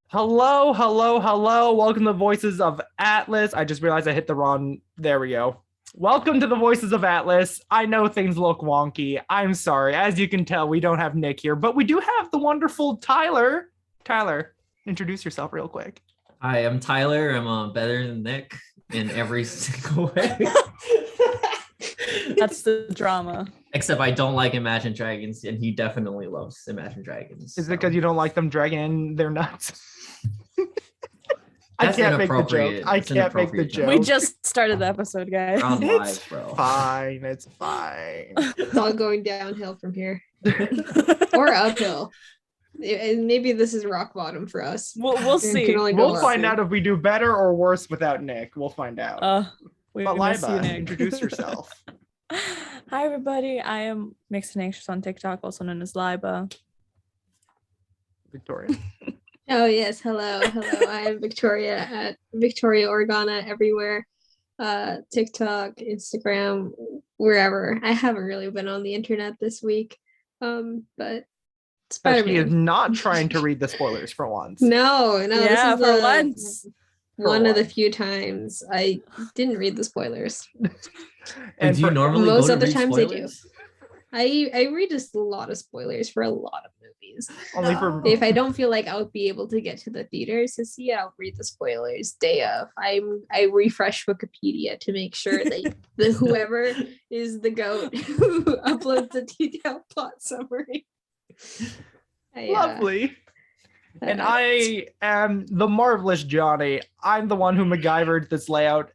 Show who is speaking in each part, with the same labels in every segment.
Speaker 1: Hello, hello, hello. Welcome to the Voices of Atlas. I just realized I hit the wrong. There we go. Welcome to the Voices of Atlas. I know things look wonky. I'm sorry. As you can tell, we don't have Nick here, but we do have the wonderful Tyler. Tyler, introduce yourself real quick.
Speaker 2: Hi, I'm Tyler. I'm better than Nick in every single way.
Speaker 3: That's the drama.
Speaker 2: Except I don't like Imagine Dragons, and he definitely loves Imagine Dragons.
Speaker 1: Is it because you don't like them dragging their nuts? I
Speaker 2: That's
Speaker 1: can't make the joke.
Speaker 2: inappropriate.
Speaker 1: I
Speaker 2: It's
Speaker 1: can't make the
Speaker 2: inappropriate
Speaker 1: joke.
Speaker 3: We just started the episode, guys.
Speaker 2: We're on
Speaker 1: It's
Speaker 2: live, bro.
Speaker 1: fine. It's fine.
Speaker 4: It's all going downhill from here or uphill. And maybe this is rock bottom for us.
Speaker 3: We'll
Speaker 4: It
Speaker 3: see.
Speaker 4: can only go
Speaker 1: We'll
Speaker 4: up.
Speaker 1: find out if we do better or worse without Nick. We'll find out.
Speaker 3: We
Speaker 1: But
Speaker 3: miss you,
Speaker 1: Laiba,
Speaker 3: Nick.
Speaker 1: introduce yourself.
Speaker 3: Hi, everybody. I am Mixed and Anxious on TikTok, also known as Laiba.
Speaker 1: Victoria.
Speaker 4: Oh yes, hello. I am Victoria at Victoria Organa everywhere. TikTok, Instagram, wherever. I haven't really been on the internet this week. But
Speaker 1: But she is
Speaker 4: Spider-Man.
Speaker 1: not trying to read the spoilers for once.
Speaker 4: No,
Speaker 3: Yeah,
Speaker 4: this
Speaker 3: for
Speaker 4: is
Speaker 3: once.
Speaker 4: one of the few times I didn't read the spoilers.
Speaker 1: And
Speaker 2: do you
Speaker 1: for-
Speaker 2: normally
Speaker 4: most
Speaker 2: go to
Speaker 4: other
Speaker 2: read
Speaker 4: times I do.
Speaker 2: spoilers?
Speaker 4: I read just a lot of spoilers for a lot of movies.
Speaker 1: only for
Speaker 4: If I don't feel like I'll be able to get to the theaters to see it, I'll read the spoilers day of. I refresh Wikipedia to make sure that whoever is the goat who uploads a detailed plot summary.
Speaker 1: lovely. And I am the marvelous Johnny. I'm the one who MacGyvered this layout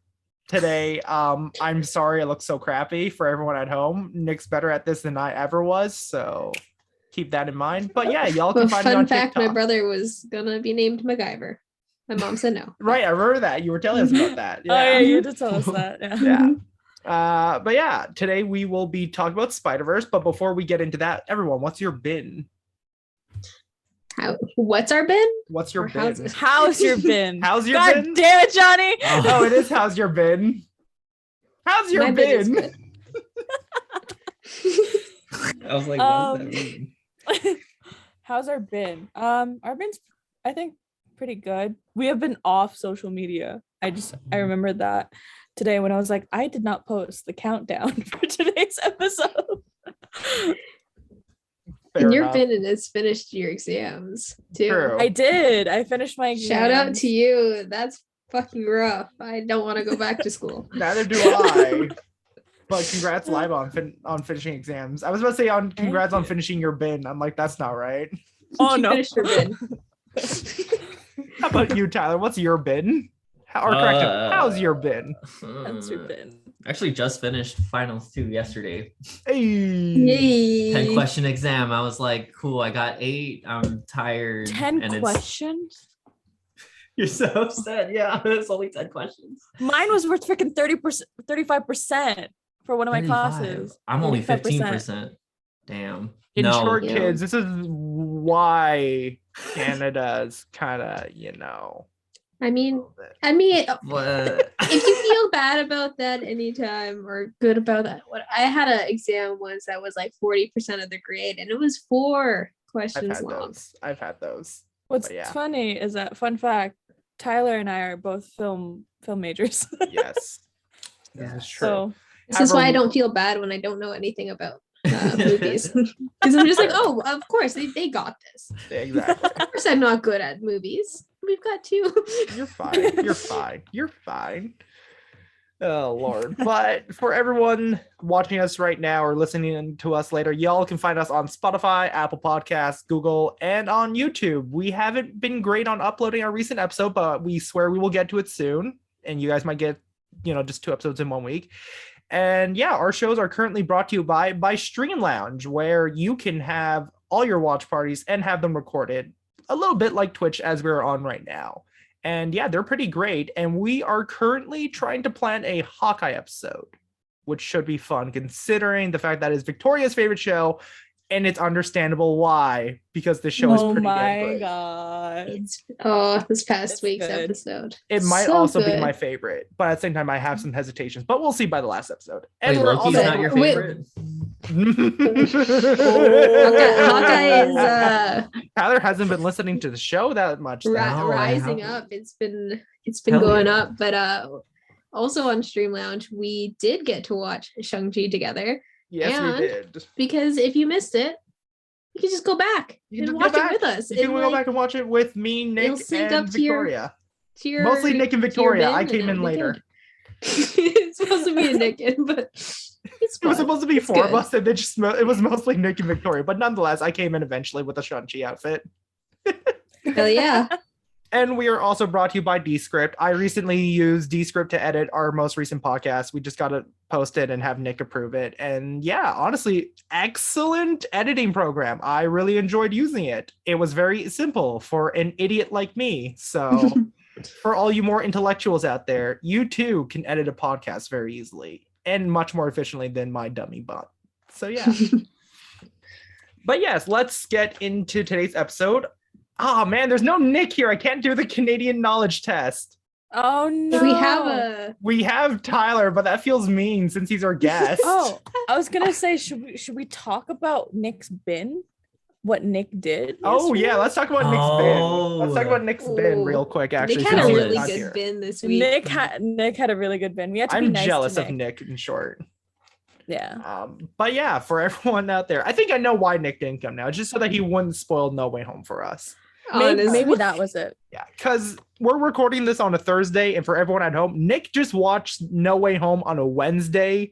Speaker 1: today. I'm sorry it looks so crappy for everyone at home. Nick's better at this than I ever was, so keep that in mind. But yeah, y'all can
Speaker 4: Well,
Speaker 1: find me
Speaker 4: fun
Speaker 1: on
Speaker 4: fact:
Speaker 1: TikTok.
Speaker 4: my brother was gonna be named MacGyver. My mom said no.
Speaker 1: Right, I remember that. You were telling us about that.
Speaker 3: Oh, yeah,
Speaker 1: Yeah.
Speaker 3: you did tell us that. Yeah.
Speaker 1: Yeah. But yeah, today we will be talking about Spider-Verse. But before we get into that, everyone, what's your bin?
Speaker 4: What's our bin?
Speaker 1: What's your
Speaker 4: Or how's
Speaker 1: bin?
Speaker 4: it?
Speaker 3: How's your bin?
Speaker 1: How's your
Speaker 3: God
Speaker 1: bin?
Speaker 3: damn it, Johnny!
Speaker 1: Oh, it is how's your bin? How's your
Speaker 4: My bin is
Speaker 1: bin?
Speaker 4: good.
Speaker 2: I was like, what does that mean?
Speaker 3: How's our bin? Our bin's, I think, pretty good. We have been off social media. I remembered that today when I was like, I did not post the countdown for today's episode.
Speaker 1: Fair
Speaker 4: And your
Speaker 1: enough.
Speaker 4: bin is finished your exams too.
Speaker 1: True.
Speaker 3: I did. I finished my exams.
Speaker 4: Shout out to you. That's fucking rough. I don't want to go back to school.
Speaker 1: Neither do I. But congrats, Laiba, on finishing exams. I was about to say congrats on
Speaker 3: you.
Speaker 1: finishing your bin. I'm like, that's not right.
Speaker 3: Oh,
Speaker 4: You
Speaker 3: no.
Speaker 4: finished your bin.
Speaker 1: How about you, Tyler? What's your bin? How's your bin?
Speaker 3: How's your bin?
Speaker 2: Actually, just finished finals 2 yesterday.
Speaker 1: Hey.
Speaker 4: Yay.
Speaker 2: 10 question exam. I was like, cool, I got 8. I'm tired.
Speaker 3: 10
Speaker 2: and
Speaker 3: questions?
Speaker 2: You're so upset. Yeah, it's only 10 questions.
Speaker 3: Mine was worth freaking 30%, 35% for one of my
Speaker 2: 35.
Speaker 3: classes.
Speaker 2: I'm only
Speaker 3: 35%.
Speaker 2: 15%. Damn.
Speaker 1: In
Speaker 2: no.
Speaker 1: short,
Speaker 4: Yeah.
Speaker 1: kids, this is why Canada's kind of,
Speaker 4: I mean,
Speaker 2: What?
Speaker 4: if you feel bad about that anytime or good about that, I had an exam once that was like 40% of the grade, and it was 4
Speaker 1: I've
Speaker 4: questions
Speaker 1: had
Speaker 4: long.
Speaker 1: those. I've had those.
Speaker 3: What's
Speaker 1: But yeah.
Speaker 3: funny is that, fun fact, Tyler and I are both film majors.
Speaker 1: Yes. This is true.
Speaker 3: So
Speaker 4: This is why I
Speaker 1: However-
Speaker 4: don't feel bad when I don't know anything about movies, because I'm just like, oh, of course they got this.
Speaker 1: Exactly.
Speaker 4: Of course, I'm not good at movies. We've got 2.
Speaker 1: You're fine. You're fine. You're fine. Oh Lord. But for everyone watching us right now or listening to us later, y'all can find us on Spotify, Apple Podcasts, Google, and on YouTube. We haven't been great on uploading our recent episode, but we swear we will get to it soon. And you guys might get, just 2 episodes in 1 week. And yeah, our shows are currently brought to you by Stream Lounge, where you can have all your watch parties and have them recorded a little bit like Twitch as we're on right now. And yeah, they're pretty great. And we are currently trying to plan a Hawkeye episode, which should be fun considering the fact that it's Victoria's favorite show And it's understandable why, because the show is
Speaker 3: Oh
Speaker 1: pretty damn
Speaker 3: my
Speaker 1: good.
Speaker 3: god.
Speaker 4: This past
Speaker 3: It's
Speaker 4: week's
Speaker 3: good.
Speaker 4: episode.
Speaker 1: It might
Speaker 4: So
Speaker 1: also be
Speaker 4: good.
Speaker 1: my favorite, but at the same time, I have some hesitations. But we'll see by the last episode. And
Speaker 2: Wait,
Speaker 1: we're
Speaker 2: Loki's
Speaker 1: also
Speaker 2: not your
Speaker 4: Wait.
Speaker 2: favorite?
Speaker 4: Hawkeye is
Speaker 1: Tyler hasn't been listening to the show that much.
Speaker 2: No, I
Speaker 4: rising
Speaker 2: haven't.
Speaker 4: up. It's been
Speaker 2: Hell
Speaker 4: going
Speaker 2: yeah.
Speaker 4: up, but also on Stream Lounge we did get to watch Shang-Chi together,
Speaker 1: Yes, we
Speaker 4: And-
Speaker 1: did.
Speaker 4: because if you missed it, you can just go back
Speaker 1: You
Speaker 4: and
Speaker 1: can
Speaker 4: watch
Speaker 1: go
Speaker 4: it
Speaker 1: back.
Speaker 4: with us.
Speaker 1: You can
Speaker 4: and,
Speaker 1: go
Speaker 4: like,
Speaker 1: back and watch it with me, Nick,
Speaker 4: You'll sync
Speaker 1: and
Speaker 4: up to your-
Speaker 1: Victoria.
Speaker 4: to your-
Speaker 1: Mostly Nick and
Speaker 4: to your
Speaker 1: Victoria.
Speaker 4: bin,
Speaker 1: I
Speaker 4: and
Speaker 1: came in
Speaker 4: it'll be
Speaker 1: later.
Speaker 4: good. It's supposed to be a Nick in, but it's
Speaker 1: It was
Speaker 4: fun.
Speaker 1: supposed to be
Speaker 4: It's
Speaker 1: four of
Speaker 4: good.
Speaker 1: us, and it was mostly Nick and Victoria. But nonetheless, I came in eventually with a Shang-Chi outfit.
Speaker 4: Hell yeah.
Speaker 1: And we are also brought to you by Descript. I recently used Descript to edit our most recent podcast. We just got to post it and have Nick approve it. And yeah, honestly, excellent editing program. I really enjoyed using it. It was very simple for an idiot like me. So for all you more intellectuals out there, you too can edit a podcast very easily and much more efficiently than my dummy butt. So yeah. But yes, let's get into today's episode. Oh man, there's no Nick here. I can't do the Canadian knowledge test.
Speaker 3: Oh no.
Speaker 1: We have Tyler, but that feels mean since he's our guest.
Speaker 3: Oh, I was gonna say, should we talk about Nick's bin? What Nick did?
Speaker 1: Oh yeah, let's talk about Nick's bin. Let's talk
Speaker 2: Oh.
Speaker 1: about Nick's bin
Speaker 4: Ooh.
Speaker 1: real quick. Actually,
Speaker 4: Nick had a
Speaker 1: since he's
Speaker 4: really
Speaker 1: not
Speaker 4: good
Speaker 1: here.
Speaker 4: bin this week.
Speaker 3: Nick had a really good bin. We had to be
Speaker 1: I'm
Speaker 3: nice
Speaker 1: jealous
Speaker 3: to
Speaker 1: of Nick in short.
Speaker 3: Yeah.
Speaker 1: But yeah, for everyone out there, I think I know why Nick didn't come now, just so that he wouldn't spoil No Way Home for us.
Speaker 3: Maybe that was it.
Speaker 1: Yeah, because we're recording this on a Thursday, and for everyone at home, Nick just watched No Way Home on a Wednesday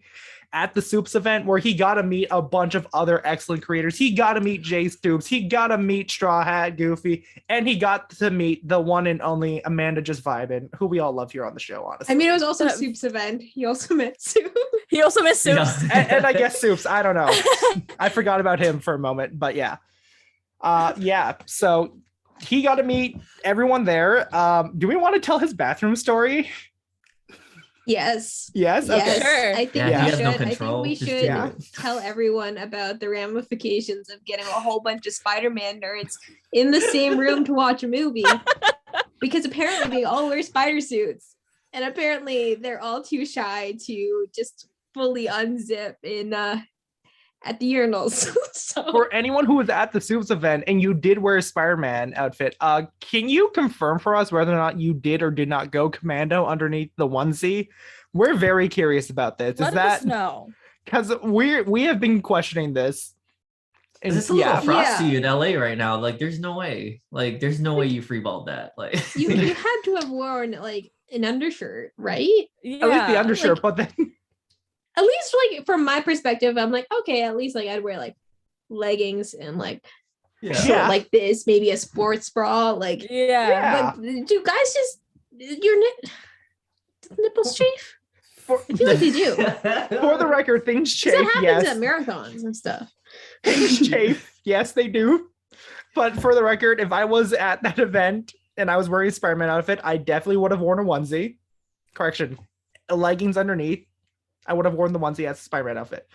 Speaker 1: at the Soups event where he got to meet a bunch of other excellent creators. He got to meet Jay Stoops, he got to meet Straw Hat Goofy, and he got to meet the one and only Amanda Just Vibin, who we all love here on the show, honestly.
Speaker 4: I mean, it was also
Speaker 3: That-
Speaker 4: Soup's event. He also met Soup.
Speaker 3: He also missed Soups.
Speaker 2: Yeah.
Speaker 1: and I guess Soups, I don't know. I forgot about him for a moment, but yeah. Yeah, so he got to meet everyone there. Do we want to tell his bathroom story?
Speaker 4: Yes.
Speaker 1: Yes?
Speaker 4: Yes.
Speaker 1: Okay.
Speaker 3: Sure.
Speaker 4: I think
Speaker 2: Yeah,
Speaker 4: we
Speaker 2: he has
Speaker 4: should.
Speaker 2: no
Speaker 4: I think
Speaker 2: control.
Speaker 4: we
Speaker 2: Just
Speaker 4: should
Speaker 2: do
Speaker 1: Yeah.
Speaker 2: it.
Speaker 4: tell everyone about the ramifications of getting a whole bunch of Spider-Man nerds in the same room to watch a movie. Because apparently they all wear spider suits. And apparently they're all too shy to just fully unzip in at the urinals. So
Speaker 1: For anyone who was at the Soups event and you did wear a Spider-Man outfit, can you confirm for us whether or not you did or did not go commando underneath the onesie? We're very curious about this.
Speaker 3: Let
Speaker 1: Is that
Speaker 3: us know.
Speaker 1: because we have been questioning this? And
Speaker 2: It's a little
Speaker 1: yeah,
Speaker 2: frosty
Speaker 4: Yeah.
Speaker 2: in LA right now. Like, there's no way. Like, there's no way you freeballed that. Like,
Speaker 4: you had to have worn like an undershirt, right?
Speaker 3: Yeah.
Speaker 1: at least the undershirt,
Speaker 4: like-
Speaker 1: but then
Speaker 4: At least like from my perspective, I'm like, okay, at least like I'd wear like leggings and like
Speaker 2: yeah.
Speaker 4: short
Speaker 1: Yeah.
Speaker 4: like this, maybe a sports bra, like
Speaker 3: Yeah.
Speaker 4: but do guys just your nipples chafe?
Speaker 1: for,
Speaker 4: I feel like they do.
Speaker 1: for the record, things
Speaker 4: 'Cause that
Speaker 1: chafe.
Speaker 4: happens
Speaker 1: Yes,
Speaker 4: at marathons and stuff.
Speaker 1: things chafe. Yes, they do. But for the record, if I was at that event and I was wearing a Spider-Man outfit, I definitely would have worn a onesie. Correction, leggings underneath. I would have worn the onesie as a Spider-Man outfit.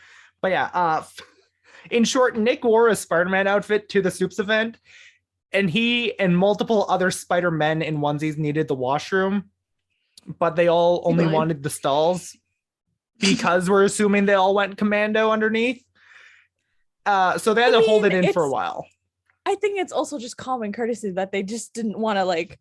Speaker 1: But yeah, in short, Nick wore a Spider-Man outfit to the Soups event, and he and multiple other Spider-Men in onesies needed the washroom, but they all only
Speaker 4: Fine.
Speaker 1: wanted the stalls because we're assuming they all went commando underneath. So they had
Speaker 3: I
Speaker 1: to hold it
Speaker 3: mean,
Speaker 1: in for a
Speaker 3: it's-
Speaker 1: while.
Speaker 3: I think it's also just common courtesy that they just didn't want to like.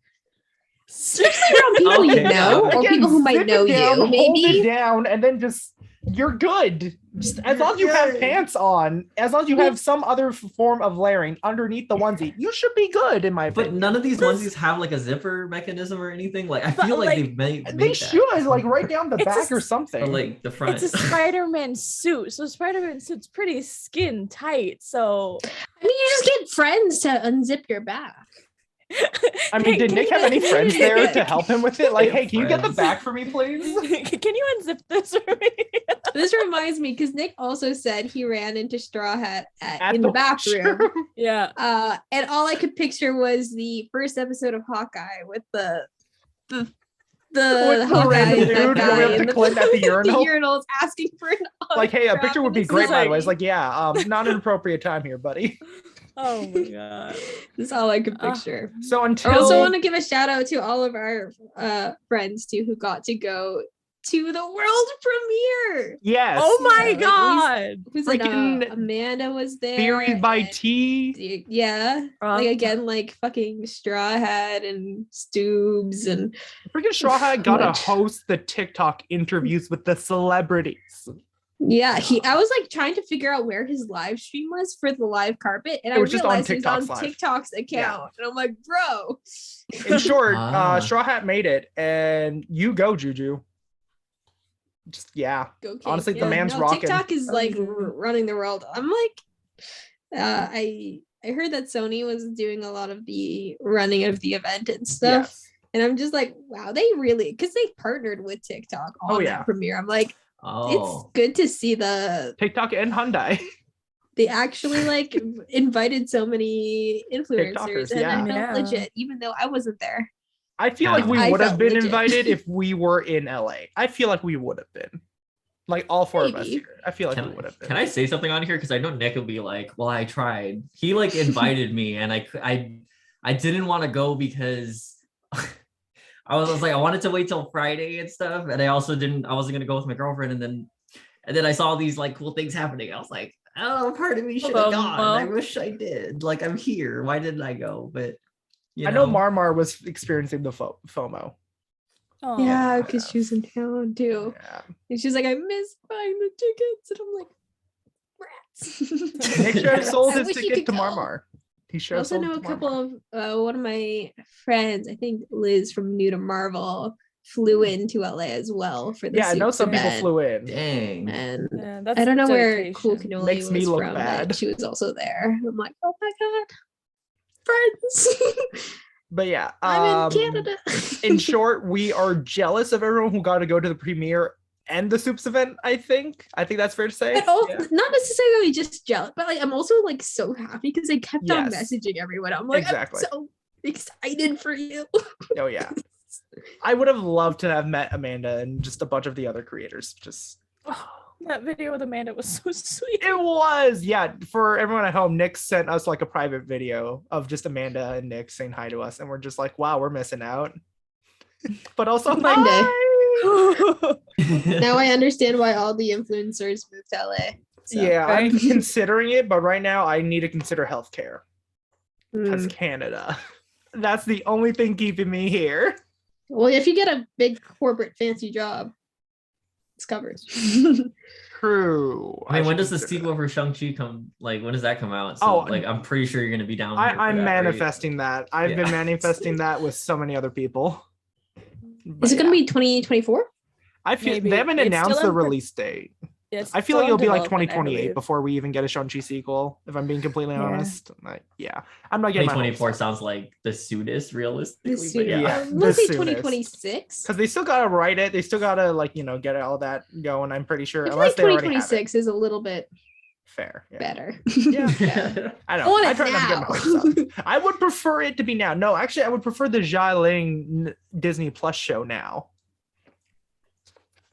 Speaker 4: Especially around people you
Speaker 2: Okay,
Speaker 4: know,
Speaker 2: yeah.
Speaker 4: or people who might
Speaker 1: zip
Speaker 4: know
Speaker 1: it down,
Speaker 4: you.
Speaker 1: hold it
Speaker 4: Maybe
Speaker 1: down, and then just you're good. Just as long as you have
Speaker 2: Good.
Speaker 1: pants on, as long as you have some other form of layering underneath the onesie, you should be good, in my
Speaker 2: But
Speaker 1: opinion.
Speaker 2: none of these onesies have like a zipper mechanism or anything. Like, I
Speaker 3: But,
Speaker 2: feel like
Speaker 3: like,
Speaker 2: they've made
Speaker 1: They
Speaker 2: that.
Speaker 1: should, like right down the
Speaker 3: It's
Speaker 1: back
Speaker 3: a-
Speaker 1: or something.
Speaker 2: Or like the front.
Speaker 3: It's a Spider-Man suit, so Spider-Man suit's pretty skin tight. So
Speaker 4: I mean you just get friends to unzip your back.
Speaker 1: I mean, did
Speaker 3: Can
Speaker 1: Nick
Speaker 3: you-
Speaker 1: have any friends there
Speaker 4: Yeah.
Speaker 1: to help him with it? Like, hey, can you get the
Speaker 2: Friends.
Speaker 1: back for me, please?
Speaker 3: Can you unzip this for me?
Speaker 4: This reminds me because Nick also said he ran into Straw Hat
Speaker 1: At
Speaker 4: in the bathroom.
Speaker 1: washroom.
Speaker 3: Yeah.
Speaker 4: And all I could picture was the first episode of Hawkeye with the the
Speaker 1: the random
Speaker 4: Hawkeye
Speaker 1: dude
Speaker 4: guy
Speaker 1: going up
Speaker 4: in
Speaker 1: to Clint at the urinal.
Speaker 4: urinals asking for an
Speaker 1: Like, hey, a
Speaker 4: autograph,
Speaker 1: picture would
Speaker 4: and
Speaker 1: be
Speaker 4: this
Speaker 1: great,
Speaker 4: is
Speaker 1: by the way.
Speaker 3: like-
Speaker 1: It's like, yeah, not an appropriate time here, buddy.
Speaker 3: Oh my god.
Speaker 4: That's all I could
Speaker 3: Ah.
Speaker 4: picture.
Speaker 1: So
Speaker 4: I
Speaker 1: until
Speaker 4: also want to give a shout out to all of our friends too who got to go to the world premiere.
Speaker 1: yes,
Speaker 3: Oh my
Speaker 4: Yeah,
Speaker 3: god.
Speaker 4: Who's
Speaker 1: Freaking
Speaker 4: it? Amanda was there.
Speaker 1: Theories by
Speaker 4: and-
Speaker 1: T.
Speaker 4: Yeah,
Speaker 3: Um,
Speaker 4: like again, like fucking Straw Hat and Stoobs and
Speaker 1: Freaking Straw Hat got to
Speaker 4: What?
Speaker 1: host the TikTok interviews with the celebrities.
Speaker 4: yeah. I was like trying to figure out where his live stream was for the live carpet, and
Speaker 1: It
Speaker 4: I
Speaker 1: was just on
Speaker 4: realized it was on
Speaker 1: TikTok's live.
Speaker 4: TikTok's account, and I'm like, bro.
Speaker 1: In short,
Speaker 2: Ah.
Speaker 1: Straw Hat made it, and you go, Juju. Just yeah.
Speaker 4: Go King.
Speaker 1: Honestly, the man's rocking.
Speaker 4: TikTok is like
Speaker 3: Mhm.
Speaker 4: running the world. I'm like, I heard that Sony was doing a lot of the running of the event and stuff,
Speaker 1: Yes.
Speaker 4: and I'm just like, wow, they really because they partnered with TikTok on
Speaker 1: Oh,
Speaker 4: that
Speaker 1: yeah.
Speaker 4: premiere. I'm like,
Speaker 2: Oh,
Speaker 4: it's good to see
Speaker 1: TikTok and Hyundai.
Speaker 4: they actually like invited so many influencers,
Speaker 1: TikTokers,
Speaker 4: and
Speaker 1: yeah.
Speaker 4: I felt
Speaker 3: Yeah.
Speaker 4: legit, even though I wasn't there.
Speaker 1: I feel
Speaker 2: Yeah.
Speaker 1: like we
Speaker 4: I
Speaker 1: would have
Speaker 4: felt
Speaker 1: been
Speaker 4: legit.
Speaker 1: invited if we were in LA. I feel like we would have been. Like all four of us
Speaker 4: Maybe.
Speaker 1: here. I feel like we
Speaker 2: can,
Speaker 1: would have been.
Speaker 2: can I say something on here? Because I know Nick will be like, well, I tried. He like invited me, and I didn't want to go because I was like, I wanted to wait till Friday and stuff, and I wasn't gonna go with my girlfriend, and then I saw these like cool things happening. I was like, oh, part of me should have gone. I wish I did. Like, I'm here. Why didn't I go? But
Speaker 1: I know Marmar was experiencing the FOMO.
Speaker 3: Oh,
Speaker 4: Yeah, because she was in town too.
Speaker 1: Yeah.
Speaker 4: And she's like, I miss buying the tickets. And I'm like, rats.
Speaker 1: Nick should have sold
Speaker 4: I
Speaker 1: his
Speaker 4: wish you
Speaker 1: ticket
Speaker 4: could
Speaker 1: to
Speaker 4: go.
Speaker 1: Marmar. He should
Speaker 4: I
Speaker 1: have
Speaker 4: also
Speaker 1: sold
Speaker 4: know
Speaker 1: it
Speaker 4: a
Speaker 1: to
Speaker 4: couple
Speaker 1: Marmar.
Speaker 4: of one of my friends, I think Liz from New to Marvel, flew into LA as well for the
Speaker 1: Yeah, I know
Speaker 4: Supes
Speaker 1: some people
Speaker 4: event.
Speaker 1: flew in.
Speaker 2: Dang.
Speaker 4: And
Speaker 3: yeah, that's
Speaker 4: I don't know where
Speaker 3: dedication.
Speaker 4: Cool Cannoli
Speaker 1: Makes me
Speaker 4: was
Speaker 1: look
Speaker 4: from,
Speaker 1: bad.
Speaker 4: but she was also there. I'm like, oh my god, friends.
Speaker 1: But yeah,
Speaker 4: I'm in Canada.
Speaker 1: in short, we are jealous of everyone who got to go to the premiere and the Soups event. I think that's fair to say.
Speaker 4: But all,
Speaker 1: Yeah.
Speaker 4: not necessarily just jealous, but like I'm also like so happy because I kept on
Speaker 1: Yes.
Speaker 4: messaging everyone. I'm like,
Speaker 1: Exactly.
Speaker 4: I'm so excited for you.
Speaker 1: Oh yeah. I would have loved to have met Amanda and just a bunch of the other creators. Just
Speaker 3: That video with Amanda was so sweet.
Speaker 1: it was, yeah. For everyone at home, Nick sent us like a private video of just Amanda and Nick saying hi to us, and we're just like, wow, we're missing out. But also
Speaker 4: Monday.
Speaker 1: hi!
Speaker 4: Now I understand why all the influencers moved to LA. So,
Speaker 1: Yeah, I'm
Speaker 3: right?
Speaker 1: considering it, but right now I need to consider healthcare because
Speaker 4: mm.
Speaker 1: Canada. That's the only thing keeping me here.
Speaker 4: Well, if you get a big corporate fancy job, it's covered.
Speaker 1: True.
Speaker 2: I mean, when
Speaker 1: should
Speaker 2: does the
Speaker 1: consider
Speaker 2: sequel
Speaker 1: that.
Speaker 2: for Shang-Chi come? Like, when does that come out? So,
Speaker 1: Oh,
Speaker 2: like, I'm pretty sure you're gonna be down. here for
Speaker 1: I'm
Speaker 2: that, right?
Speaker 1: manifesting that. I've
Speaker 2: Yeah.
Speaker 1: been manifesting that with so many other people. But
Speaker 4: Is it going to
Speaker 1: yeah.
Speaker 4: be 2024?
Speaker 1: I feel
Speaker 3: Maybe.
Speaker 1: they haven't
Speaker 3: It's
Speaker 1: announced
Speaker 3: still
Speaker 1: the
Speaker 3: in pro-
Speaker 1: release date.
Speaker 3: Yes,
Speaker 1: I feel
Speaker 3: still
Speaker 1: like it'll
Speaker 3: in
Speaker 1: be like
Speaker 3: development, I
Speaker 1: 2028
Speaker 3: believe.
Speaker 1: before we even get a Shang-Chi sequel, if I'm being completely
Speaker 3: Yeah.
Speaker 1: honest. Like, yeah. I'm not getting my hopes
Speaker 2: 2024
Speaker 1: up.
Speaker 2: sounds like the soonest, realistically.
Speaker 4: The
Speaker 2: but
Speaker 4: soonest.
Speaker 1: yeah,
Speaker 4: We'll
Speaker 1: the
Speaker 4: say
Speaker 1: soonest.
Speaker 4: 2026.
Speaker 1: Because they still gotta write it. They still gotta get all that going. I'm pretty sure.
Speaker 4: I feel
Speaker 1: Unless
Speaker 4: like
Speaker 1: they already have it.
Speaker 4: 2026 is a little bit
Speaker 1: Fair. Yeah.
Speaker 4: better.
Speaker 1: Yeah. I know.
Speaker 4: want
Speaker 1: I
Speaker 4: it
Speaker 1: try not to get my hopes up.
Speaker 4: now.
Speaker 1: I would prefer it to be now. No, actually, I would prefer the Jia Ling Disney Plus show now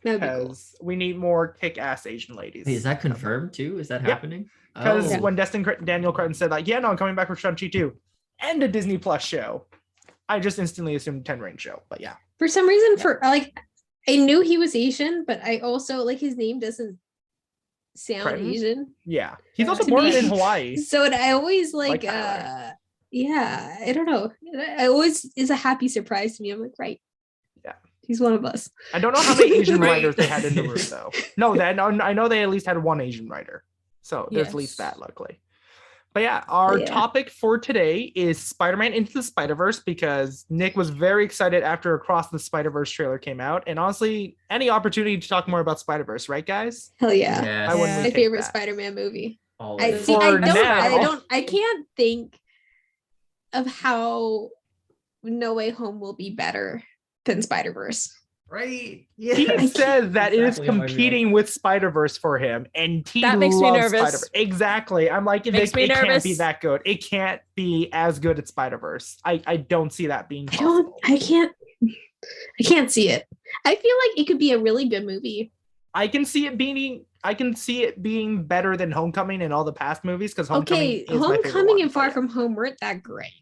Speaker 4: That would be cool.
Speaker 1: because we need more kick-ass Asian ladies.
Speaker 2: Wait, is that confirmed too? Is that
Speaker 1: Yeah.
Speaker 2: happening?
Speaker 1: Because
Speaker 2: Oh.
Speaker 1: when Daniel Cretton said like, yeah, no, I'm coming back for Shang-Chi too, and a Disney Plus show, I just instantly assumed 10 Rain show. But yeah,
Speaker 4: For some reason, for like, I knew he was Asian, but I also like his name doesn't sound
Speaker 1: Cretton?
Speaker 4: Asian.
Speaker 1: yeah, he's
Speaker 3: Yeah.
Speaker 1: also
Speaker 4: To
Speaker 1: born
Speaker 4: me-
Speaker 1: in Hawaii.
Speaker 4: So I always like,
Speaker 1: Tyler.
Speaker 4: yeah, I don't know. I always is a happy surprise to me. I'm like, right.
Speaker 1: Yeah.
Speaker 4: He's one of us.
Speaker 1: I don't know how many Asian
Speaker 2: Right.
Speaker 1: writers they had in the room though. No, I know they at least had one Asian writer, so there's at least
Speaker 3: Yes.
Speaker 1: that, luckily. But yeah, our
Speaker 4: Yeah.
Speaker 1: topic for today is Spider-Man Into the Spider-Verse because Nick was very excited after Across the Spider-Verse trailer came out, and honestly, any opportunity to talk more about Spider-Verse, right, guys?
Speaker 4: Hell yeah.
Speaker 2: Yes.
Speaker 1: I wouldn't
Speaker 4: My
Speaker 1: take
Speaker 4: favorite
Speaker 1: that.
Speaker 4: Spider-Man movie.
Speaker 2: Always.
Speaker 4: I see.
Speaker 1: For now.
Speaker 4: I can't think of how No Way Home will be better than Spider-Verse.
Speaker 2: Right.
Speaker 1: He
Speaker 2: Yeah.
Speaker 1: says that it is
Speaker 2: Exactly how I feel.
Speaker 1: competing with Spider-Verse for him, and he
Speaker 3: That makes me
Speaker 1: loves
Speaker 3: nervous.
Speaker 1: Spider-Verse. Exactly. I'm like, it
Speaker 3: Makes me
Speaker 1: can't be
Speaker 3: nervous.
Speaker 1: that good. It can't be as good as Spider-Verse. I don't see that being
Speaker 4: I don't.
Speaker 1: possible.
Speaker 4: I can't. I can't see it. I feel like it could be a really good movie.
Speaker 1: I can see it being better than Homecoming and all the past movies because Homecoming is my favorite
Speaker 4: Homecoming
Speaker 1: one,
Speaker 4: and Far
Speaker 1: but
Speaker 4: From Home weren't that great.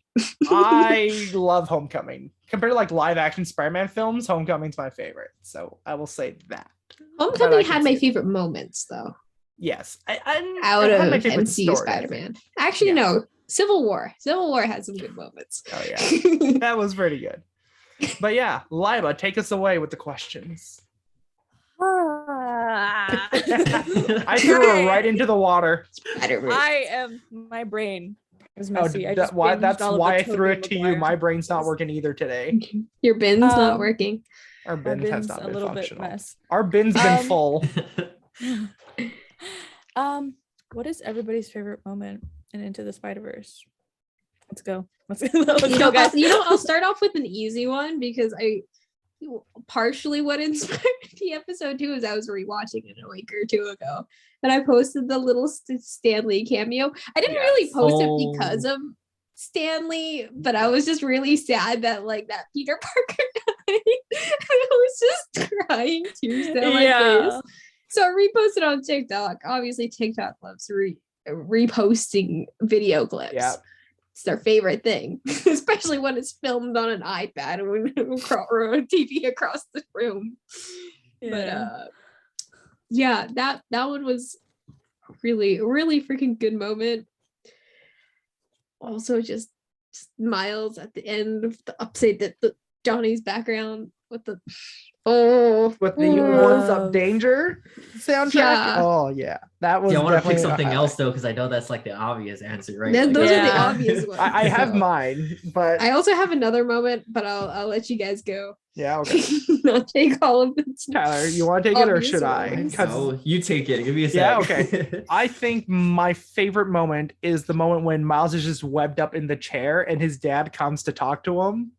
Speaker 1: I love Homecoming. Compared to like live action Spider-Man films, Homecoming's my favorite. So I will say that.
Speaker 4: Homecoming had my favorite moments though.
Speaker 1: Yes.
Speaker 4: Out
Speaker 1: had
Speaker 4: of
Speaker 1: my favorite
Speaker 4: MCU
Speaker 1: story,
Speaker 4: Spider-Man. Actually,
Speaker 1: Yeah.
Speaker 4: no. Civil War. Civil War had some good moments.
Speaker 1: Oh yeah. That was pretty good. But yeah, Laiba, take us away with the questions. I threw her right into the water.
Speaker 3: My brain is
Speaker 1: Oh,
Speaker 3: messy.
Speaker 1: that's why I threw it to you. My brain's not working either today.
Speaker 4: Your bin's not working.
Speaker 1: Our
Speaker 3: My
Speaker 1: bins has
Speaker 3: bin's
Speaker 1: not
Speaker 3: a
Speaker 1: been
Speaker 3: little bit
Speaker 1: functional.
Speaker 3: mess.
Speaker 1: Our bin's been full.
Speaker 3: What is everybody's favorite moment in Into the Spider-Verse? Let's go. Let's go, guys.
Speaker 4: I'll start off with an easy one because partially what inspired the episode 2 is I was rewatching it a week or two ago, and I posted the little Stanley cameo. I didn't really post it because of Stanley, but I was just really sad that like that Peter Parker died. I was just crying tears down my face. So I reposted on TikTok. Obviously, TikTok loves reposting video clips.
Speaker 1: Yeah.
Speaker 4: It's their favorite thing, especially when it's filmed on an iPad or a TV across the room. But that one was really, really freaking good moment. Also, just Miles at the end of the upside the Johnny's background with the
Speaker 1: What's Up Danger soundtrack.
Speaker 4: Yeah.
Speaker 1: Oh yeah, that was.
Speaker 2: I want to pick
Speaker 1: definitely
Speaker 2: something else though because I know that's like the obvious answer, right?
Speaker 4: Those are the obvious ones.
Speaker 1: I have mine, but
Speaker 4: I also have another moment, but I'll let you guys go.
Speaker 1: Yeah, okay.
Speaker 4: I'll take all of it.
Speaker 1: Tyler, you want to take it or should I?
Speaker 2: No, you take it. Give me a sec.
Speaker 1: Yeah, okay. I think my favorite moment is the moment when Miles is just webbed up in the chair and his dad comes to talk to him.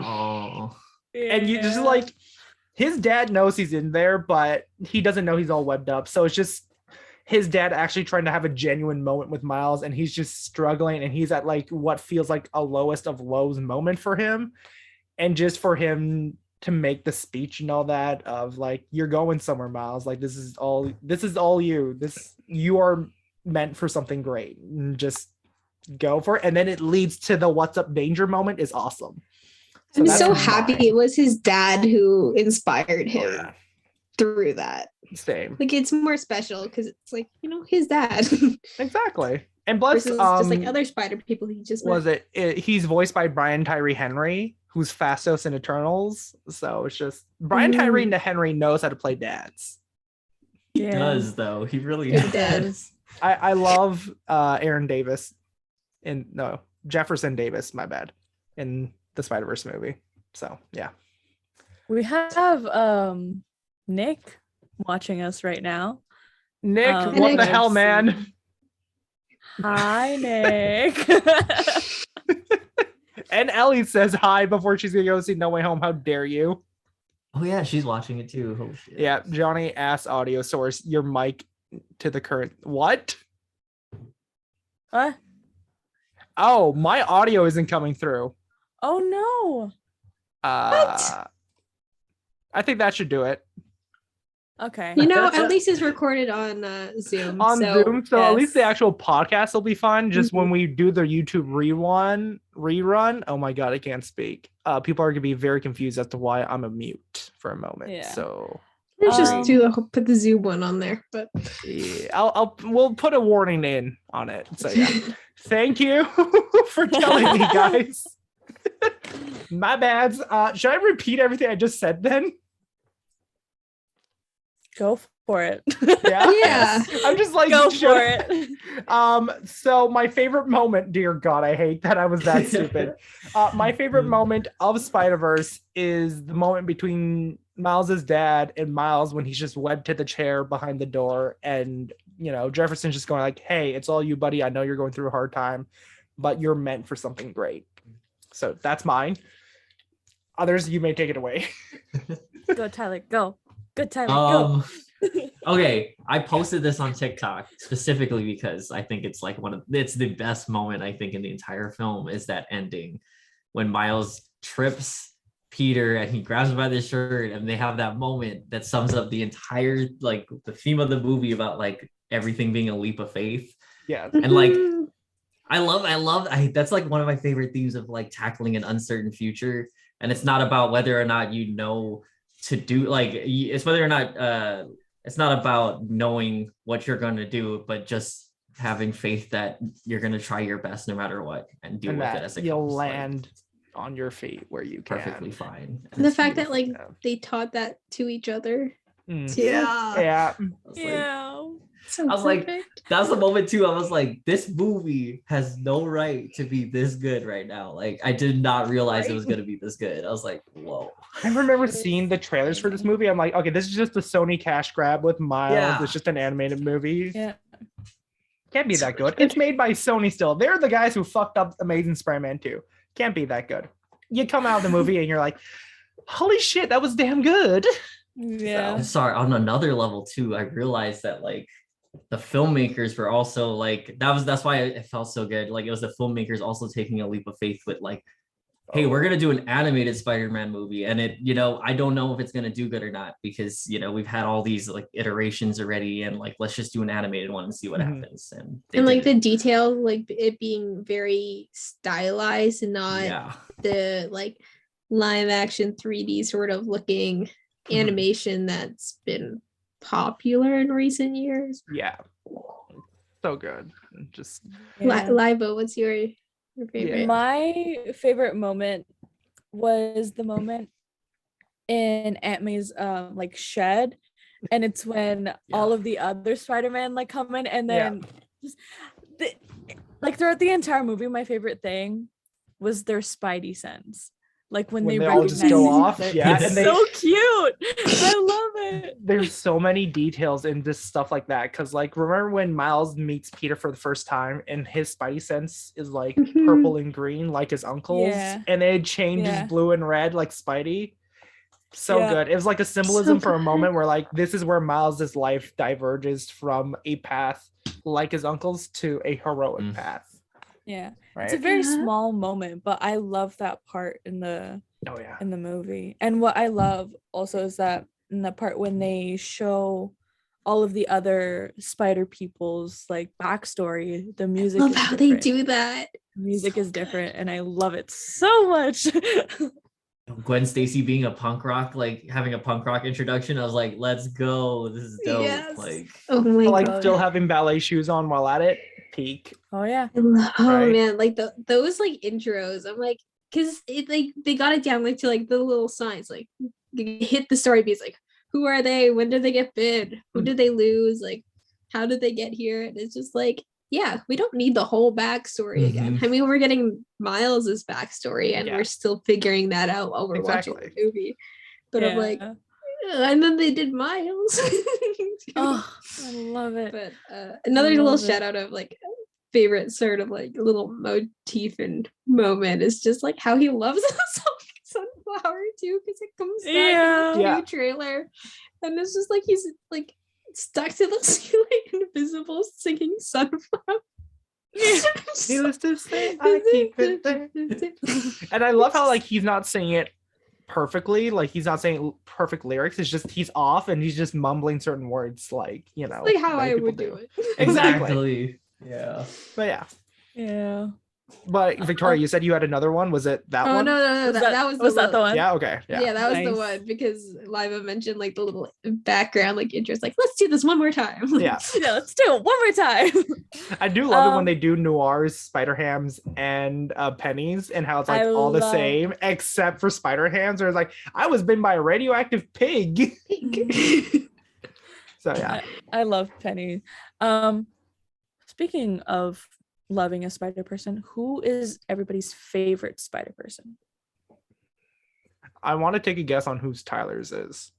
Speaker 2: Oh.
Speaker 1: And you just like, his dad knows he's in there, but he doesn't know he's all webbed up. So it's just his dad actually trying to have a genuine moment with Miles, and he's just struggling, and he's at like what feels like a lowest of lows moment for him. And just for him to make the speech and all that of like, you're going somewhere, Miles. Like this is all you. You are meant for something great. And just go for it. And then it leads to the What's Up Danger moment is awesome.
Speaker 4: I'm so happy it was his dad who inspired him through that.
Speaker 1: Same.
Speaker 4: Like it's more special because it's like, his dad.
Speaker 1: Exactly. And plus,
Speaker 4: just like other spider people he just met.
Speaker 1: He's voiced by Brian Tyree Henry, who's Phastos in Eternals. So it's just Brian Tyree Henry knows how to play dads.
Speaker 2: He does though. He really does.
Speaker 1: I love Aaron Davis Jefferson Davis, my bad, in the Spider-Verse movie. So yeah.
Speaker 3: We have Nick watching us right now.
Speaker 1: Nick, what the hell, man?
Speaker 3: Hi, Nick.
Speaker 1: And Ellie says hi before she's gonna go see No Way Home. How dare you?
Speaker 2: Oh yeah, she's watching it too. Oh shit.
Speaker 1: Yeah, Johnny asked audio source, your mic to the current what?
Speaker 3: What?
Speaker 1: Oh, my audio isn't coming through.
Speaker 3: Oh no.
Speaker 1: What? I think that should do it.
Speaker 3: Okay.
Speaker 4: At least it's recorded on Zoom.
Speaker 1: Zoom, so at least the actual podcast will be fun. Just when we do the YouTube rerun, oh my god, I can't speak. People are gonna be very confused as to why I'm a mute for a moment. Yeah. So
Speaker 4: let's just put the Zoom one on there. But
Speaker 1: yeah, we'll put a warning in on it. So yeah, thank you for telling me, guys. My bad. Should I repeat everything I just said then?
Speaker 3: Go for it.
Speaker 1: Yeah. I'm just like,
Speaker 3: go for it.
Speaker 1: So my favorite moment, dear God, I hate that I was that stupid. My favorite moment of Spider-Verse is the moment between Miles's dad and Miles when he's just webbed to the chair behind the door, and Jefferson's just going like, hey, it's all you, buddy. I know you're going through a hard time, but you're meant for something great. So that's mine. Others, you may take it away.
Speaker 3: Go, Tyler. Go. Good, Tyler. Go.
Speaker 2: Okay, I posted this on TikTok specifically because I think it's like it's the best moment I think in the entire film is that ending when Miles trips Peter and he grabs him by the shirt, and they have that moment that sums up the entire like the theme of the movie about like everything being a leap of faith.
Speaker 1: Yeah.
Speaker 2: And like that's like one of my favorite themes of like tackling an uncertain future. And it's not about whether or not you know to do like it's whether or not it's not about knowing what you're going to do, but just having faith that you're going to try your best no matter what and deal with it as it
Speaker 1: you'll
Speaker 2: comes.
Speaker 1: land on your feet where you can.
Speaker 2: Perfectly fine.
Speaker 4: And the fact that like
Speaker 1: Yeah.
Speaker 4: they taught that to each other
Speaker 1: Mm.
Speaker 4: too.
Speaker 1: Yeah.
Speaker 4: So
Speaker 2: I was like,
Speaker 4: perfect.
Speaker 2: that was the moment too. I was like, this movie has no right to be this good right now. Like, I did not realize it was gonna be this good. I was like, whoa.
Speaker 1: I remember seeing the trailers for this movie. I'm like, okay, this is just a Sony cash grab with Miles.
Speaker 2: Yeah.
Speaker 1: It's just an animated movie.
Speaker 3: Yeah.
Speaker 1: Can't be that good. It's made by Sony still. They're the guys who fucked up Amazing Spider-Man 2. Can't be that good. You come out of the movie and you're like, holy shit, that was damn good.
Speaker 3: Yeah.
Speaker 2: Sorry, on another level too, I realized that like the filmmakers were also like that's why it felt so good. Like it was the filmmakers also taking a leap of faith with like, hey, we're gonna do an animated Spider-Man movie, and it, you know, I don't know if it's gonna do good or not because you know we've had all these like iterations already, and like let's just do an animated one and see what happens. And
Speaker 4: like the detail, like it being very stylized and not the like live action 3D sort of looking animation that's been popular in recent years.
Speaker 1: Yeah. So good. Just
Speaker 4: Laiba, what's your favorite?
Speaker 3: My favorite moment was the moment in Aunt May's like shed, and it's when all of the other Spider-Man like come in, and then just like throughout the entire movie, my favorite thing was their Spidey sense. Like when they
Speaker 1: all just go off,
Speaker 3: it's so cute. I love it.
Speaker 1: There's so many details in this stuff like that. Cause like remember when Miles meets Peter for the first time and his Spidey sense is like purple and green like his uncle's, and it changes blue and red like Spidey. So good. It was like a symbolism for a moment where like this is where Miles's life diverges from a path like his uncle's to a heroic path.
Speaker 3: Yeah.
Speaker 1: Right?
Speaker 3: It's a very small moment, but I love that part in the in the movie. And what I love also is that in the part when they show all of the other spider people's like backstory, the music
Speaker 4: I love
Speaker 3: is
Speaker 4: how
Speaker 3: different.
Speaker 4: they do that.
Speaker 3: The music is different and I love it so much.
Speaker 2: Gwen Stacy being a punk rock, like having a punk rock introduction, I was like, let's go. This is dope.
Speaker 4: Yes.
Speaker 2: Like,
Speaker 4: oh my
Speaker 1: like
Speaker 4: god.
Speaker 1: still having ballet shoes on while at it. Peak.
Speaker 3: Oh yeah.
Speaker 4: Man, like those like intros, I'm like, because it like they got it down like to like the little signs, like hit the story beats, like who are they, when did they get bid, who did they lose, like how did they get here, and it's just like, yeah, we don't need the whole backstory again. I mean, we're getting Miles's backstory and we're still figuring that out while we're watching the movie, but I'm like, and then they did Miles.
Speaker 3: Oh, I love it.
Speaker 4: But another little shout out of like favorite sort of like little motif and moment is just like how he loves Sunflower too, because it comes back in the new trailer, and it's just like he's like stuck to the ceiling, invisible, singing Sunflower.
Speaker 1: Needless to say, I keep it there. And I love how like he's not saying it perfectly, like he's not saying perfect lyrics, it's just he's off and he's just mumbling certain words, like, you know,
Speaker 4: like how I would do it.
Speaker 2: Exactly. Yeah.
Speaker 1: But
Speaker 3: yeah.
Speaker 1: But Victoria, you said you had another one. Was it that one?
Speaker 4: Oh no, that was
Speaker 3: that the one?
Speaker 1: Yeah, okay. Yeah,
Speaker 4: that was the one, because Laiba mentioned like the little background like interest, like let's do this one more time.
Speaker 1: Yeah,
Speaker 3: let's do it one more time.
Speaker 1: I do love it when they do noirs, Spider-Hams, and pennies, and how it's like all the same except for Spider-Hams, where it's like I was bitten by a radioactive pig. So yeah,
Speaker 3: I love Penny. Speaking of loving a spider person, who is everybody's favorite spider person?
Speaker 1: I want to take a guess on whose Tyler's is.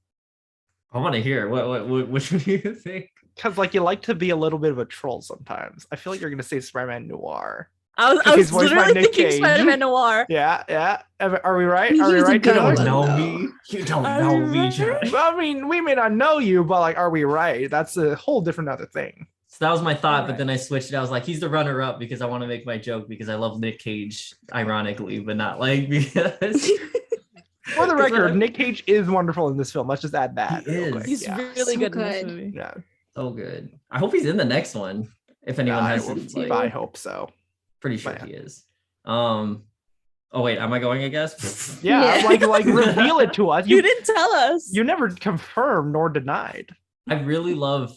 Speaker 2: I want to hear which one do you think?
Speaker 1: Because like you like to be a little bit of a troll sometimes. I feel like you're gonna say Spider-Man Noir.
Speaker 3: I was literally thinking Spider-Man Noir.
Speaker 1: Yeah. Are we right? Are we right?
Speaker 2: You don't know me. You don't know me, John.
Speaker 1: Well, I mean, we may not know you, but like, are we right? That's a whole different other thing.
Speaker 2: So that was my thought, but
Speaker 3: Alright.
Speaker 2: then I switched it. I was like, he's the runner-up because I want to make my joke because I love Nick Cage, ironically, but not like because
Speaker 1: For the record,
Speaker 2: I'm-
Speaker 1: Nick Cage is wonderful in this film. Let's just add that.
Speaker 2: He
Speaker 1: real
Speaker 2: is.
Speaker 1: quick.
Speaker 3: He's
Speaker 1: Yeah.
Speaker 3: really
Speaker 4: So
Speaker 3: good in this
Speaker 4: good.
Speaker 3: movie.
Speaker 1: Yeah.
Speaker 2: so good. I hope he's in the next one. If anyone
Speaker 1: I
Speaker 2: has
Speaker 1: will-
Speaker 2: it, like,
Speaker 1: I hope so.
Speaker 2: pretty sure
Speaker 1: yeah.
Speaker 2: he is. Oh wait, am I going? I guess.
Speaker 1: Yeah,
Speaker 4: Yeah.
Speaker 1: like reveal it to us.
Speaker 3: You didn't tell us.
Speaker 1: You never confirmed nor denied.
Speaker 2: I really love.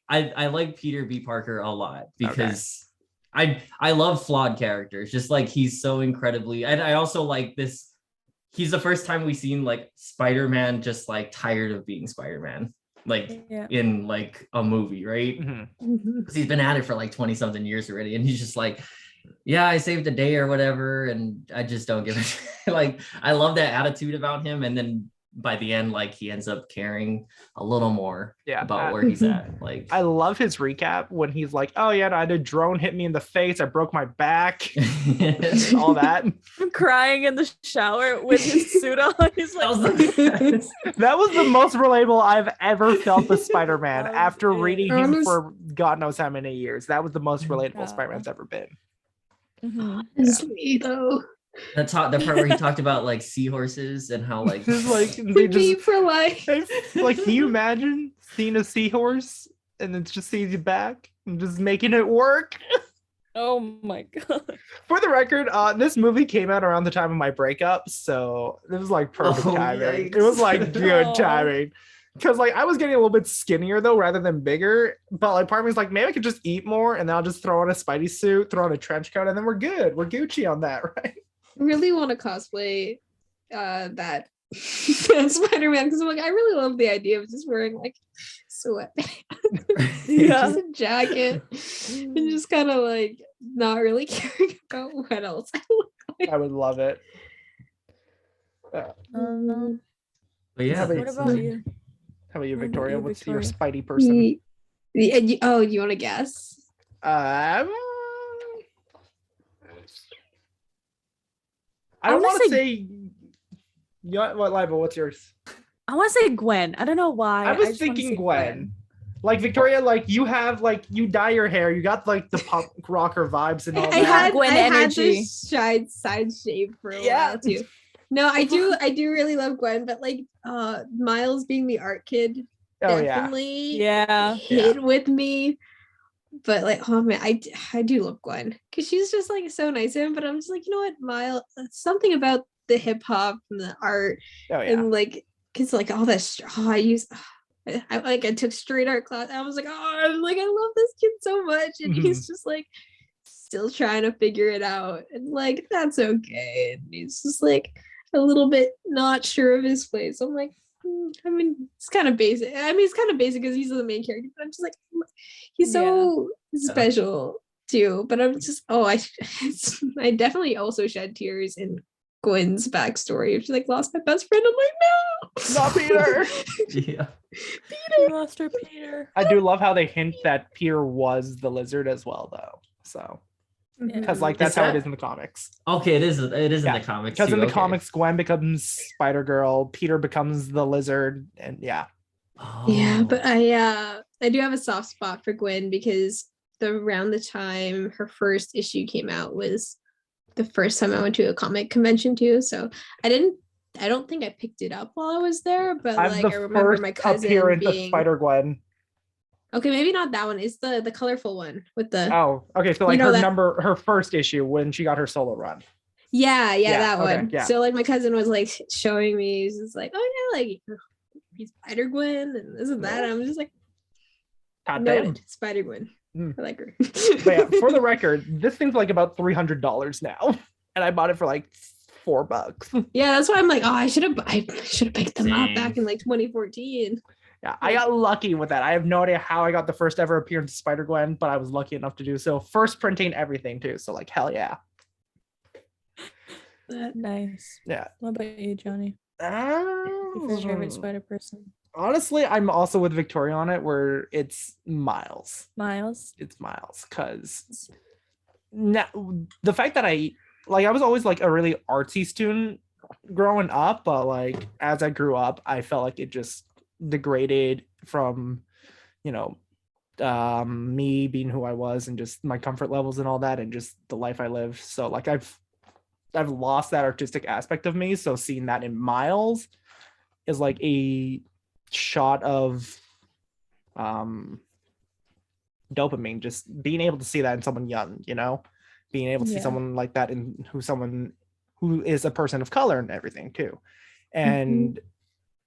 Speaker 2: I like Peter B. Parker a lot because I love flawed characters. Just like he's so incredibly. And I also like this. He's the first time we've seen like Spider-Man just like tired of being Spider-Man, like
Speaker 3: Yeah.
Speaker 2: in like a movie, right?
Speaker 1: Mhm.
Speaker 2: Because he's been at it for like 20 something years already, and he's just like, yeah, I saved a day or whatever, and I just don't give a shit. Like I love that attitude about him, and then by the end, like he ends up caring a little more
Speaker 1: Yeah,
Speaker 2: about where he's at. Like
Speaker 1: I love his recap when he's like, "Oh yeah, I had a drone hit me in the face. I broke my back." All that.
Speaker 3: I'm crying in the shower with his suit on. He's
Speaker 2: That was
Speaker 3: like,
Speaker 2: the best.
Speaker 1: That was the most relatable I've ever felt with Spider-Man
Speaker 3: That was
Speaker 1: after
Speaker 3: it.
Speaker 1: reading him
Speaker 4: Honest-
Speaker 1: for God knows how many years. That was the most relatable
Speaker 3: Yeah.
Speaker 1: Spider-Man's ever been.
Speaker 3: mhm.
Speaker 4: Honestly, though.
Speaker 2: The part where he talked about like seahorses and how like
Speaker 1: Just like they
Speaker 4: Be
Speaker 1: just
Speaker 4: for life.
Speaker 1: like, can you imagine seeing a seahorse and it just sees you back and just making it work?
Speaker 3: Oh my god.
Speaker 1: For the record, this movie came out around the time of my breakup, so it was like perfect
Speaker 2: Oh,
Speaker 1: timing.
Speaker 2: yikes.
Speaker 1: It was like good
Speaker 3: Oh.
Speaker 1: timing. Because like I was getting a little bit skinnier though, rather than bigger. But like part of me was like, maybe I could just eat more and then I'll just throw on a Spidey suit, throw on a trench coat, and then we're good. We're Gucci on that, right?
Speaker 4: Really want to cosplay that Spider-Man because I'm like, I really love the idea of just wearing like sweatpants,
Speaker 3: Yeah.
Speaker 4: just a jacket, and just kind of like not really caring about what else I look like.
Speaker 1: I would love it.
Speaker 2: But
Speaker 1: How
Speaker 2: yeah,
Speaker 1: about
Speaker 3: What about you?
Speaker 1: How about you,
Speaker 3: What about
Speaker 1: Victoria?
Speaker 3: you,
Speaker 1: What's your
Speaker 3: Victoria?
Speaker 1: Spidey person?
Speaker 4: Oh, you want to guess?
Speaker 1: I don't
Speaker 3: I'm gonna
Speaker 1: want to say. What, Laiba? What's yours?
Speaker 3: I want to say Gwen. I don't know why.
Speaker 1: I was
Speaker 3: just wanna
Speaker 1: thinking
Speaker 3: say
Speaker 1: Gwen. Like Victoria, like you have like you dye your hair, you got like the punk rocker vibes and all
Speaker 3: I have
Speaker 1: that.
Speaker 3: Gwen
Speaker 4: I had
Speaker 3: energy.
Speaker 4: this side shave for a
Speaker 1: Yeah.
Speaker 4: while too. No, I do really love Gwen, but like Miles being the art kid
Speaker 1: Oh yeah.
Speaker 4: definitely
Speaker 3: Yeah.
Speaker 4: hit with me. But like, oh man, I do love Gwen because she's just like so nice to him. But I'm just like, you know what, Miles, something about the hip hop and the art
Speaker 1: Oh yeah.
Speaker 4: and like, cause like all that. I took straight art class. I was like, I love this kid so much, and he's just like still trying to figure it out, and like that's okay. And he's just like a little bit not sure of his place. I'm like, I mean, it's kind of basic. I mean, it's kind of basic because he's the main character, but I'm just like, he's so special too. But I'm just, I definitely also shed tears in Gwen's backstory. If she like lost my best friend, I'm like, no,
Speaker 1: Not Peter.
Speaker 2: yeah.
Speaker 3: You lost her, Peter.
Speaker 1: I do love how they hint that Peter was the lizard as well, though. So because like that's
Speaker 2: Is
Speaker 1: how it
Speaker 2: that-
Speaker 1: is in the comics.
Speaker 2: Okay, it is. It is
Speaker 1: Yeah,
Speaker 2: in the comics.
Speaker 1: Because
Speaker 2: too,
Speaker 1: in the
Speaker 2: okay.
Speaker 1: comics, Gwen becomes Spider Girl, Peter becomes the lizard, and yeah.
Speaker 4: Yeah,
Speaker 2: Oh.
Speaker 4: but I do have a soft spot for Gwen because around the time her first issue came out was the first time I went to a comic convention too. So I don't think I picked it up while I was there, but
Speaker 1: I'm
Speaker 4: like
Speaker 1: the
Speaker 4: I remember
Speaker 1: first
Speaker 4: my cousin
Speaker 1: appearance of
Speaker 4: being
Speaker 1: Spider Gwen.
Speaker 4: okay, maybe not that one. It's the colorful one with the
Speaker 1: Oh, okay. So like
Speaker 4: know that-
Speaker 1: her first issue when she got her solo run.
Speaker 4: yeah,
Speaker 1: Yeah,
Speaker 4: that
Speaker 1: okay,
Speaker 4: one.
Speaker 1: yeah.
Speaker 4: So like my cousin was like showing me, he's just like, oh yeah, like he's Spider Gwen and this and that. And I'm just like,
Speaker 1: God damn.
Speaker 4: noted, Spider Gwen.
Speaker 1: Mm.
Speaker 4: I like her.
Speaker 1: But yeah, for the record, this thing's like about $300 now, and I bought it for like $4.
Speaker 4: Yeah, that's why I'm like, I should have picked them up
Speaker 2: Same.
Speaker 4: back in like 2014.
Speaker 1: Yeah, I got lucky with that. I have no idea how I got the first ever appearance of Spider Gwen, but I was lucky enough to do so. First printing everything too, so like hell yeah.
Speaker 3: Nice.
Speaker 1: Yeah.
Speaker 3: What about you, Johnny? Your favorite spider person?
Speaker 1: Honestly, I'm also with Victoria on it, where it's Miles.
Speaker 3: Miles.
Speaker 1: It's Miles, because the fact that I was always like a really artsy student growing up, but like as I grew up, I felt like it just degraded from, me being who I was and just my comfort levels and all that and just the life I live. So like I've lost that artistic aspect of me. So seeing that in Miles is like a shot of dopamine, just being able to see that in someone young, you know, being able to see someone like that in someone who is a person of color and everything too. And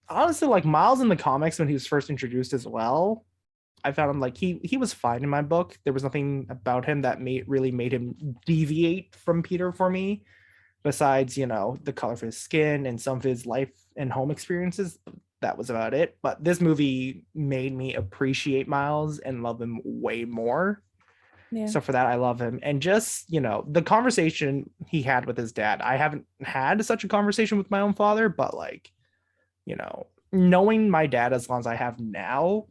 Speaker 1: honestly, like Miles in the comics when he was first introduced as well, I found him like he was fine in my book. There was nothing about him that really made him deviate from Peter for me, besides, you know, the color of his skin and some of his life and home experiences. That was about it. But this movie made me appreciate Miles and love him way more. Yeah. So for that, I love him. And just, you know, the conversation he had with his dad. I haven't had such a conversation with my own father, but like, you know, knowing my dad as long as I have now,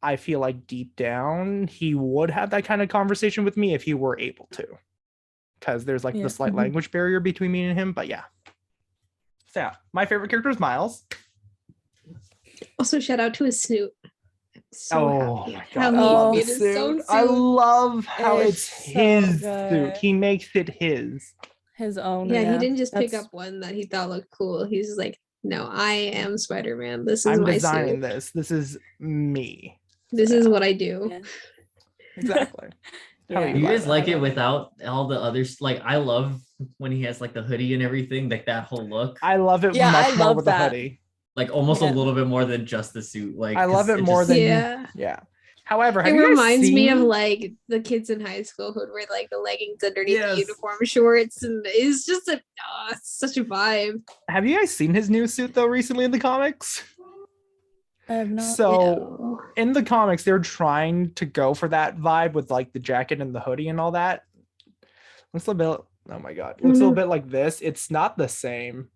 Speaker 1: I feel like deep down he would have that kind of conversation with me if he were able to, because there's like the slight language barrier between me and him. But yeah, so yeah, my favorite character is Miles.
Speaker 4: Also, shout out to his suit. So
Speaker 1: happy. My God, I love his suit. So I love how it's his suit. He makes it his
Speaker 3: own.
Speaker 4: Yeah, he didn't just pick up one that he thought looked cool. He's like, no, I am Spider-Man. This is my designing suit.
Speaker 1: This is me.
Speaker 4: This is what I do.
Speaker 1: Yeah. Exactly.
Speaker 2: Do you guys like it without all the others? Like, I love when he has like the hoodie and everything, like that whole look.
Speaker 1: I love it much more with the hoodie.
Speaker 2: Like almost a little bit more than just the suit. Like
Speaker 1: I love it more than However,
Speaker 4: it reminds me of like the kids in high school who would wear like the leggings underneath the uniform shorts, and it's just such a vibe.
Speaker 1: Have you guys seen his new suit though recently in the comics?
Speaker 3: I have not.
Speaker 1: So in the comics, they're trying to go for that vibe with like the jacket and the hoodie and all that. Looks a little bit. Oh my God, looks a little bit like this. It's not the same.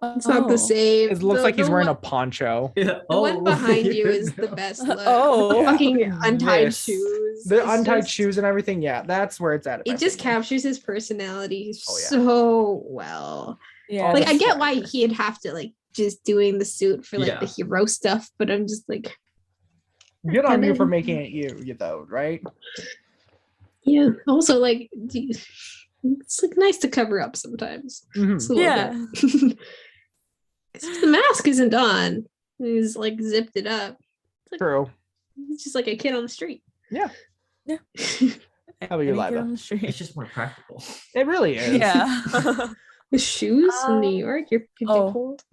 Speaker 4: It's not the same.
Speaker 1: It looks like he's wearing a poncho.
Speaker 4: The one behind you is the best look. Fucking untied shoes.
Speaker 1: The untied shoes and everything. Yeah, that's where it's at.
Speaker 4: It just captures his personality so well.
Speaker 3: Yeah.
Speaker 4: Like I get why he'd have to like just doing the suit for like the hero stuff, but I'm just like,
Speaker 1: good on you for making it you though, right?
Speaker 4: Yeah. Also, like, it's like nice to cover up sometimes.
Speaker 3: Mm-hmm.
Speaker 4: The mask isn't done. He's like zipped it up. Like,
Speaker 1: true.
Speaker 4: It's just like a kid on the street.
Speaker 1: Yeah.
Speaker 3: Yeah.
Speaker 1: How about you, Laiba?
Speaker 2: It's just more practical.
Speaker 1: It really is.
Speaker 3: Yeah.
Speaker 4: The shoes in New York, you're cold.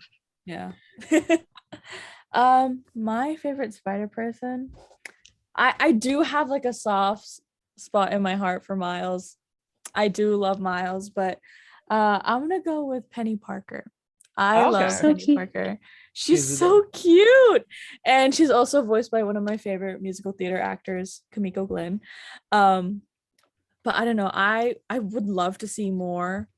Speaker 3: Yeah. My favorite spider person. I do have like a soft spot in my heart for Miles. I do love Miles, but I'm gonna go with Penny Parker. I love Penny Parker. She's so cute. And she's also voiced by one of my favorite musical theater actors, Kimiko Glenn. But I don't know. I would love to see more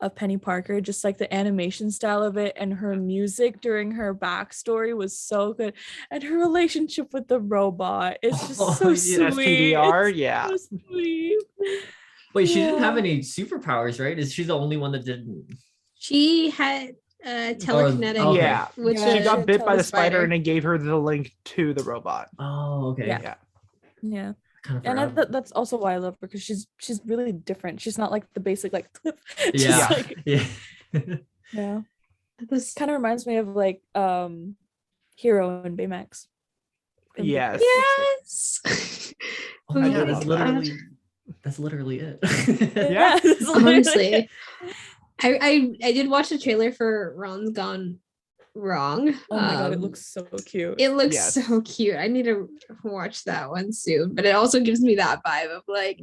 Speaker 3: of Penny Parker, just like the animation style of it, and her music during her backstory was so good, and her relationship with the robot is just so sweet.
Speaker 1: STDR,
Speaker 3: so sweet.
Speaker 2: Wait, she didn't have any superpowers, right? Is she the only one that didn't?
Speaker 4: She had telekinetic.
Speaker 1: Yeah, she got bit by the spider and it gave her the link to the robot.
Speaker 2: Oh, okay.
Speaker 3: Yeah. And that's also why I love her, because she's really different. She's not like the basic like clip. Yeah. This kind of reminds me of like Hero and Baymax.
Speaker 1: Yes.
Speaker 2: Oh my God, that's literally it.
Speaker 1: Yeah.
Speaker 4: Honestly. I did watch the trailer for Ron's Gone Wrong.
Speaker 3: Oh my God, it looks so cute.
Speaker 4: It looks so cute. I need to watch that one soon. But it also gives me that vibe of like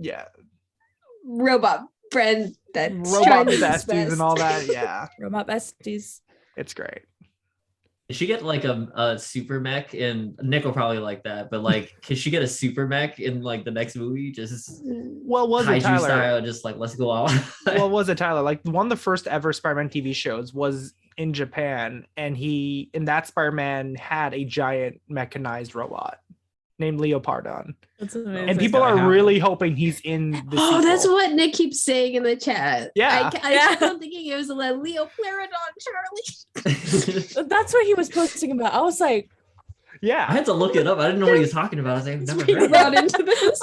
Speaker 4: robot friend that's
Speaker 1: robot besties and all that. Yeah.
Speaker 3: Robot besties.
Speaker 1: It's great.
Speaker 2: Did she get like a super mech? And Nick will probably like that, but like, can she get a super mech in like the next movie? Just
Speaker 1: what was it, Tyler?
Speaker 2: Style, just like let's go out.
Speaker 1: What was it, Tyler? Like one of the first ever Spider-Man TV shows was in Japan, and in that Spider-Man had a giant mechanized robot named Leopardon.
Speaker 3: That's amazing.
Speaker 1: And people are really hoping he's in the sequel.
Speaker 4: That's what Nick keeps saying in the chat.
Speaker 1: Yeah.
Speaker 4: I kept on thinking it was a Leopardon Charlie.
Speaker 3: That's what he was posting about. I was like,
Speaker 1: Yeah.
Speaker 2: I had to look it up. I didn't know what he was talking about. I was like, I've never
Speaker 4: We
Speaker 2: heard of
Speaker 4: brought
Speaker 2: that.
Speaker 4: into this.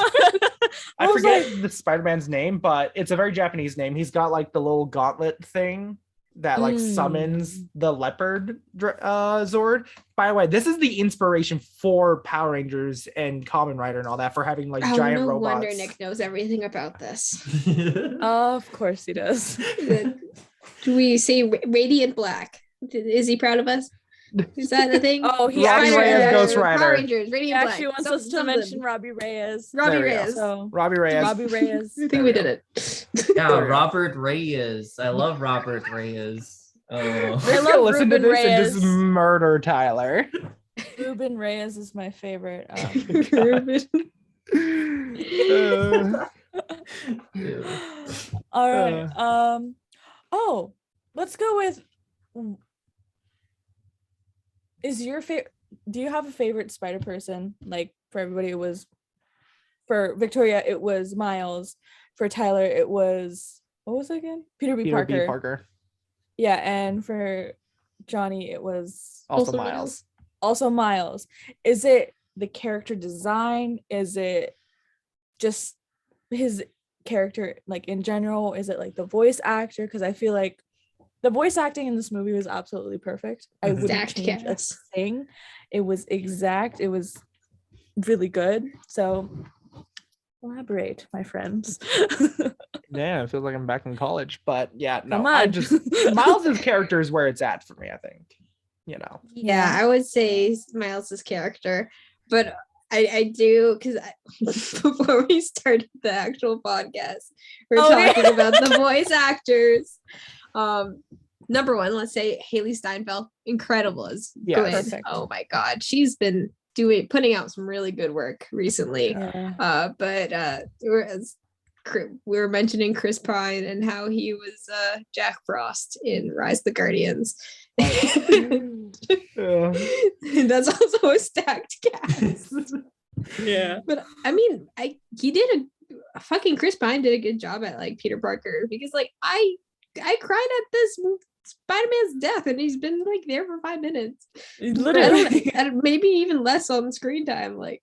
Speaker 1: I
Speaker 3: was
Speaker 1: forget the Spider-Man's name, but it's a very Japanese name. He's got like the little gauntlet thing that like summons the leopard Zord. By the way, this is the inspiration for Power Rangers and Kamen Rider and all that for having like giant
Speaker 4: no
Speaker 1: robots.
Speaker 4: wonder Nick knows everything about this.
Speaker 3: Of course he does.
Speaker 4: Do we say Radiant Black? Is he proud of us? Is that a thing?
Speaker 3: Oh, he
Speaker 1: Robbie
Speaker 3: actually,
Speaker 1: Reyes, Ghost Rider.
Speaker 4: Power Rangers,
Speaker 3: he
Speaker 4: Radiant Black.
Speaker 3: actually wants us to mention Robbie Reyes.
Speaker 4: Robbie
Speaker 1: There we go.
Speaker 4: Reyes.
Speaker 3: So
Speaker 1: Robbie Reyes.
Speaker 3: Robbie Reyes.
Speaker 4: I think
Speaker 1: There
Speaker 4: we
Speaker 1: we
Speaker 4: did
Speaker 1: go.
Speaker 4: it.
Speaker 2: Yeah, Robert Reyes. I love Robert Reyes. Oh.
Speaker 3: I love
Speaker 1: Listen to
Speaker 3: Ruben
Speaker 1: this and just
Speaker 3: Reyes.
Speaker 1: murder Tyler.
Speaker 3: Ruben Reyes is my favorite.
Speaker 2: Ew.
Speaker 3: All right. Oh, let's go with. Is your favorite? Do you have a favorite Spider person? Like for everybody, it was. For Victoria, it was Miles. For Tyler, it was what was it again? Peter B. Parker. Yeah, and for Johnny, it was
Speaker 1: Also
Speaker 4: Also
Speaker 1: Miles.
Speaker 3: also Miles. Is it the character design? Is it just his character like in general? Is it like the voice actor? Because I feel like the voice acting in this movie was absolutely perfect. I wouldn't
Speaker 4: Stacked
Speaker 3: change a
Speaker 4: cast.
Speaker 3: thing. It was exact. It was really good. So elaborate, my friends.
Speaker 1: Yeah, it feels like I'm back in college. But yeah, no,
Speaker 3: Come
Speaker 1: I
Speaker 3: on.
Speaker 1: just Miles's character is where it's at for me, I think. You know.
Speaker 4: Yeah, I would say Miles's character, but I do because before we started the actual podcast, we're
Speaker 3: Oh, yeah.
Speaker 4: talking about the voice actors. Number one, let's say Haley Steinfeld, incredible as
Speaker 1: Yeah,
Speaker 4: Gwen.
Speaker 3: perfect.
Speaker 4: Oh my God, she's been putting out some really good work recently.
Speaker 3: Yeah.
Speaker 4: But we were mentioning Chris Pine and how he was Jack Frost in Rise of the Guardians. That's also a stacked cast.
Speaker 3: Yeah.
Speaker 4: But I mean, fucking Chris Pine did a good job at like Peter Parker because like I cried at this Spider-Man's death and he's been like there for 5 minutes.
Speaker 3: Literally.
Speaker 4: And maybe even less on screen time, like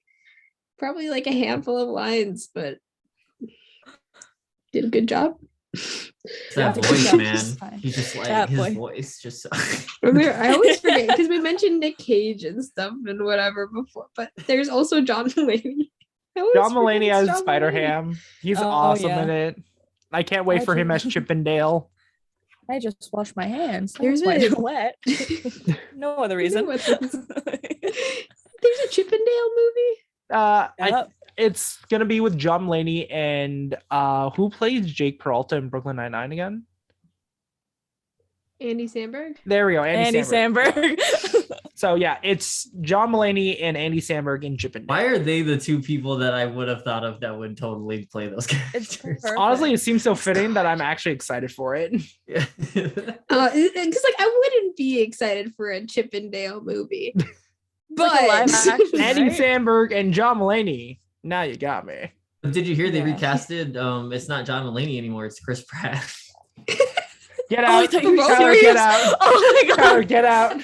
Speaker 4: probably like a handful of lines, but did a good job.
Speaker 2: That
Speaker 3: Yeah.
Speaker 2: voice,
Speaker 3: Yeah.
Speaker 2: man.
Speaker 3: Fine.
Speaker 2: He's just like
Speaker 3: That
Speaker 2: his
Speaker 3: boy.
Speaker 2: voice just
Speaker 4: I always forget because we mentioned Nick Cage and stuff and whatever before, but there's also John Mulaney.
Speaker 1: John Mulaney as Spider-Ham. He's
Speaker 3: Oh,
Speaker 1: awesome
Speaker 3: yeah.
Speaker 1: in it. I can't wait for him as Chippendale.
Speaker 3: I just washed my hands.
Speaker 4: There's
Speaker 3: That's why
Speaker 4: a-
Speaker 3: they're wet. No other reason.
Speaker 4: There's a Chippendale movie.
Speaker 3: Yep.
Speaker 1: It's gonna be with John Mulaney and who plays Jake Peralta in Brooklyn Nine-Nine again?
Speaker 4: Andy Samberg.
Speaker 1: There we go,
Speaker 3: Andy Samberg.
Speaker 1: So yeah, it's John Mulaney and Andy Samberg in Chippendale.
Speaker 2: Why are they the two people that I would have thought of that would totally play those
Speaker 3: It's
Speaker 2: characters?
Speaker 3: perfect.
Speaker 1: Honestly, it seems so fitting that I'm actually excited for it.
Speaker 2: Yeah.
Speaker 4: Because like I wouldn't be excited for a Chippendale movie, but
Speaker 3: like a live action,
Speaker 1: Andy
Speaker 3: right?
Speaker 1: Samberg and John Mulaney. Now you got me.
Speaker 2: Did you hear they
Speaker 3: Yeah.
Speaker 2: recasted? It's not John Mulaney anymore. It's Chris Pratt.
Speaker 1: Get
Speaker 3: Oh, I
Speaker 1: out.
Speaker 3: thought you were
Speaker 1: Tyler,
Speaker 3: serious.
Speaker 1: get out.
Speaker 3: Oh my
Speaker 1: Tyler,
Speaker 3: god.
Speaker 1: get out.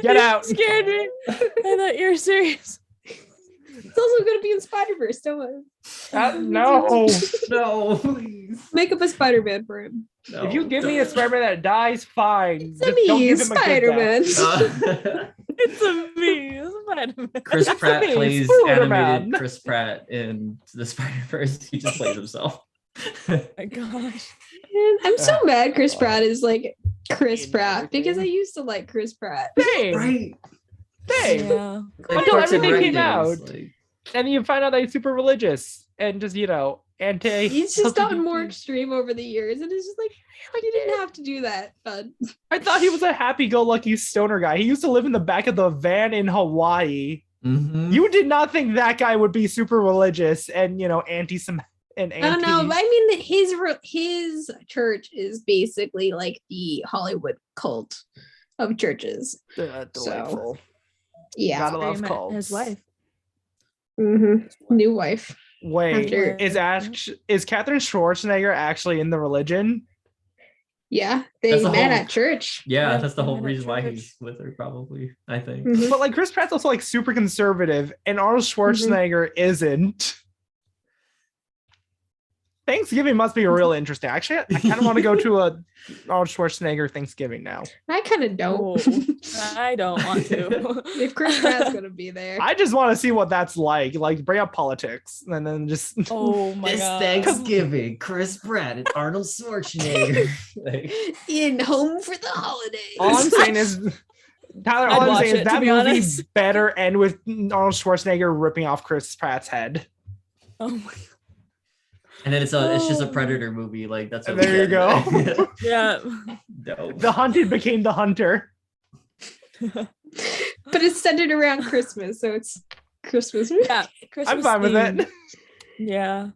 Speaker 1: Get
Speaker 3: You
Speaker 1: out.
Speaker 3: scared me. I thought you were serious.
Speaker 4: it's also going to be in Spider-Verse. Don't worry.
Speaker 1: No.
Speaker 2: No, please.
Speaker 4: Make up a Spider-Man for him.
Speaker 2: No,
Speaker 1: If you give me a
Speaker 2: don't.
Speaker 1: Spider-Man that dies, fine.
Speaker 4: It's
Speaker 1: Just
Speaker 4: me,
Speaker 1: don't give him a good death.
Speaker 4: Spider-Man.
Speaker 3: It's a me. It's Spider-Man.
Speaker 2: Chris
Speaker 1: It's
Speaker 2: Pratt
Speaker 1: me,
Speaker 2: plays
Speaker 1: Spider-Man.
Speaker 2: animated Chris Pratt in the Spider-Verse. He just plays himself.
Speaker 3: Oh my gosh.
Speaker 4: And I'm so mad Chris
Speaker 1: God.
Speaker 4: Pratt is like Chris
Speaker 1: In
Speaker 4: Pratt because I
Speaker 1: everything.
Speaker 4: used to like Chris Pratt.
Speaker 1: Same.
Speaker 2: Right.
Speaker 1: Same.
Speaker 3: Yeah.
Speaker 1: Until
Speaker 2: Parks and
Speaker 1: everything
Speaker 2: Rec
Speaker 1: came
Speaker 2: days,
Speaker 1: out.
Speaker 2: like-
Speaker 1: And you find out that he's super religious and just, anti.
Speaker 4: He's just gotten more extreme over the years, and it's just like you didn't have to do that, bud.
Speaker 1: I thought he was a happy-go-lucky stoner guy. He used to live in the back of the van in Hawaii.
Speaker 2: Mhm.
Speaker 1: You did not think that guy would be super religious and, anti some and
Speaker 4: I don't know, but I mean that his church is basically like the Hollywood cult of churches.
Speaker 1: delightful.
Speaker 4: Yeah.
Speaker 1: Gotta
Speaker 3: Where he
Speaker 1: love
Speaker 3: met
Speaker 1: cults.
Speaker 3: his wife.
Speaker 4: New wife.
Speaker 1: Wait,
Speaker 4: After-
Speaker 1: is Catherine Schwarzenegger actually in the religion?
Speaker 4: Yeah, they
Speaker 2: That's the
Speaker 4: met
Speaker 2: whole-
Speaker 4: at church.
Speaker 2: Yeah,
Speaker 3: Yeah,
Speaker 2: that's the
Speaker 3: they
Speaker 2: whole
Speaker 3: met at
Speaker 2: reason why
Speaker 3: church.
Speaker 2: he's with her, probably. I think.
Speaker 4: Mhm.
Speaker 1: But like Chris Pratt's also like super conservative, and Arnold Schwarzenegger isn't. Thanksgiving must be real interesting. Actually, I kind of want to go to a Arnold Schwarzenegger Thanksgiving now.
Speaker 4: I kind of don't.
Speaker 3: Oh, I don't want to.
Speaker 4: If Chris Pratt's gonna be there,
Speaker 1: I just want to see what that's like. Like bring up politics and then just
Speaker 3: Oh my
Speaker 2: This
Speaker 3: god.
Speaker 2: Thanksgiving, Chris Pratt and Arnold Schwarzenegger. Like,
Speaker 4: in home for the holidays.
Speaker 1: all I'm saying is Tyler,
Speaker 3: I'd
Speaker 1: all I'm
Speaker 3: watch
Speaker 1: saying is
Speaker 3: it, to
Speaker 1: that
Speaker 3: be
Speaker 1: movie
Speaker 3: honest.
Speaker 1: better end with Arnold Schwarzenegger ripping off Chris Pratt's head.
Speaker 3: Oh my
Speaker 2: and then it's just a
Speaker 3: Oh.
Speaker 2: Predator movie. Like that's what
Speaker 1: There
Speaker 2: we
Speaker 1: you
Speaker 2: get.
Speaker 1: go.
Speaker 3: yeah.
Speaker 2: Dope.
Speaker 1: The hunted became the hunter.
Speaker 4: But it's centered around Christmas, so it's Christmas.
Speaker 3: Yeah. Christmas
Speaker 1: I'm fine with
Speaker 3: themed.
Speaker 1: it.
Speaker 3: Yeah.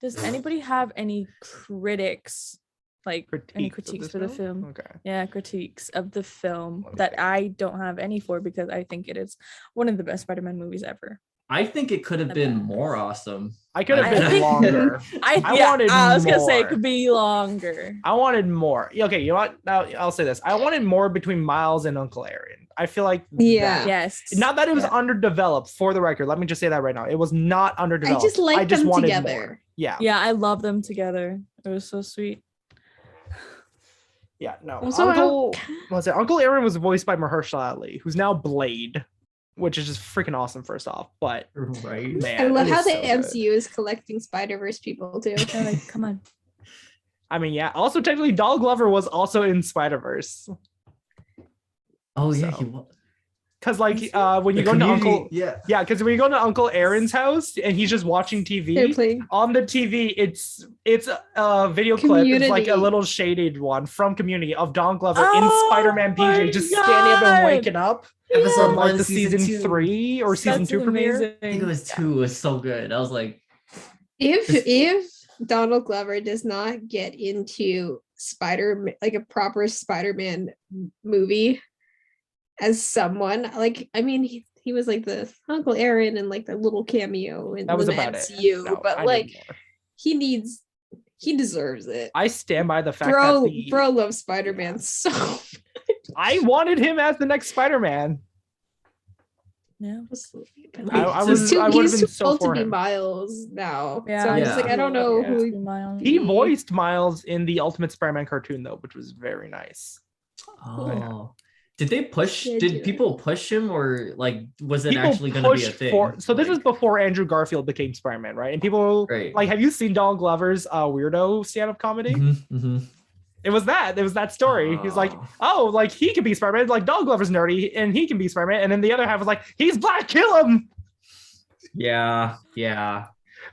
Speaker 3: Does anybody have any critics, like any critiques
Speaker 1: of
Speaker 3: for
Speaker 1: this
Speaker 3: the film?
Speaker 1: Okay.
Speaker 3: Yeah, critiques of the film
Speaker 1: Let me
Speaker 3: that
Speaker 1: think.
Speaker 3: I don't have any for because I think it is one of the best Spider-Man movies ever.
Speaker 2: I think it could have been more awesome.
Speaker 1: I could have
Speaker 3: I
Speaker 1: been
Speaker 3: think-
Speaker 1: longer. I wanted
Speaker 3: I was gonna say it
Speaker 1: more.
Speaker 3: could be longer.
Speaker 1: I wanted more. Okay, you know what? Now I'll say this. I wanted more between Miles and Uncle Aaron. I feel like
Speaker 4: Yeah.
Speaker 3: Yes.
Speaker 1: not that it was
Speaker 3: Yeah.
Speaker 1: underdeveloped, for the record. Let me just say that right now. It was not underdeveloped.
Speaker 4: I just like them
Speaker 1: wanted
Speaker 4: together.
Speaker 1: more. Yeah.
Speaker 3: Yeah, I love them together. It was so sweet.
Speaker 1: Yeah. No.
Speaker 4: Also,
Speaker 1: Uncle Aaron was voiced by Mahershala Ali, who's now Blade, which is just freaking awesome, first off. But
Speaker 2: Right.
Speaker 1: man,
Speaker 4: I love
Speaker 1: it
Speaker 4: how
Speaker 1: is
Speaker 4: the
Speaker 1: so good.
Speaker 4: MCU is collecting Spider-Verse people too.
Speaker 3: They're like, come on.
Speaker 1: I mean, yeah. Also, technically, Donald Glover was also in Spider-Verse.
Speaker 2: Oh yeah,
Speaker 1: So.
Speaker 2: he was.
Speaker 1: Because like when you
Speaker 2: The
Speaker 1: go to
Speaker 2: community-
Speaker 1: Uncle
Speaker 2: Yeah.
Speaker 1: because when you go to Uncle Aaron's house and he's just watching
Speaker 4: They're
Speaker 1: TV,
Speaker 4: playing.
Speaker 1: on the TV, it's a video clip. It's like a
Speaker 4: Community.
Speaker 1: little shaded one from Community of Don Glover in
Speaker 3: Oh
Speaker 1: Spider-Man
Speaker 3: my
Speaker 1: PJ, just standing up and
Speaker 3: God.
Speaker 1: waking up
Speaker 2: Episode
Speaker 1: from like
Speaker 2: one,
Speaker 1: the season
Speaker 2: two.
Speaker 1: 3 or season
Speaker 3: That's
Speaker 1: 2 premiere.
Speaker 3: amazing.
Speaker 2: I think it was 2. It was so good. I was like,
Speaker 4: If Donald Glover does not get into like a proper Spider-Man movie as someone, like I mean he was like the Uncle Aaron and like the little cameo in
Speaker 1: That was
Speaker 4: the
Speaker 1: about it.
Speaker 4: MCU,
Speaker 1: No, I
Speaker 4: but
Speaker 1: need
Speaker 4: like
Speaker 1: more.
Speaker 4: he deserves it.
Speaker 1: I stand by the fact
Speaker 4: Bro,
Speaker 1: that
Speaker 4: bro loves Spider-Man so
Speaker 1: I wanted him as the next Spider-Man.
Speaker 3: Yeah.
Speaker 1: I
Speaker 2: So
Speaker 1: was
Speaker 4: too,
Speaker 1: I would have
Speaker 4: he's
Speaker 1: been
Speaker 4: too
Speaker 1: so
Speaker 4: old to
Speaker 1: for
Speaker 4: be
Speaker 1: him.
Speaker 4: Miles now.
Speaker 3: Yeah.
Speaker 4: So I'm just
Speaker 2: Yeah.
Speaker 4: like I don't know
Speaker 1: Yeah.
Speaker 4: who
Speaker 1: He voiced Miles in the Ultimate Spider-Man cartoon though, which was very nice.
Speaker 2: oh. Did they push?
Speaker 4: Yeah,
Speaker 2: Did
Speaker 4: dude.
Speaker 2: people push him, or like was it
Speaker 1: People
Speaker 2: actually going to be a
Speaker 1: pushed
Speaker 2: thing?
Speaker 1: so this
Speaker 2: Like,
Speaker 1: was before Andrew Garfield became Spider-Man, right? And people
Speaker 2: Right.
Speaker 1: like, have you seen Donald Glover's weirdo stand-up comedy?
Speaker 2: Mhm, mhm.
Speaker 1: It was that story. He's like, oh, like he can be Spider-Man, like Donald Glover's nerdy and he can be Spider-Man. And then the other half was like, he's black, kill him.
Speaker 2: Yeah, yeah.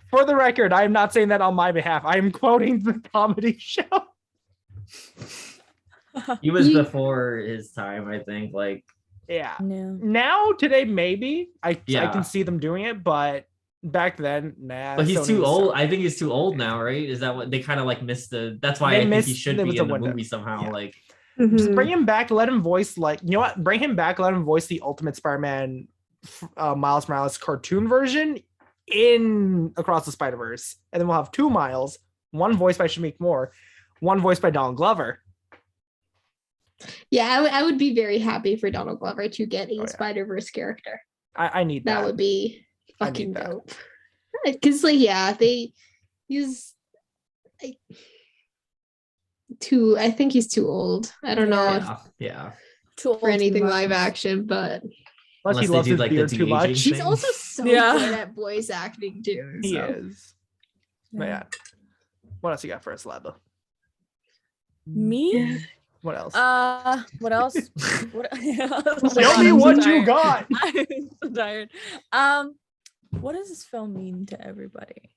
Speaker 1: For the record, I am not saying that on my behalf. I am quoting the comedy show.
Speaker 2: He was
Speaker 4: You-
Speaker 2: before his time, I think. Like,
Speaker 1: Yeah.
Speaker 3: No.
Speaker 1: Now, today, maybe I
Speaker 2: Yeah.
Speaker 1: can see them doing it, but back then, nah.
Speaker 2: but he's
Speaker 1: Sony
Speaker 2: too
Speaker 1: was
Speaker 2: old.
Speaker 1: so-
Speaker 2: I think he's too old now, right? Is that what they kind of like missed the? That's why
Speaker 1: They
Speaker 2: I think he
Speaker 1: missed-
Speaker 2: should
Speaker 1: there was
Speaker 2: be
Speaker 1: a
Speaker 2: in the
Speaker 1: window.
Speaker 2: movie somehow.
Speaker 1: Yeah.
Speaker 2: Like,
Speaker 1: Just
Speaker 4: Mhm.
Speaker 1: bring him back, let him voice like, you know what? Bring him back, let him voice the Ultimate Spider-Man Miles Morales cartoon version in Across the Spider-Verse. And then we'll have 2 Miles, one voiced by Shamik Moore, one voiced by Donald Glover.
Speaker 4: Yeah, I would be very happy for Donald Glover to get a
Speaker 1: yeah.
Speaker 4: Spider-Verse character.
Speaker 1: I need that.
Speaker 4: That would be
Speaker 1: I
Speaker 4: fucking
Speaker 1: need that.
Speaker 4: dope. Because like he's like I think he's too old. I don't know if
Speaker 2: yeah, yeah.
Speaker 3: Too old
Speaker 4: for
Speaker 3: to
Speaker 4: anything
Speaker 3: be
Speaker 4: live
Speaker 3: Miles.
Speaker 4: action, but
Speaker 1: Unless he
Speaker 2: Unless they
Speaker 1: loves
Speaker 2: do,
Speaker 1: his
Speaker 2: like, the
Speaker 1: beard too
Speaker 2: de-aging
Speaker 1: much.
Speaker 4: he's
Speaker 2: thing.
Speaker 4: also so
Speaker 3: Yeah.
Speaker 4: good at voice acting too.
Speaker 1: He
Speaker 4: so.
Speaker 1: is. But yeah. What else you got for us, Laiba?
Speaker 3: Me?
Speaker 1: What else?
Speaker 3: What else? What,
Speaker 1: Show me what you got.
Speaker 3: I'm so tired. What does this film mean to everybody?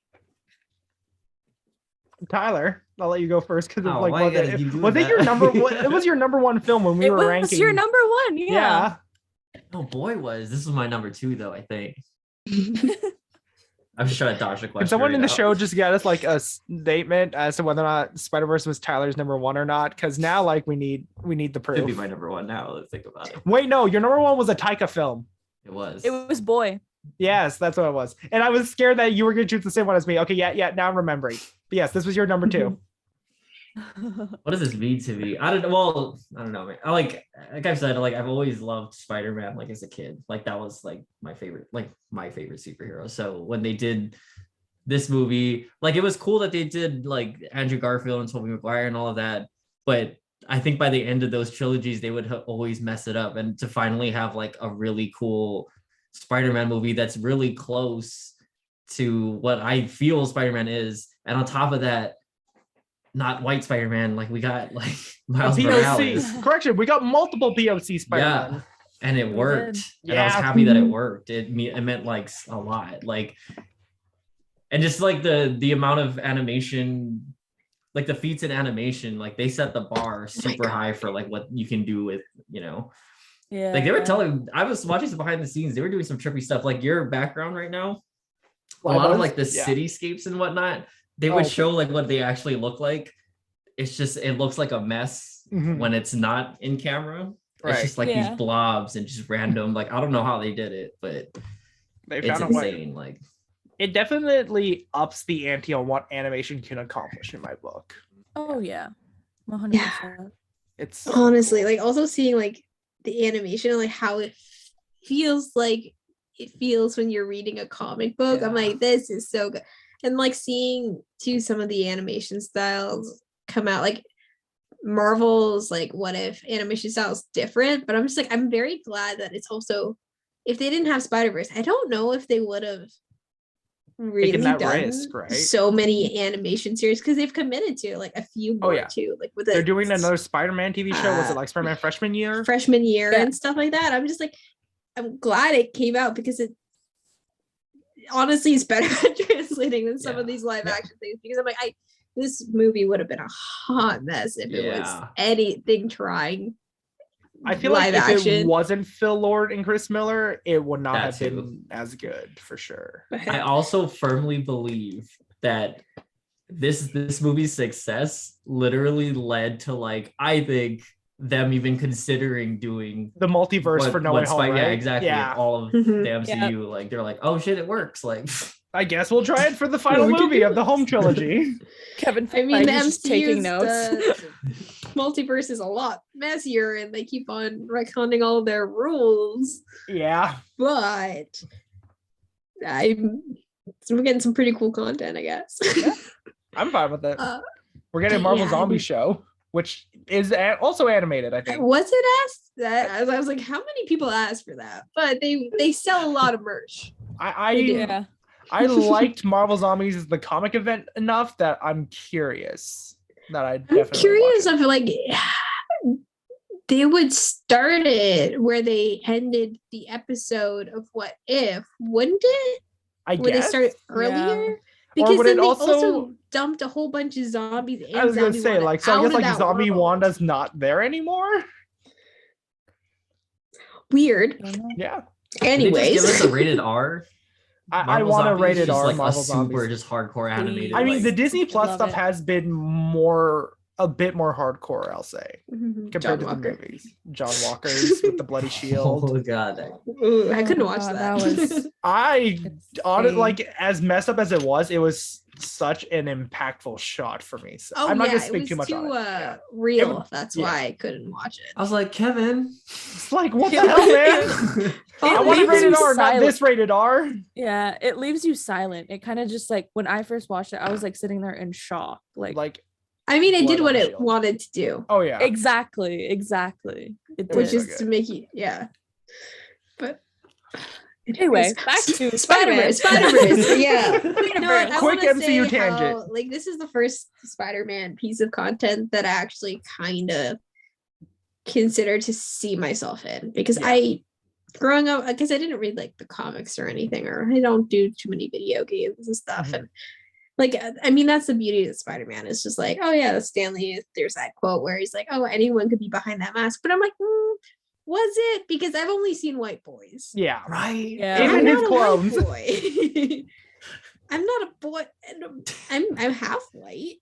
Speaker 1: Tyler, I'll let you go first because
Speaker 2: Oh,
Speaker 1: like
Speaker 2: why you gotta keep doing
Speaker 1: was it your
Speaker 2: that?
Speaker 1: number one? It was your number 1 film when we
Speaker 3: It
Speaker 1: were
Speaker 3: was
Speaker 1: ranking.
Speaker 3: your number one, yeah.
Speaker 2: Oh boy, this was my number 2 though. I think. I'm just trying to dodge the question.
Speaker 1: Can someone in
Speaker 2: right
Speaker 1: the
Speaker 2: now.
Speaker 1: show just get us like a statement as to whether or not Spider-Verse was Tyler's number 1 or not? Because now like we need the
Speaker 2: Could be
Speaker 1: proof.
Speaker 2: my number 1 now. Let's think about it.
Speaker 1: Wait, no, your number 1 was a Taika film.
Speaker 2: It was.
Speaker 3: It was Boy.
Speaker 1: Yes, that's what it was. And I was scared that you were gonna choose the same one as me. Okay, yeah, now I'm remembering. But yes, this was your number 2.
Speaker 2: What does this mean to me? I don't know. Well, I don't know, man. Like I've said, like I've always loved Spider-Man, like as a kid. Like that was like my favorite superhero. So when they did this movie, like it was cool that they did like Andrew Garfield and Tobey Maguire and all of that. But I think by the end of those trilogies, they would always mess it up. And to finally have like a really cool Spider-Man movie that's really close to what I feel Spider-Man is, and on top of that, not white Spider-Man, like we got like Miles Morales.
Speaker 1: Correction, we got multiple POC Spider-Man.
Speaker 2: Yeah, and it worked.
Speaker 3: did.
Speaker 2: And I was
Speaker 1: Yeah.
Speaker 2: happy that it worked. It meant like a lot. Like, and just like the amount of animation, like the feats in animation, like they set the bar super high for like what you can do with, you know.
Speaker 3: Yeah.
Speaker 2: Like they were telling, I was watching some behind the scenes, they were doing some trippy stuff. Like your background right now, a lot of like the cityscapes and whatnot, they would show like what they actually look like. It's just, it looks like a mess when it's not in camera. It's just like these blobs and just random, like I don't know how they did it, but
Speaker 1: They
Speaker 2: it's
Speaker 1: found a
Speaker 2: insane.
Speaker 1: way.
Speaker 2: Like
Speaker 1: It definitely ups the ante on what animation can accomplish in my book.
Speaker 3: Oh yeah. 100%.
Speaker 4: Yeah.
Speaker 1: It's
Speaker 4: Honestly, like also seeing like the animation, like how it feels like it feels when you're reading a comic book. I'm like, this is so good. And like seeing too some of the animation styles come out, like Marvel's like what if animation style is different, but I'm just like, I'm very glad that it's also, if they didn't have Spider-Verse, I don't know if they would have really
Speaker 1: that
Speaker 4: done
Speaker 1: risk, right?
Speaker 4: so many animation series, because they've committed to like a few more too, like with
Speaker 1: they're doing another Spider-Man TV show. Was it like Spider-Man freshman year
Speaker 4: and stuff like that? I'm just like, I'm glad it came out, because it honestly is better at translating than some of these live action things, because I'm like, this movie would have been a hot mess if it was anything trying.
Speaker 1: I feel like if it wasn't Phil Lord and Chris Miller, it would not have been as good for sure.
Speaker 2: I also firmly believe that this movie's success literally led to, like, I think them even considering doing
Speaker 1: the multiverse for No Way Home, right?
Speaker 2: Yeah, exactly.
Speaker 1: Yeah.
Speaker 2: All of the MCU, like they're like, oh shit, it works. Like,
Speaker 1: I guess we'll try it for the final movie of the Home trilogy.
Speaker 3: Kevin,
Speaker 4: I mean, the
Speaker 3: just taking notes.
Speaker 4: Multiverse is a lot messier, and they keep on retconning all their rules.
Speaker 1: Yeah,
Speaker 4: but we're getting some pretty cool content, I guess.
Speaker 1: Yeah, I'm fine with it. We're getting a Marvel Zombie show, which is also animated, I think.
Speaker 4: Was it asked? That I was like, how many people asked for that? But they sell a lot of merch.
Speaker 1: I liked Marvel Zombies as the comic event enough that I'm curious. I'm
Speaker 4: curious of like they would start it where they ended the episode of What If, wouldn't it?
Speaker 1: I guess.
Speaker 4: Where they started earlier. Because then they also dumped a whole bunch of zombies. And
Speaker 1: I was gonna say, like, so I guess like Zombie
Speaker 4: world.
Speaker 1: Wanda's not there anymore.
Speaker 4: Weird.
Speaker 1: Yeah.
Speaker 4: Anyways,
Speaker 2: give us a rated R.
Speaker 1: I want a rated R
Speaker 2: like
Speaker 1: Marvel
Speaker 2: a super
Speaker 1: Zombies.
Speaker 2: Just hardcore animated.
Speaker 1: I mean,
Speaker 2: like,
Speaker 1: the Disney Plus stuff has been a bit more hardcore, I'll say, compared to the movies. John Walker's with the bloody shield.
Speaker 2: Oh god,
Speaker 4: I couldn't watch that.
Speaker 1: I honestly, like, as messed up as it was such an impactful shot for me. So I'm not gonna speak too much on it.
Speaker 4: Real. That's why I couldn't watch it.
Speaker 2: I was like, Kevin,
Speaker 1: it's like, what the hell, man? I want rated R, not this rated R.
Speaker 3: Yeah, it leaves you silent. It kind of just like, when I first watched it, I was like sitting there in shock. Like
Speaker 4: I mean, it did what it wanted to do.
Speaker 1: Oh yeah,
Speaker 3: exactly.
Speaker 4: Which is to make you, But
Speaker 3: anyway, back to
Speaker 4: Spider-Verse. Yeah. You know what?
Speaker 1: Quick MCU tangent.
Speaker 4: Like, this is the first Spider-Man piece of content that I actually kind of consider to see myself in, because I, growing up, because I didn't read like the comics or anything, or I don't do too many video games and stuff, and like, I mean, that's the beauty of Spider-Man. It's just like, oh yeah, Stanley, there's that quote where he's like, oh, anyone could be behind that mask. But I'm like, was it? Because I've only seen white boys.
Speaker 1: Yeah,
Speaker 2: right.
Speaker 3: Yeah.
Speaker 1: Even his clones.
Speaker 4: I'm not a boy. I'm half white.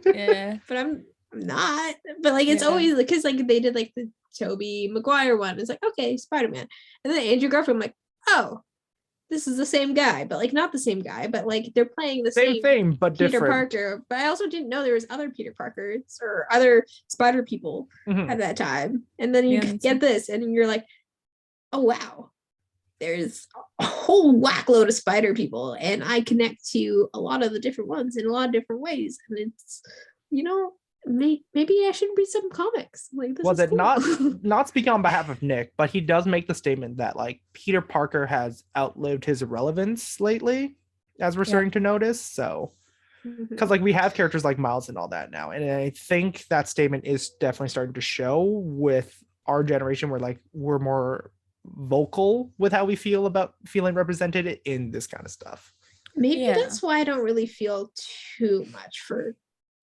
Speaker 3: Yeah,
Speaker 4: but I'm not. But like, it's always because like they did like the Tobey Maguire one. It's like, okay, Spider-Man, and then Andrew Garfield. I'm like, oh, this is the same guy, but like not the same guy, but like they're playing the
Speaker 1: Same thing, but
Speaker 4: Peter
Speaker 1: different.
Speaker 4: Parker. But I also didn't know there was other Peter Parkers or other Spider people
Speaker 1: Mhm.
Speaker 4: at that time. And then you get this, and you're like, oh wow, there's a whole whack load of Spider people, and I connect to a lot of the different ones in a lot of different ways. And it's, maybe I should read some comics. Like this
Speaker 1: Was
Speaker 4: is
Speaker 1: it
Speaker 4: cool.
Speaker 1: not speaking on behalf of Nick, but he does make the statement that like Peter Parker has outlived his relevance lately, as we're starting to notice. So because like we have characters like Miles and all that now, and I think that statement is definitely starting to show with our generation, where like we're more vocal with how we feel about feeling represented in this kind of stuff.
Speaker 4: Maybe that's why I don't really feel too much for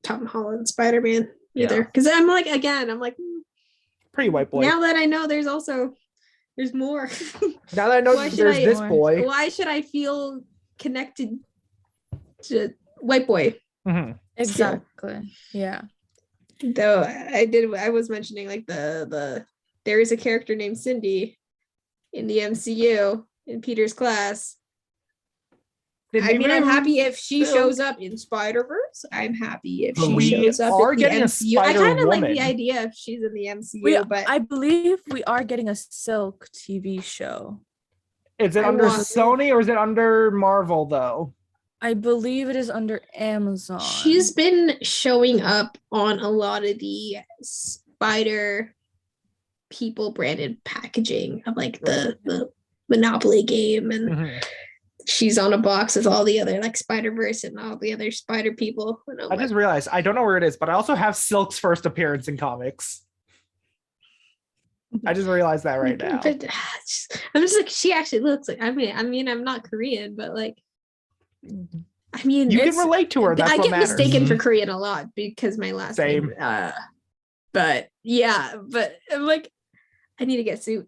Speaker 4: Tom Holland Spider-Man either, because I'm like
Speaker 1: pretty white boy.
Speaker 4: Now that I know there's more.
Speaker 1: Now that I know there's this boy,
Speaker 4: why should I feel connected to white boy?
Speaker 1: Mm-hmm.
Speaker 3: Exactly. Yeah.
Speaker 4: Though I was mentioning like the there is a character named Cindy in the MCU in Peter's class. I mean, I'm happy if she shows up in Spider-Verse. I'm happy if she shows up in the MCU. I kind of like the idea if she's in the MCU, but
Speaker 3: I believe we are getting a Silk TV show.
Speaker 1: Is it under Sony or is it under Marvel though?
Speaker 3: I believe it is under Amazon.
Speaker 4: She's been showing up on a lot of the Spider people branded packaging of like the Monopoly game, and she's on a box with all the other like Spider-Verse and all the other Spider people.
Speaker 1: I just realized I don't know where it is, but I also have Silk's first appearance in comics. I just realized that right now.
Speaker 4: But I'm just like, she actually looks like, I mean, I'm not Korean, but like, I mean,
Speaker 1: you can relate to her. That's
Speaker 4: I
Speaker 1: what
Speaker 4: get
Speaker 1: matters.
Speaker 4: mistaken for Korean a lot because my last name. But yeah, but I'm like, I need to get a suit.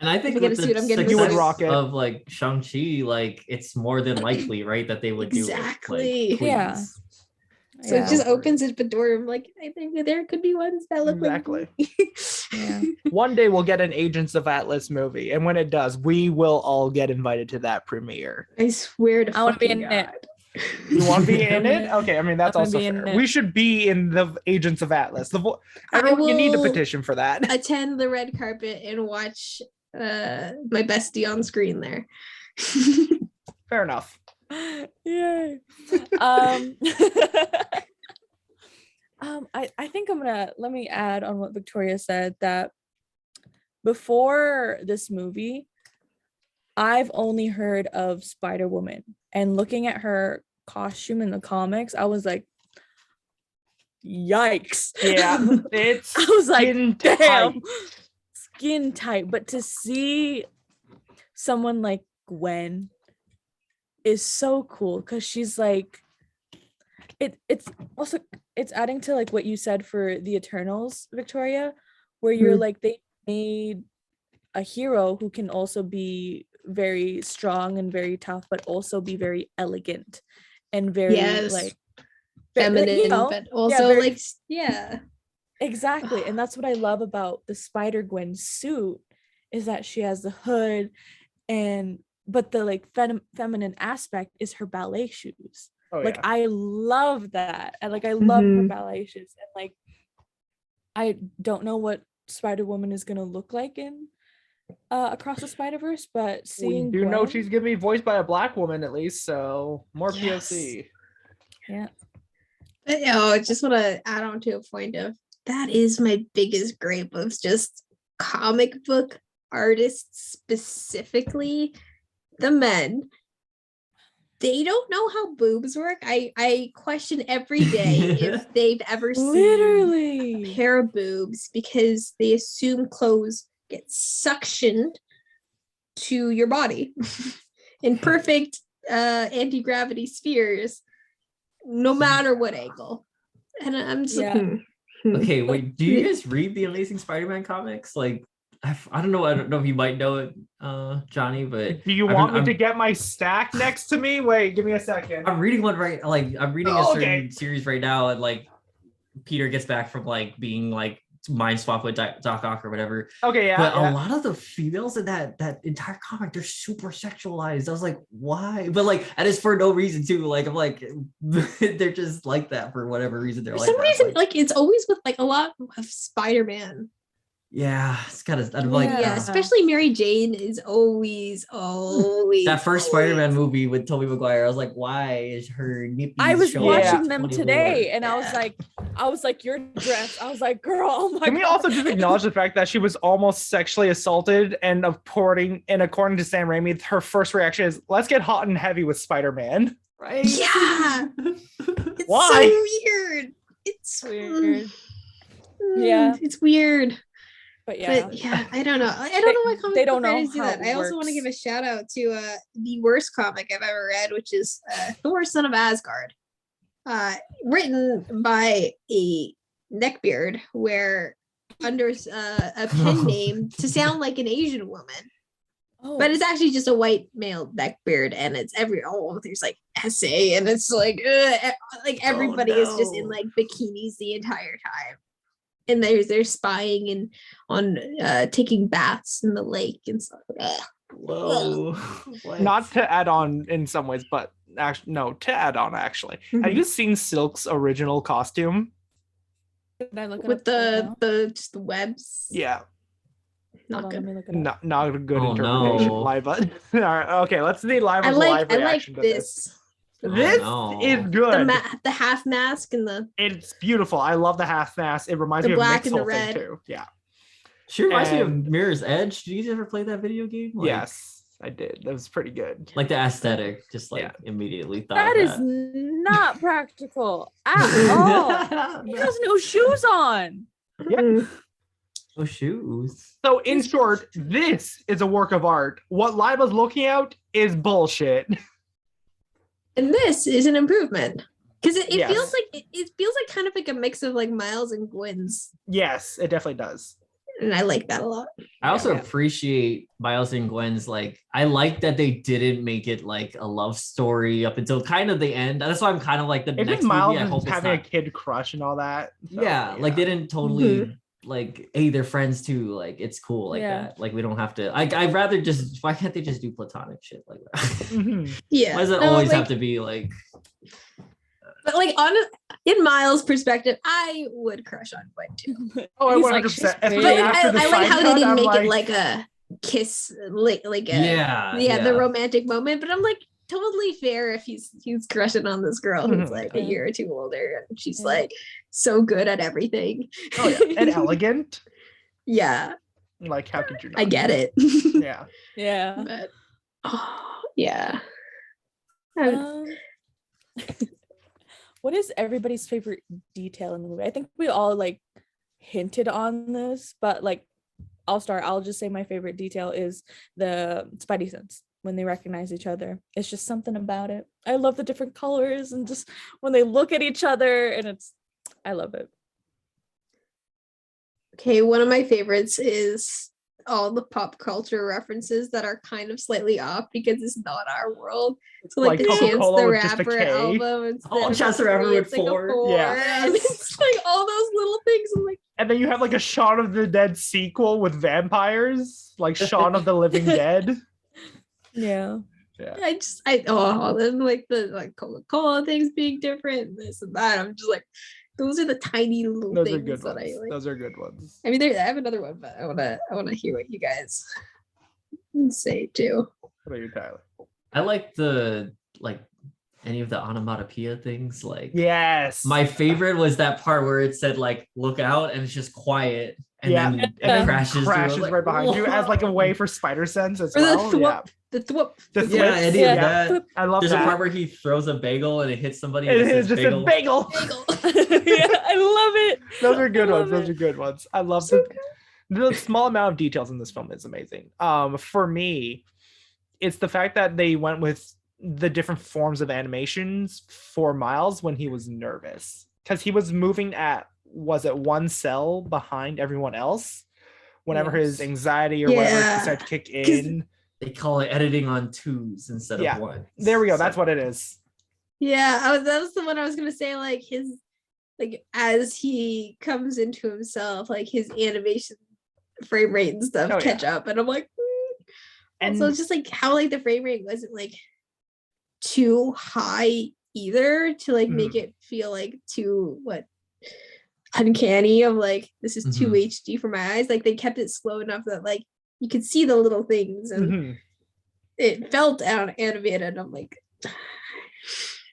Speaker 2: And I think
Speaker 4: if I get a suit, I'm getting
Speaker 1: you would rock it.
Speaker 2: Of like Shang-Chi, like it's more than likely, right, that they would do it. Like,
Speaker 3: yeah.
Speaker 4: So it just opens it the door. I'm like, I think there could be ones that look
Speaker 1: exactly.
Speaker 3: Yeah.
Speaker 1: One day we'll get an Agents of Atlas movie, and when it does, we will all get invited to that premiere.
Speaker 4: I swear to
Speaker 3: I want to be in
Speaker 4: God.
Speaker 3: it.
Speaker 1: You want to be in it? Okay, I mean that's also fair. We should be in the Agents of Atlas. Everyone, you need to petition for that.
Speaker 4: Attend the red carpet and watch my bestie on screen there.
Speaker 1: Fair enough.
Speaker 3: Yay. I think let me add on what Victoria said, that before this movie, I've only heard of Spider-Woman, and looking at her costume in the comics, I was like, yikes.
Speaker 1: Yeah, it's
Speaker 3: I was like, damn,
Speaker 1: tight.
Speaker 3: Skin tight. But to see someone like Gwen is so cool, because she's like, it's adding to like what you said for the Eternals, Victoria, where you're like, they made a hero who can also be very strong and very tough, but also be very elegant and very like
Speaker 4: feminine, but also
Speaker 3: exactly. And that's what I love about the Spider-Gwen suit, is that she has the hood, but the like feminine aspect is her ballet shoes. I love that. And like I love her ballet shoes, and like I don't know what Spider-Woman is gonna look like in Across the Spider-Verse, but seeing
Speaker 1: we do know she's gonna be voiced by a Black woman at least, so more POC.
Speaker 3: Yeah.
Speaker 4: But I just want to add on to a point of that is my biggest gripe of just comic book artists, specifically the men. They don't know how boobs work. I question every day if they've ever seen a pair of boobs, because they assume clothes get suctioned to your body in perfect anti-gravity spheres, no matter what angle. And I'm just
Speaker 2: okay, wait, do you guys read the Amazing Spider-Man comics? Like, I don't know if you might know it, Johnny, but
Speaker 1: do you want me to get my stack next to me? Wait, give me a second.
Speaker 2: I'm reading one I'm reading a certain series right now, and like Peter gets back from like being like mind swap with Doc Ock or whatever.
Speaker 1: Okay,
Speaker 2: But
Speaker 1: yeah.
Speaker 2: a lot of the females in that entire comic, they're super sexualized. I was like, why? But like, and it's for no reason too. Like, I'm like, they're just like that for whatever reason. They're
Speaker 4: For
Speaker 2: like
Speaker 4: some
Speaker 2: that.
Speaker 4: reason, like it's always with like a lot of Spider-Man.
Speaker 2: Yeah, it's kind of. I'm like,
Speaker 4: Yeah, especially Mary Jane is always
Speaker 2: that first Spider-Man movie with Tobey Maguire. I was like, why is her nippies
Speaker 3: I was
Speaker 2: showing
Speaker 3: watching
Speaker 2: at
Speaker 3: them
Speaker 2: 24?
Speaker 3: today, and I was like, you're dressed. I was like, girl, oh my
Speaker 1: Can we
Speaker 3: God.
Speaker 1: also just acknowledge the fact that she was almost sexually assaulted, and according to Sam Raimi, her first reaction is, let's get hot and heavy with Spider-Man.
Speaker 2: Right?
Speaker 4: Yeah. It's
Speaker 1: Why?
Speaker 4: so weird. It's
Speaker 3: Weird. Yeah.
Speaker 4: It's weird.
Speaker 3: But yeah,
Speaker 4: But yeah, I don't know. I don't know why comic
Speaker 3: they don't
Speaker 4: book
Speaker 3: know
Speaker 4: writers do
Speaker 3: how
Speaker 4: that.
Speaker 3: it
Speaker 4: I also want to
Speaker 3: works.
Speaker 4: give a shout out to the worst comic I've ever read, which is Thor: Son of Asgard, written by a neckbeard, where under a pen name to sound like an Asian woman, but it's actually just a white male neckbeard, and it's there's like essay, and it's like everybody is just in like bikinis the entire time. And they're spying and on taking baths in the lake and stuff.
Speaker 2: Whoa. What?
Speaker 1: Not to add on in some ways, but actually, no, to add on actually. Have you seen Silk's original costume?
Speaker 3: Did I look it
Speaker 4: With
Speaker 3: up right now?
Speaker 4: the just the webs.
Speaker 1: Yeah,
Speaker 4: Not
Speaker 3: Hold on, let
Speaker 4: good.
Speaker 3: me look it up.
Speaker 1: not a good
Speaker 2: Oh,
Speaker 1: interpretation,
Speaker 2: no.
Speaker 1: Laiba. All right, okay, let's see Laiba's
Speaker 4: I
Speaker 1: live
Speaker 4: like
Speaker 1: reaction to
Speaker 4: this.
Speaker 1: This
Speaker 2: no.
Speaker 1: is good.
Speaker 4: The half mask and the
Speaker 1: It's beautiful. I love the half mask. It reminds
Speaker 4: The
Speaker 1: me of
Speaker 4: black
Speaker 1: Nick's
Speaker 4: and the
Speaker 1: whole thing
Speaker 4: red.
Speaker 1: too. Yeah.
Speaker 2: She reminds me of
Speaker 1: And-
Speaker 2: Mirror's Edge. Did you guys ever play that video game? Like,
Speaker 1: Yes, I did. That was pretty good.
Speaker 2: Like the aesthetic, just like
Speaker 1: Yeah.
Speaker 2: immediately thought
Speaker 3: That
Speaker 2: of
Speaker 3: is not practical at all. He has no shoes on.
Speaker 1: Yeah.
Speaker 2: Oh, shoes.
Speaker 1: So in short, this is a work of art. What Laiba's looking at is bullshit.
Speaker 4: And this is an improvement. Because it
Speaker 1: Yes.
Speaker 4: feels like it feels like kind of like a mix of like Miles and Gwen's.
Speaker 1: Yes, it definitely does.
Speaker 4: And I like that a lot.
Speaker 2: I also
Speaker 1: Yeah.
Speaker 2: appreciate Miles and Gwen's, like, I like that they didn't make it like a love story up until kind of the end. That's why I'm kind of like the
Speaker 1: It's
Speaker 2: next
Speaker 1: just Miles
Speaker 2: movie. I
Speaker 1: is
Speaker 2: hope it's
Speaker 1: having a
Speaker 2: not.
Speaker 1: kid crush and all that. So,
Speaker 2: Yeah, like they didn't totally like, hey, they're friends too. Like it's cool like
Speaker 3: Yeah.
Speaker 2: that. Like we don't have to. I'd rather just. Why can't they just do platonic shit like that?
Speaker 1: Mhm.
Speaker 4: Yeah.
Speaker 2: Why does it
Speaker 4: No,
Speaker 2: always
Speaker 4: like-
Speaker 2: have to be like?
Speaker 4: But like in Miles' perspective, I would crush on Gwen too.
Speaker 1: Oh, I
Speaker 3: He's
Speaker 1: 100%.
Speaker 3: like, she's
Speaker 1: Especially
Speaker 3: big.
Speaker 1: after the
Speaker 4: I like
Speaker 1: side
Speaker 4: how they
Speaker 1: cut,
Speaker 4: didn't
Speaker 1: I'm
Speaker 4: make it like a kiss, like a
Speaker 2: Yeah.
Speaker 4: the romantic moment. But I'm like totally fair if he's crushing on this girl who's
Speaker 1: Mhm.
Speaker 4: like a year or two older, and she's
Speaker 3: Yeah.
Speaker 4: like so good at everything.
Speaker 1: Oh yeah, and elegant.
Speaker 4: Yeah,
Speaker 1: Like, how could you not?
Speaker 4: I get it.
Speaker 1: Yeah.
Speaker 3: Yeah.
Speaker 4: But yeah.
Speaker 3: What is everybody's favorite detail in the movie? I think we all like hinted on this, but like I'll start. I'll just say my favorite detail is the Spidey sense when they recognize each other. It's just something about it. I love the different colors and just when they look at each other, and I love it.
Speaker 4: Okay, one of my favorites is all the pop culture references that are kind of slightly off because it's not our world. So like,
Speaker 1: Like
Speaker 4: the Chance
Speaker 1: Coca-Cola
Speaker 4: the
Speaker 1: with just a
Speaker 4: Rapper
Speaker 1: K.
Speaker 4: album. Instead
Speaker 2: Oh,
Speaker 4: of
Speaker 2: Chance
Speaker 4: a
Speaker 2: the Rapper
Speaker 4: three,
Speaker 2: with
Speaker 4: it's like a
Speaker 2: four.
Speaker 4: four.
Speaker 1: Yeah.
Speaker 4: And it's like all those little things. I'm like,
Speaker 1: And then you have like a Shaun of the Dead sequel with vampires, like Shaun of the Living Dead.
Speaker 3: Yeah.
Speaker 1: Yeah.
Speaker 4: then like the Coca-Cola things being different, this and that. I'm just like, those are the tiny little
Speaker 1: Those are
Speaker 4: things
Speaker 1: good
Speaker 4: that
Speaker 1: ones.
Speaker 4: I like.
Speaker 1: Those are good ones.
Speaker 4: I mean, I have another one, but I wanna hear what you guys say too.
Speaker 1: What about you, Tyler?
Speaker 2: I like any of the onomatopoeia things. Like
Speaker 1: Yes.
Speaker 2: my favorite was that part where it said like "look out" and it's just quiet, and
Speaker 1: Yeah.
Speaker 2: then
Speaker 1: and then
Speaker 2: it crashes, through. I was like,
Speaker 1: right behind you as like a
Speaker 2: "Whoa."
Speaker 1: way for spider sense as
Speaker 4: Or the
Speaker 1: well. Yeah.
Speaker 4: The thwip.
Speaker 1: The
Speaker 2: Yeah,
Speaker 1: thwips,
Speaker 2: any
Speaker 3: Yeah.
Speaker 2: of that.
Speaker 1: I love
Speaker 2: There's
Speaker 1: that.
Speaker 2: a part where he throws a bagel and it hits somebody.
Speaker 1: it
Speaker 2: And it
Speaker 1: is
Speaker 2: says
Speaker 1: just a bagel.
Speaker 4: Bagel.
Speaker 3: Yeah, I love it.
Speaker 1: Those are good
Speaker 3: I
Speaker 1: ones.
Speaker 3: love
Speaker 1: Those
Speaker 3: it.
Speaker 1: are good ones. I love
Speaker 4: So
Speaker 1: the small amount of details in this film is amazing. For me, it's the fact that they went with the different forms of animations for Miles when he was nervous, because he was moving at one cell behind everyone else whenever his
Speaker 3: Yes.
Speaker 1: anxiety or whatever
Speaker 4: Yeah.
Speaker 1: decided to kick in.
Speaker 2: They call it editing on twos instead
Speaker 1: Yeah.
Speaker 2: of one.
Speaker 1: There we go. That's what it is.
Speaker 4: Yeah, that was the one I was gonna say. Like his like as he comes into himself, like his animation frame rate and stuff catch up, and I'm like, and so it's just like how like the frame rate wasn't like too high either to like make it feel like too uncanny of like this is too HD for my eyes. Like they kept it slow enough that like you could see the little things and it felt animated. I'm like,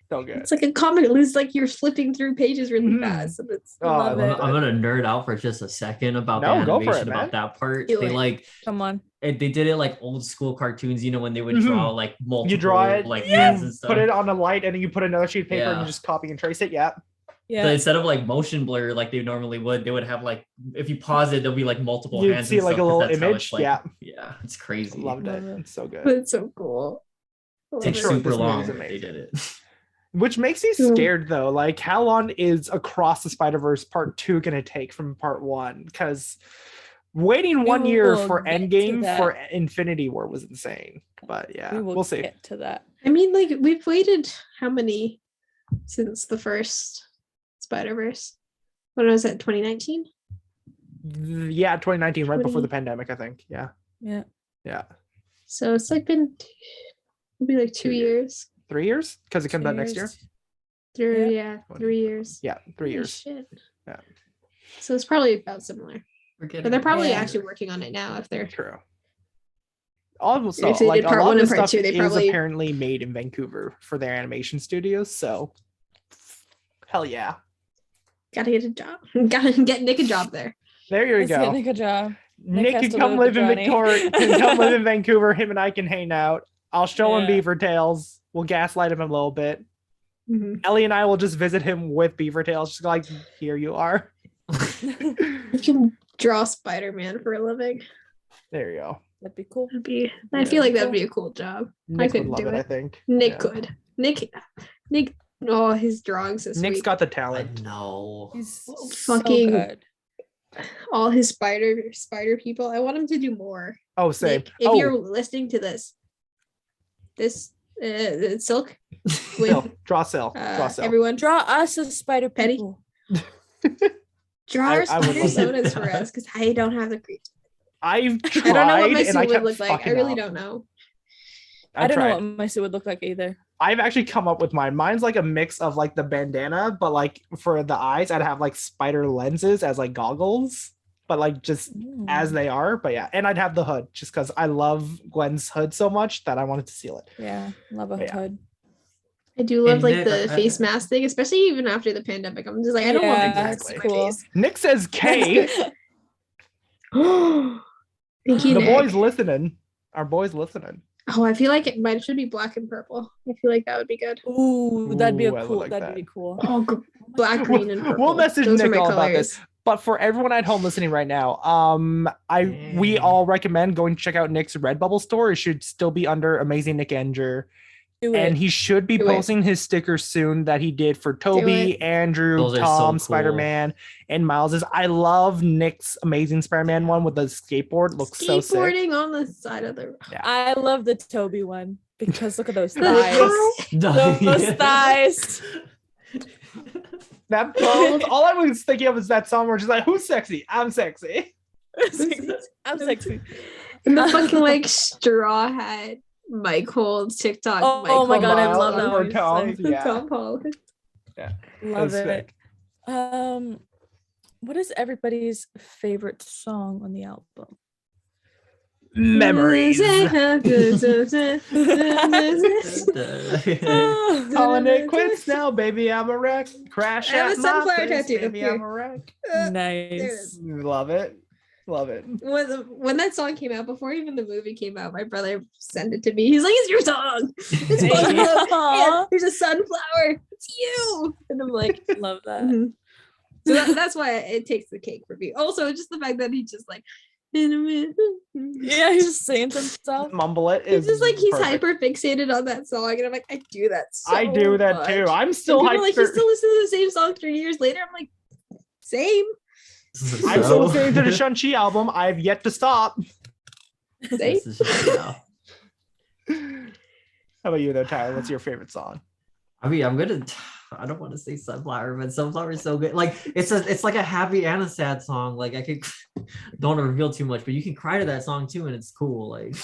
Speaker 1: so good.
Speaker 4: It's like a comic. It's like you're flipping through pages really fast. And it's
Speaker 2: I'm gonna nerd out for just a second about the animation about that part. They like
Speaker 3: come on.
Speaker 2: They did it like old school cartoons, you know, when they would draw like multiple
Speaker 1: you draw it,
Speaker 2: like hands and stuff.
Speaker 1: Put it on a light and then you put another sheet of paper and you just copy and trace it. Yeah.
Speaker 2: So instead of like motion blur like they normally would, they would have like if you pause it, there'll be like multiple
Speaker 1: You'd
Speaker 2: hands.
Speaker 1: See like a little image.
Speaker 2: Like,
Speaker 1: yeah,
Speaker 2: it's crazy.
Speaker 1: Loved it. It's so good.
Speaker 4: It's so cool.
Speaker 2: It's super long. They did it.
Speaker 1: Which makes me scared though. Like, how long is Across the Spider-Verse Part 2 gonna take from Part 1? Because waiting 1 year for Endgame for Infinity War was insane. But yeah, we'll see.
Speaker 3: Get to that.
Speaker 4: I mean, like we've waited how many since the first Spider-Verse? When was that? 2019?
Speaker 1: Yeah, 2019, right before the pandemic, I think. Yeah.
Speaker 4: So it's like been it'll be like 2 years.
Speaker 1: 3 years? Because it comes out next year?
Speaker 4: 3 years.
Speaker 1: Yeah, 3 years.
Speaker 4: Shit.
Speaker 1: Yeah.
Speaker 4: So it's probably about similar. But they're probably actually working on it now if they're
Speaker 1: true. All of
Speaker 4: if they did part 1 and part 2, they probably
Speaker 1: apparently made in Vancouver for their animation studios. So hell yeah.
Speaker 4: Gotta get a job. Gotta get Nick a job there.
Speaker 1: There you go.
Speaker 3: Get Nick a job.
Speaker 1: Nick can come live in Victoria. Can come live in Vancouver. Him and I can hang out. I'll show him Beaver Tails. We'll gaslight him a little bit. Ellie and I will just visit him with Beaver Tails. Just like, here you are.
Speaker 4: You can draw Spider-Man for a living.
Speaker 1: There you go.
Speaker 3: That'd be cool.
Speaker 4: I feel like that'd be a cool job.
Speaker 1: Nick would love it, I think.
Speaker 4: Nick could. Nick. Oh, his drawings this
Speaker 1: Nick's
Speaker 4: week.
Speaker 1: got the talent.
Speaker 2: No.
Speaker 3: He's
Speaker 4: fucking
Speaker 3: so good.
Speaker 4: All his spider people. I want him to do more.
Speaker 1: Oh, same.
Speaker 4: Nick, if you're listening to this Silk.
Speaker 1: Draw Sil.
Speaker 4: Everyone
Speaker 3: draw us a spider people.
Speaker 4: Draw our spider sodas for us because I don't have the creep.
Speaker 1: I've tried.
Speaker 4: I don't know what my
Speaker 1: suit
Speaker 4: would look like. I really don't know.
Speaker 3: I don't know what my suit would look like either.
Speaker 1: I've actually come up with mine. Mine's like a mix of like the bandana, but like for the eyes, I'd have like spider lenses as like goggles, but like just as they are. But yeah, and I'd have the hood just because I love Gwen's hood so much that I wanted to seal it.
Speaker 3: Yeah, love a hood.
Speaker 4: I do love like the face mask thing, especially even after the pandemic. I'm just like, I don't want
Speaker 1: exactly.
Speaker 3: Cool.
Speaker 1: Nick says K.
Speaker 4: The
Speaker 1: boys listening. Our boys listening.
Speaker 4: Oh, I feel like mine should be black and purple. I feel like that would be good.
Speaker 3: Ooh, that'd be cool. Like that'd be cool.
Speaker 4: Oh, black, green, and purple.
Speaker 1: We'll message Nick all about this. But for everyone at home listening right now, we all recommend going to check out Nick's Redbubble store. It should still be under Amazing Nick Enger. And he should be posting his stickers soon that he did for Toby, Andrew, Tom, so Spider-Man, and Miles's. I love Nick's Amazing Spider-Man one with the skateboard. Looks so sick.
Speaker 4: Skateboarding on the side of the road.
Speaker 1: Yeah.
Speaker 3: I love the Toby one because look at those thighs. Those thighs.
Speaker 1: That pose, all I was thinking of is that song where she's like, "Who's sexy? I'm sexy."
Speaker 3: I'm sexy.
Speaker 4: And the fucking like straw hat. Mike holds TikTok.
Speaker 3: Oh my god, I love that one.
Speaker 4: Tom Holland.
Speaker 1: Yeah,
Speaker 3: love it. What is everybody's favorite song on the album?
Speaker 1: Memories. Calling it quits now, baby. I'm a wreck. Crash
Speaker 4: I have
Speaker 1: at
Speaker 4: a
Speaker 1: my
Speaker 4: sunflower
Speaker 1: place,
Speaker 4: tattoo.
Speaker 1: baby. I'm a wreck.
Speaker 3: Nice.
Speaker 1: Love it. Love it.
Speaker 4: When that song came out, before even the movie came out, my brother sent it to me. He's like, "It's your song. It's yeah, there's a sunflower. It's you." And I'm like,
Speaker 3: love that.
Speaker 4: Mm-hmm. So that's why it takes the cake for me. Also, just the fact that he just like,
Speaker 3: yeah, he's just saying some stuff.
Speaker 1: Mumble it.
Speaker 4: It's just like he's hyper fixated on that song, and I'm like, I do that.
Speaker 1: I do that
Speaker 4: much.
Speaker 1: too. I'm still
Speaker 4: like, you still listen to the same song 3 years later. I'm like, same.
Speaker 1: I'm still listening to the Shang-Chi album. I've yet to stop.
Speaker 4: How
Speaker 1: about you though, Tyler? What's your favorite song?
Speaker 2: I mean, I'm I don't want to say Sunflower, but Sunflower is so good. Like it's like a happy and a sad song. Like I could don't want to reveal too much, but you can cry to that song too, and it's cool. Like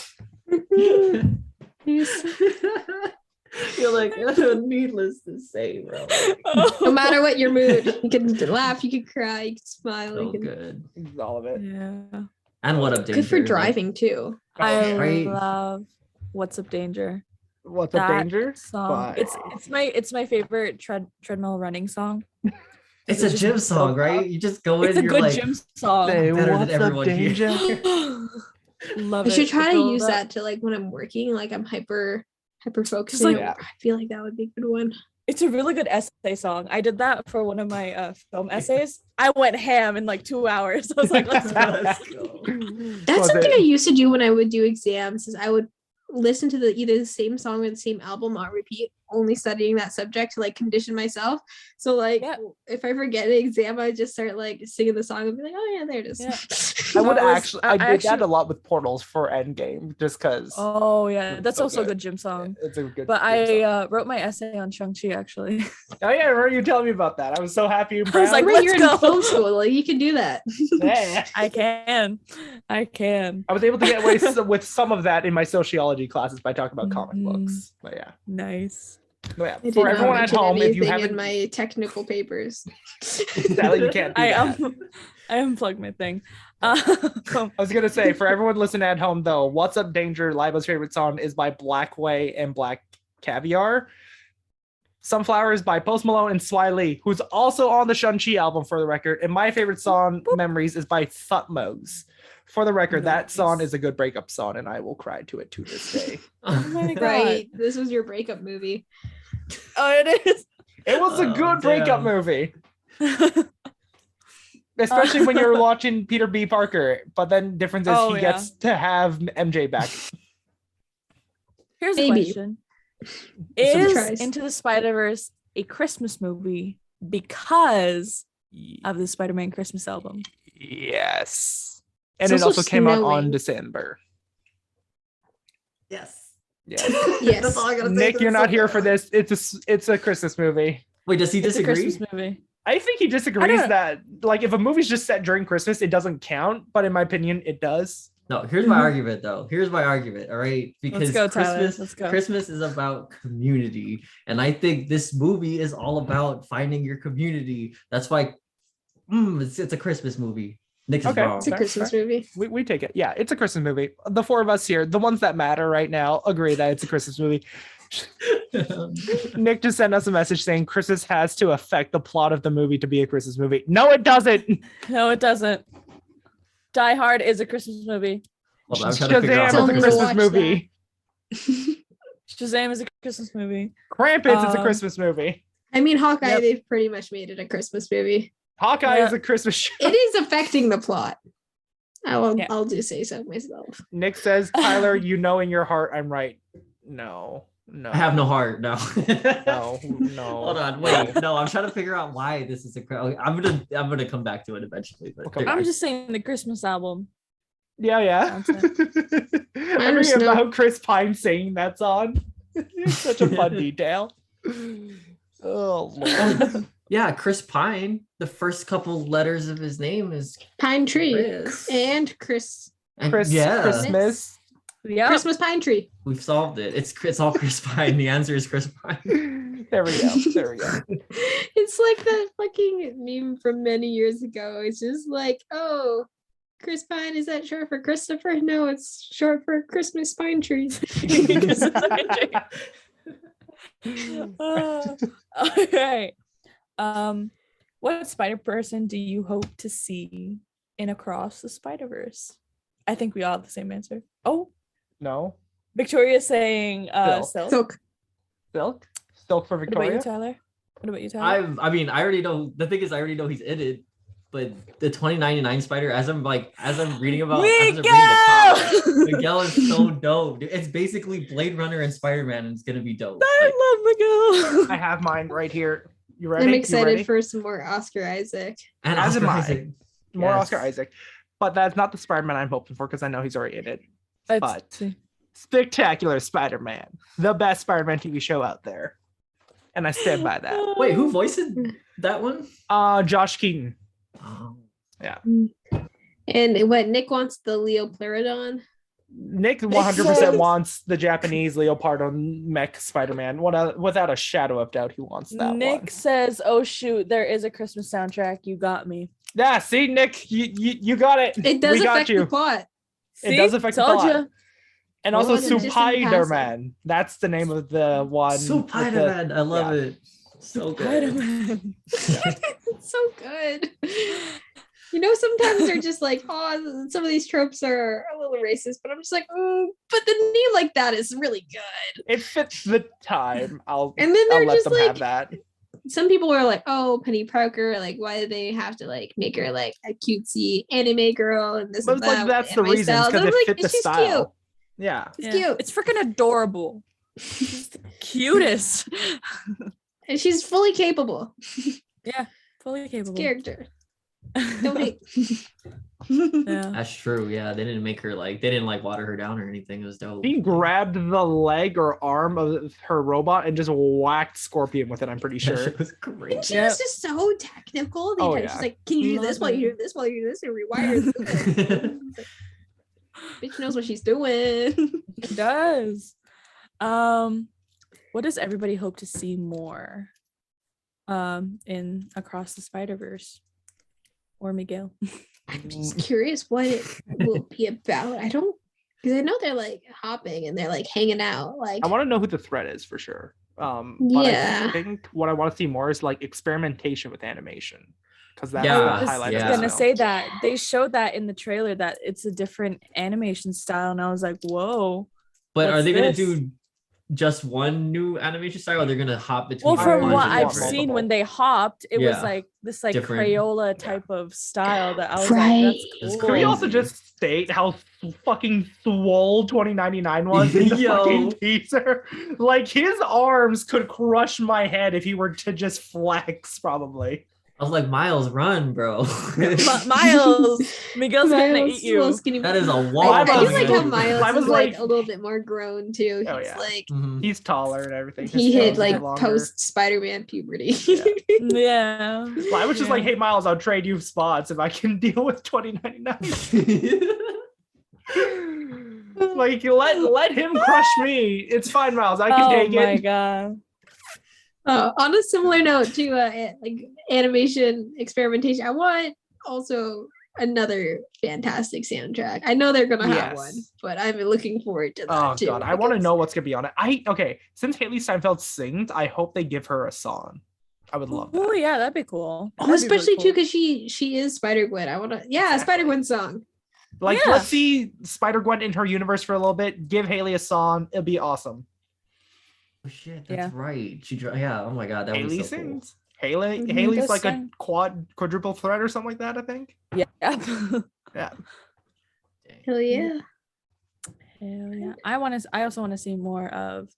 Speaker 2: you're like needless to say, bro.
Speaker 4: No matter what your mood, you can laugh, you can cry, you can smile.
Speaker 2: So
Speaker 4: You can...
Speaker 2: good.
Speaker 1: It's all of it.
Speaker 3: Yeah.
Speaker 2: And What Up Danger?
Speaker 4: Good for driving too.
Speaker 3: I
Speaker 2: Right.
Speaker 3: love What's Up Danger.
Speaker 1: What's Up
Speaker 3: That
Speaker 1: Danger?
Speaker 3: song.
Speaker 1: By-
Speaker 3: It's my favorite treadmill running song.
Speaker 2: It's a gym song, right? You just go
Speaker 3: It's
Speaker 2: in,
Speaker 3: a
Speaker 2: you're
Speaker 3: good
Speaker 2: like,
Speaker 3: gym song.
Speaker 1: Say,
Speaker 2: better than
Speaker 1: what's
Speaker 2: everyone
Speaker 1: up,
Speaker 2: here.
Speaker 1: Danger?
Speaker 3: Love
Speaker 4: I
Speaker 3: it.
Speaker 4: should try to
Speaker 3: build
Speaker 4: use
Speaker 3: up.
Speaker 4: that to like when I'm working, like I'm hyper focusing.
Speaker 3: like-
Speaker 4: I feel like that would be a good one.
Speaker 3: It's a really good essay song. I did that for one of my film essays. I went ham in like 2 hours. I was like, let's go.
Speaker 2: Let's go.
Speaker 4: That's
Speaker 1: Was
Speaker 4: something
Speaker 1: it-
Speaker 4: I used to do when I would do exams. Is I would listen to either the same song or the same album on repeat, only studying that subject to like condition myself. So like
Speaker 3: Yeah.
Speaker 4: if I forget an exam, I just start like singing the song and be like, oh yeah, there it is.
Speaker 3: Yeah.
Speaker 1: I would
Speaker 3: I
Speaker 1: actually, I did that
Speaker 3: actually-
Speaker 1: a lot with Portals for Endgame, just because
Speaker 3: Oh yeah, that's
Speaker 1: So
Speaker 3: also a
Speaker 1: good.
Speaker 3: good gym song.
Speaker 1: it's a good.
Speaker 3: But
Speaker 1: good song.
Speaker 3: I wrote my essay on Shang-Chi actually.
Speaker 1: Oh yeah, I remember you telling me about that. I was so happy and
Speaker 3: I was
Speaker 1: proud.
Speaker 3: like,
Speaker 4: Right,
Speaker 3: let's
Speaker 4: you're
Speaker 3: go.
Speaker 4: in film school, like you can do that.
Speaker 1: Yeah.
Speaker 3: I can.
Speaker 1: I was able to get away with some of that in my sociology classes by talking about comic
Speaker 3: Mhm.
Speaker 1: books. But yeah,
Speaker 3: Nice.
Speaker 1: but yeah.
Speaker 4: I did
Speaker 1: For
Speaker 4: not
Speaker 1: everyone at
Speaker 4: mention
Speaker 1: home, if you
Speaker 4: anything
Speaker 1: haven't,
Speaker 4: in my technical papers.
Speaker 1: sadly, you can't do that.
Speaker 3: I unplugged my thing.
Speaker 1: I was gonna say, for everyone listening at home though, "What's Up Danger," Laiba's favorite song, is by Blackway and Black Caviar. Sunflower is by Post Malone and Swy Lee, who's also on the Shang-Chi album for the record. And my favorite song, Memories, is by Thutmose. For the record, that
Speaker 3: Nice.
Speaker 1: song is a good breakup song, and I will cry to it to this day.
Speaker 3: Oh my god.
Speaker 4: Right. This was your breakup movie.
Speaker 3: Oh, it is.
Speaker 1: It was a
Speaker 2: Oh,
Speaker 1: good breakup
Speaker 2: damn.
Speaker 1: movie, especially when you're watching Peter B. Parker. But then difference is
Speaker 3: Oh,
Speaker 1: he
Speaker 3: yeah.
Speaker 1: gets to have MJ back.
Speaker 3: Here's
Speaker 4: Maybe.
Speaker 3: a question.
Speaker 1: Some
Speaker 3: Is
Speaker 4: tries.
Speaker 3: Into the Spider-Verse a Christmas movie because of the Spider-Man Christmas album?
Speaker 1: Yes. And
Speaker 4: It's
Speaker 1: it also came out on
Speaker 4: snowing.
Speaker 1: December.
Speaker 2: Yes.
Speaker 1: Yeah.
Speaker 4: Yes.
Speaker 2: That's all I gotta say.
Speaker 1: Nick,
Speaker 2: to
Speaker 1: you're
Speaker 2: this
Speaker 1: not here
Speaker 2: song.
Speaker 1: for this. It's a Christmas movie.
Speaker 2: Wait, does he
Speaker 3: It's a
Speaker 2: disagree?
Speaker 3: Christmas movie.
Speaker 1: I think he disagrees
Speaker 3: know.
Speaker 1: that like if a movie's just set during Christmas, it doesn't count. But in my opinion, it does.
Speaker 2: No, here's my
Speaker 3: Mhm.
Speaker 2: argument though. Here's my argument. All right, because
Speaker 3: go, Tyler.
Speaker 2: Christmas,
Speaker 3: Let's go.
Speaker 2: Christmas is about community, and I think this movie is all about finding your community. That's why it's a Christmas movie. Nick's
Speaker 1: Okay.
Speaker 2: is wrong.
Speaker 4: It's a
Speaker 1: Fair,
Speaker 4: Christmas
Speaker 1: fair.
Speaker 4: movie.
Speaker 1: We take it. Yeah, it's a Christmas movie. The four of us here, the ones that matter right now, agree that it's a Christmas movie. Nick just sent us a message saying Christmas has to affect the plot of the movie to be a Christmas movie. No, it doesn't.
Speaker 3: No, it doesn't. Die Hard is a Christmas movie.
Speaker 2: Hold on, I'm trying to figure
Speaker 1: Shazam
Speaker 2: out.
Speaker 1: is
Speaker 4: Tell
Speaker 1: a
Speaker 4: me to
Speaker 1: Christmas
Speaker 4: watch
Speaker 1: movie.
Speaker 3: Shazam is a Christmas movie.
Speaker 1: Krampus is a
Speaker 3: Um,
Speaker 1: Christmas movie.
Speaker 4: I mean, Hawkeye,
Speaker 3: Yep.
Speaker 4: they've pretty much made it a Christmas movie.
Speaker 1: Hawkeye
Speaker 3: Yeah.
Speaker 1: is a Christmas show.
Speaker 4: It is affecting the plot.
Speaker 3: Yeah.
Speaker 4: I'll do say so myself.
Speaker 1: Nick says, Tyler, you know in your heart I'm right. No.
Speaker 2: I have no heart. No.
Speaker 1: No.
Speaker 2: Hold on. Wait. No, I'm trying to figure out why this is I'm gonna come back to it eventually. But
Speaker 1: Okay.
Speaker 3: I'm just saying the Christmas album.
Speaker 1: Yeah. I read
Speaker 4: Snow.
Speaker 1: about Chris Pine saying that song. It's such a fun detail. Oh Lord.
Speaker 2: Yeah, Chris Pine. The first couple letters of his name is
Speaker 4: Pine tree
Speaker 2: Chris.
Speaker 4: and Chris.
Speaker 2: And
Speaker 1: Christmas.
Speaker 3: Yeah.
Speaker 4: Christmas pine tree.
Speaker 2: We've solved it. It's all Chris Pine. The answer is Chris Pine.
Speaker 1: There we go.
Speaker 4: It's like that fucking meme from many years ago. It's just like, oh, Chris Pine, is that short for Christopher? No, it's short for Christmas pine tree.
Speaker 3: All right. What Spider Person do you hope to see in Across the Spider-Verse? I think we all have the same answer. Oh,
Speaker 1: No.
Speaker 3: Victoria's saying Silk.
Speaker 4: Silk.
Speaker 1: Silk for
Speaker 3: What about you,
Speaker 1: Victoria.
Speaker 3: Tyler? What about you, Tyler?
Speaker 2: I mean, I already know. The thing is, I already know he's in it. But the 2099 Spider, as I'm reading about, as I'm reading the comics, Miguel is so dope. Dude. It's basically Blade Runner and Spider-Man, and it's gonna be dope. Like,
Speaker 3: I love Miguel.
Speaker 1: I have mine right here. You ready?
Speaker 4: I'm
Speaker 1: You
Speaker 4: excited
Speaker 1: ready?
Speaker 4: for some more Oscar Isaac.
Speaker 2: and
Speaker 1: As am
Speaker 2: Oscar
Speaker 1: I.
Speaker 2: Isaac.
Speaker 1: More
Speaker 2: Yes.
Speaker 1: Oscar Isaac. But that's not the Spider-Man I'm hoping for because I know he's already in it.
Speaker 3: Let's
Speaker 1: But-
Speaker 3: see.
Speaker 1: Spectacular Spider-Man. The best Spider-Man TV show out there. and I stand by that.
Speaker 2: Wait, who voiced that one?
Speaker 1: Josh Keaton.
Speaker 2: Oh.
Speaker 1: Yeah.
Speaker 4: And what Nick wants the Leoplerodon.
Speaker 1: Nick 100% wants the Japanese Leopardon mech Spider-Man. Without a shadow of doubt, he wants that
Speaker 3: Nick
Speaker 1: one.
Speaker 3: says, "Oh shoot, there is a Christmas soundtrack. You got me."
Speaker 1: Yeah, see, Nick, you got it.
Speaker 4: It does
Speaker 1: We got
Speaker 4: affect
Speaker 1: you.
Speaker 4: the plot.
Speaker 1: It does affect the
Speaker 3: Told
Speaker 1: plot.
Speaker 3: ya.
Speaker 1: And
Speaker 4: Well,
Speaker 1: also
Speaker 4: it's just in
Speaker 1: Spider-Man. That's the name of the one.
Speaker 2: Spider-Man, I love it. So good.
Speaker 3: Spider-Man.
Speaker 4: It's so good. You know, sometimes they're just like, oh, some of these tropes are a little racist, but I'm just like, but the name like that is really good.
Speaker 1: It fits the time.
Speaker 4: And then they're
Speaker 1: let
Speaker 4: just
Speaker 1: them
Speaker 4: like,
Speaker 1: have that.
Speaker 4: some people were like, oh, Penny Parker, like, why did they have to like make her like a cutesy anime girl and this
Speaker 1: But
Speaker 4: and
Speaker 1: it's like
Speaker 4: that?
Speaker 1: that's the reason, because it fit the style. Yeah.
Speaker 4: It's cute.
Speaker 3: It's freaking adorable. She's the cutest.
Speaker 4: And she's fully capable.
Speaker 3: Yeah, fully capable.
Speaker 4: Character. Don't hate.
Speaker 3: Yeah.
Speaker 2: That's true. Yeah, they didn't water her down or anything. It was dope.
Speaker 1: He grabbed the leg or arm of her robot and just whacked Scorpion with it, I'm pretty
Speaker 2: That
Speaker 1: sure.
Speaker 2: shit was great.
Speaker 4: And she was just so technical.
Speaker 1: Oh,
Speaker 4: She's
Speaker 1: yeah.
Speaker 4: like, can you do
Speaker 3: Love
Speaker 4: this while you do this while you do this and rewire this? Bitch knows what she's doing.
Speaker 3: It does. What does everybody hope to see more in Across the Spider-Verse? Or Miguel?
Speaker 4: I'm just curious what it will be about. Because I know they're like hopping and they're like hanging out. Like
Speaker 1: I want to know who the threat is for sure. But
Speaker 4: Yeah.
Speaker 1: I think what I want to see more is like experimentation with animation. Because that's
Speaker 2: Yeah,
Speaker 1: the
Speaker 3: I
Speaker 1: highlight
Speaker 3: was
Speaker 1: of
Speaker 3: gonna
Speaker 1: this
Speaker 3: say
Speaker 1: film.
Speaker 3: that they showed that in the trailer that it's a different animation style, and I was like, whoa.
Speaker 2: But are
Speaker 3: What's
Speaker 2: they gonna
Speaker 3: this?
Speaker 2: do just one new animation style, or they're gonna hop between?
Speaker 3: Well,
Speaker 1: I
Speaker 3: from
Speaker 2: bunch
Speaker 3: what
Speaker 2: of
Speaker 3: I've
Speaker 2: different-
Speaker 3: seen when they hopped, it was
Speaker 2: Yeah.
Speaker 3: like this like
Speaker 2: Different-
Speaker 3: Crayola type of style that I was
Speaker 4: Right.
Speaker 3: like, that's
Speaker 2: It's
Speaker 3: cool.
Speaker 1: Can we also
Speaker 2: crazy.
Speaker 1: just state how fucking swole 2099 was in the
Speaker 2: Yo.
Speaker 1: fucking teaser? Like his arms could crush my head if he were to just flex, probably.
Speaker 2: I was like, Miles, run, bro.
Speaker 3: Miles, Miguel's gonna
Speaker 4: Miles
Speaker 3: eat
Speaker 4: is a little
Speaker 3: you.
Speaker 4: skinny.
Speaker 2: That is a
Speaker 4: I
Speaker 2: walk.
Speaker 4: do
Speaker 1: Laiba's
Speaker 4: like how
Speaker 1: good.
Speaker 4: Miles
Speaker 1: Laiba's
Speaker 4: is like
Speaker 1: like-
Speaker 4: a little bit more grown too.
Speaker 1: Oh,
Speaker 4: He's
Speaker 1: yeah.
Speaker 4: like
Speaker 2: Mhm.
Speaker 1: He's taller and everything. His
Speaker 4: he
Speaker 1: tail's
Speaker 4: hit
Speaker 1: a bit
Speaker 4: like
Speaker 1: longer.
Speaker 4: post Spider-Man puberty.
Speaker 3: Yeah.
Speaker 1: Well, I was just like, hey Miles, I'll trade you spots if I can deal with 2099. Like let him crush me. It's fine, Miles. I can
Speaker 3: Oh
Speaker 1: take
Speaker 3: my
Speaker 1: it.
Speaker 3: god.
Speaker 4: On a similar note to like animation experimentation, I want also another fantastic soundtrack. I know they're gonna have
Speaker 1: Yes.
Speaker 4: one, but I'm looking forward to that
Speaker 1: Oh
Speaker 4: too.
Speaker 1: god, I want to
Speaker 4: because
Speaker 1: know what's gonna be on it. Okay, since Haley Steinfeld sings, I hope they give her a song. I would love
Speaker 3: Oh
Speaker 1: that.
Speaker 3: yeah, that'd be cool.
Speaker 4: Oh,
Speaker 3: That'd be really
Speaker 4: especially too
Speaker 3: cool.
Speaker 4: because she is Spider Gwen. I want to
Speaker 1: Exactly.
Speaker 4: Spider Gwen song.
Speaker 1: Like,
Speaker 3: Yeah.
Speaker 1: let's see Spider Gwen in her universe for a little bit. Give Haley a song. It'll be awesome.
Speaker 2: Oh shit, that's
Speaker 3: Yeah.
Speaker 2: right. Yeah. Oh my god, that
Speaker 1: Haley
Speaker 2: was so cool.
Speaker 1: sings. Haley,
Speaker 3: Mhm,
Speaker 1: Haley's
Speaker 3: does
Speaker 1: like
Speaker 3: sing.
Speaker 1: a quadruple threat or something like that. I think.
Speaker 3: Yeah.
Speaker 1: Yeah.
Speaker 4: Hell yeah.
Speaker 3: Hell yeah. I also want to see more of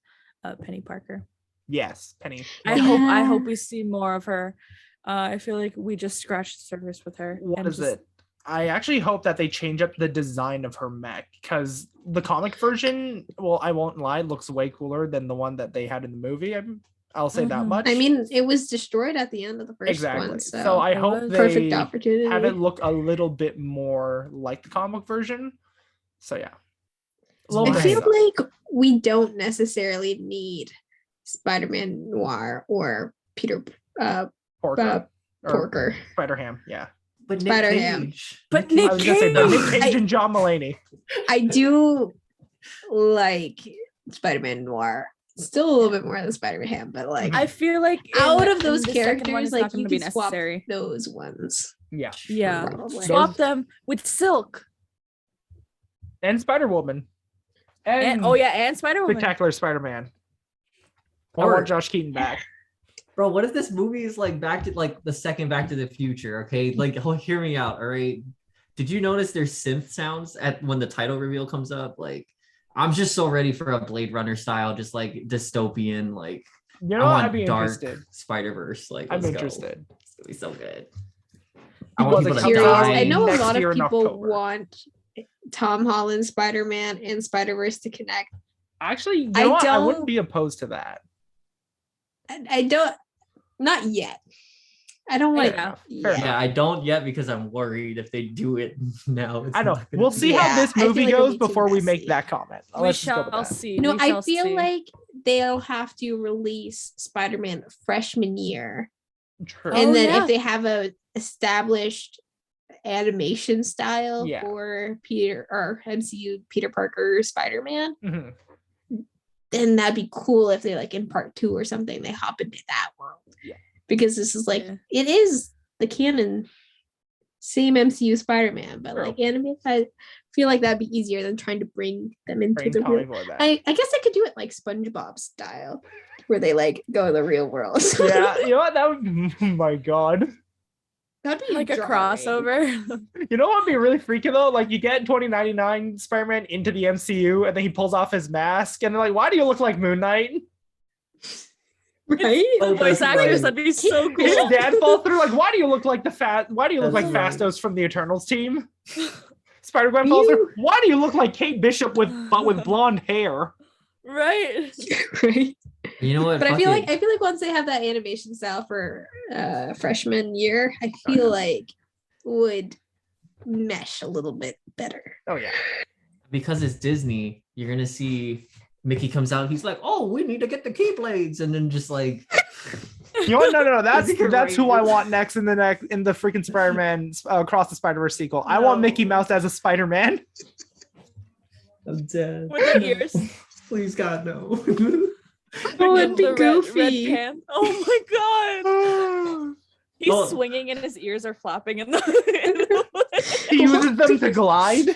Speaker 3: Penny Parker.
Speaker 1: Yes, Penny.
Speaker 3: I
Speaker 4: Yeah.
Speaker 3: hope we see more of her. I feel like we just scratched the surface with her.
Speaker 1: What
Speaker 3: and
Speaker 1: is
Speaker 3: just-
Speaker 1: it? I actually hope that they change up the design of her mech because the comic version, well, I won't lie, looks way cooler than the one that they had in the movie. I'll say that
Speaker 3: Mhm.
Speaker 1: much.
Speaker 4: I mean, it was destroyed at the end of the first
Speaker 1: exactly.
Speaker 4: one,
Speaker 1: So I
Speaker 3: It
Speaker 1: hope
Speaker 3: was.
Speaker 1: they
Speaker 4: perfect opportunity.
Speaker 1: have it look a little bit more like the comic version. So yeah. A little
Speaker 4: I
Speaker 1: bit
Speaker 4: feel
Speaker 1: hang up.
Speaker 4: like we don't necessarily need Spider-Man Noir or Peter
Speaker 1: Porker. Or
Speaker 4: Porker.
Speaker 1: Spider-Ham, yeah.
Speaker 2: But Nick
Speaker 4: Spider-Ham.
Speaker 2: Cage.
Speaker 3: But
Speaker 2: Cage-
Speaker 3: Nick
Speaker 1: I was gonna say
Speaker 3: Cage!
Speaker 1: Nick Cage and John Mulaney.
Speaker 4: I do like Spider-Man Noir still a little bit more than Spider-Man, but like
Speaker 3: I feel like
Speaker 4: out
Speaker 3: in-
Speaker 4: of those
Speaker 3: in the second one,
Speaker 4: characters,
Speaker 3: it's
Speaker 4: like
Speaker 3: not gonna
Speaker 4: you
Speaker 3: be
Speaker 4: can swap
Speaker 3: necessary.
Speaker 4: those ones.
Speaker 1: Yeah.
Speaker 3: Yeah.
Speaker 4: Probably.
Speaker 3: Swap them with Silk.
Speaker 1: And Spider-Woman.
Speaker 3: And oh yeah, and Spider-Woman.
Speaker 1: Spectacular Spider-Man. I
Speaker 2: Or-
Speaker 1: want Josh Keaton back.
Speaker 2: Bro, what if this movie is like back to like the second Back to the Future? Okay, like hear me out. All right. Did you notice there's synth sounds at when the title reveal comes up? Like, I'm just so ready for a Blade Runner style, just like dystopian, like
Speaker 1: You
Speaker 2: I
Speaker 1: know what?
Speaker 2: want
Speaker 1: I'd be
Speaker 2: dark
Speaker 1: interested.
Speaker 2: Spider-Verse. Like,
Speaker 1: I'm
Speaker 2: let's go.
Speaker 1: interested.
Speaker 2: It's gonna be so good.
Speaker 1: Well,
Speaker 2: I want
Speaker 1: the
Speaker 2: people to
Speaker 1: curious-
Speaker 4: Curious.
Speaker 2: die.
Speaker 4: I know a
Speaker 1: next
Speaker 4: lot
Speaker 1: year
Speaker 4: of
Speaker 1: in
Speaker 4: people
Speaker 1: October.
Speaker 4: want Tom Holland Spider-Man and Spider-Verse to connect.
Speaker 1: Actually, you
Speaker 4: I
Speaker 1: know what? I
Speaker 4: don't-
Speaker 1: wouldn't be opposed to that.
Speaker 4: I don't, not yet. I don't want
Speaker 3: Yeah.
Speaker 1: Fair
Speaker 2: Yeah, I don't yet because I'm worried if they do it now. It's
Speaker 1: I know.
Speaker 2: not gonna
Speaker 1: We'll
Speaker 2: be-
Speaker 1: see how
Speaker 4: Yeah,
Speaker 1: this
Speaker 4: I feel
Speaker 1: movie
Speaker 4: like it'll
Speaker 1: goes
Speaker 4: be too
Speaker 1: before we make
Speaker 4: messy.
Speaker 1: that comment.
Speaker 3: We
Speaker 1: Let's just go with
Speaker 3: shall
Speaker 1: that.
Speaker 3: see.
Speaker 4: You know,
Speaker 3: we
Speaker 4: I
Speaker 3: shall
Speaker 4: feel
Speaker 3: see.
Speaker 4: like they'll have to release Spider-Man freshman year.
Speaker 1: True.
Speaker 3: Oh,
Speaker 4: And then
Speaker 3: yeah.
Speaker 4: if they have a established animation style
Speaker 1: Yeah.
Speaker 4: for Peter or MCU Peter Parker Spider-Man,
Speaker 1: Mhm.
Speaker 4: then that'd be cool if they like in part 2 or something they hop into that world.
Speaker 1: Yeah.
Speaker 4: Because this is like
Speaker 3: Yeah.
Speaker 4: it is the canon same MCU Spider-Man, but
Speaker 1: True.
Speaker 4: like anime, I feel like that'd be easier than trying to bring them into
Speaker 1: Bring
Speaker 4: the
Speaker 1: Tommy
Speaker 4: real.
Speaker 1: Boy back.
Speaker 4: I guess I could do it like SpongeBob style, where they like go in the real world.
Speaker 1: Yeah, you know what? That would. Oh my god.
Speaker 4: That'd be
Speaker 3: Like a
Speaker 4: jarring.
Speaker 3: crossover.
Speaker 1: You know what would be really freaky though? Like you get 2099 Spider-Man into the MCU, and then he pulls off his mask, and they're like, "Why do you look like Moon Knight?"
Speaker 4: Right?
Speaker 2: Oh,
Speaker 3: Voice
Speaker 2: that's
Speaker 3: actors,
Speaker 2: right.
Speaker 3: that'd be so
Speaker 1: His
Speaker 3: cool.
Speaker 1: dad falls through. Like, why do you look like Why do you look
Speaker 2: That's
Speaker 1: like
Speaker 2: right.
Speaker 1: Fastos from the Eternals team? Spider-Gwen falls through. Why do you look like Kate Bishop with blonde hair?
Speaker 3: Right.
Speaker 4: Right.
Speaker 2: You know what?
Speaker 4: But I
Speaker 2: Fuck
Speaker 4: feel
Speaker 2: it.
Speaker 4: like once they have that animation style for freshman year, I feel like would mesh a little bit better.
Speaker 1: Oh yeah.
Speaker 2: Because it's Disney, you're gonna see Mickey comes out. He's like, "Oh, we need to get the Keyblades," and then just like,
Speaker 1: You know what? No. That's
Speaker 2: It's
Speaker 1: who I
Speaker 2: outrageous.
Speaker 1: want next in the freaking Spider-Man Across the Spider-Verse sequel. I want
Speaker 2: No.
Speaker 1: Mickey Mouse as a Spider-Man.
Speaker 2: I'm dead.
Speaker 3: With the ears.
Speaker 2: Please, God, no.
Speaker 4: Oh, it'd be
Speaker 3: The red
Speaker 4: goofy.
Speaker 3: pants. Oh my god. He's
Speaker 2: Oh.
Speaker 3: swinging and his ears are flapping in the
Speaker 1: He uses them to glide.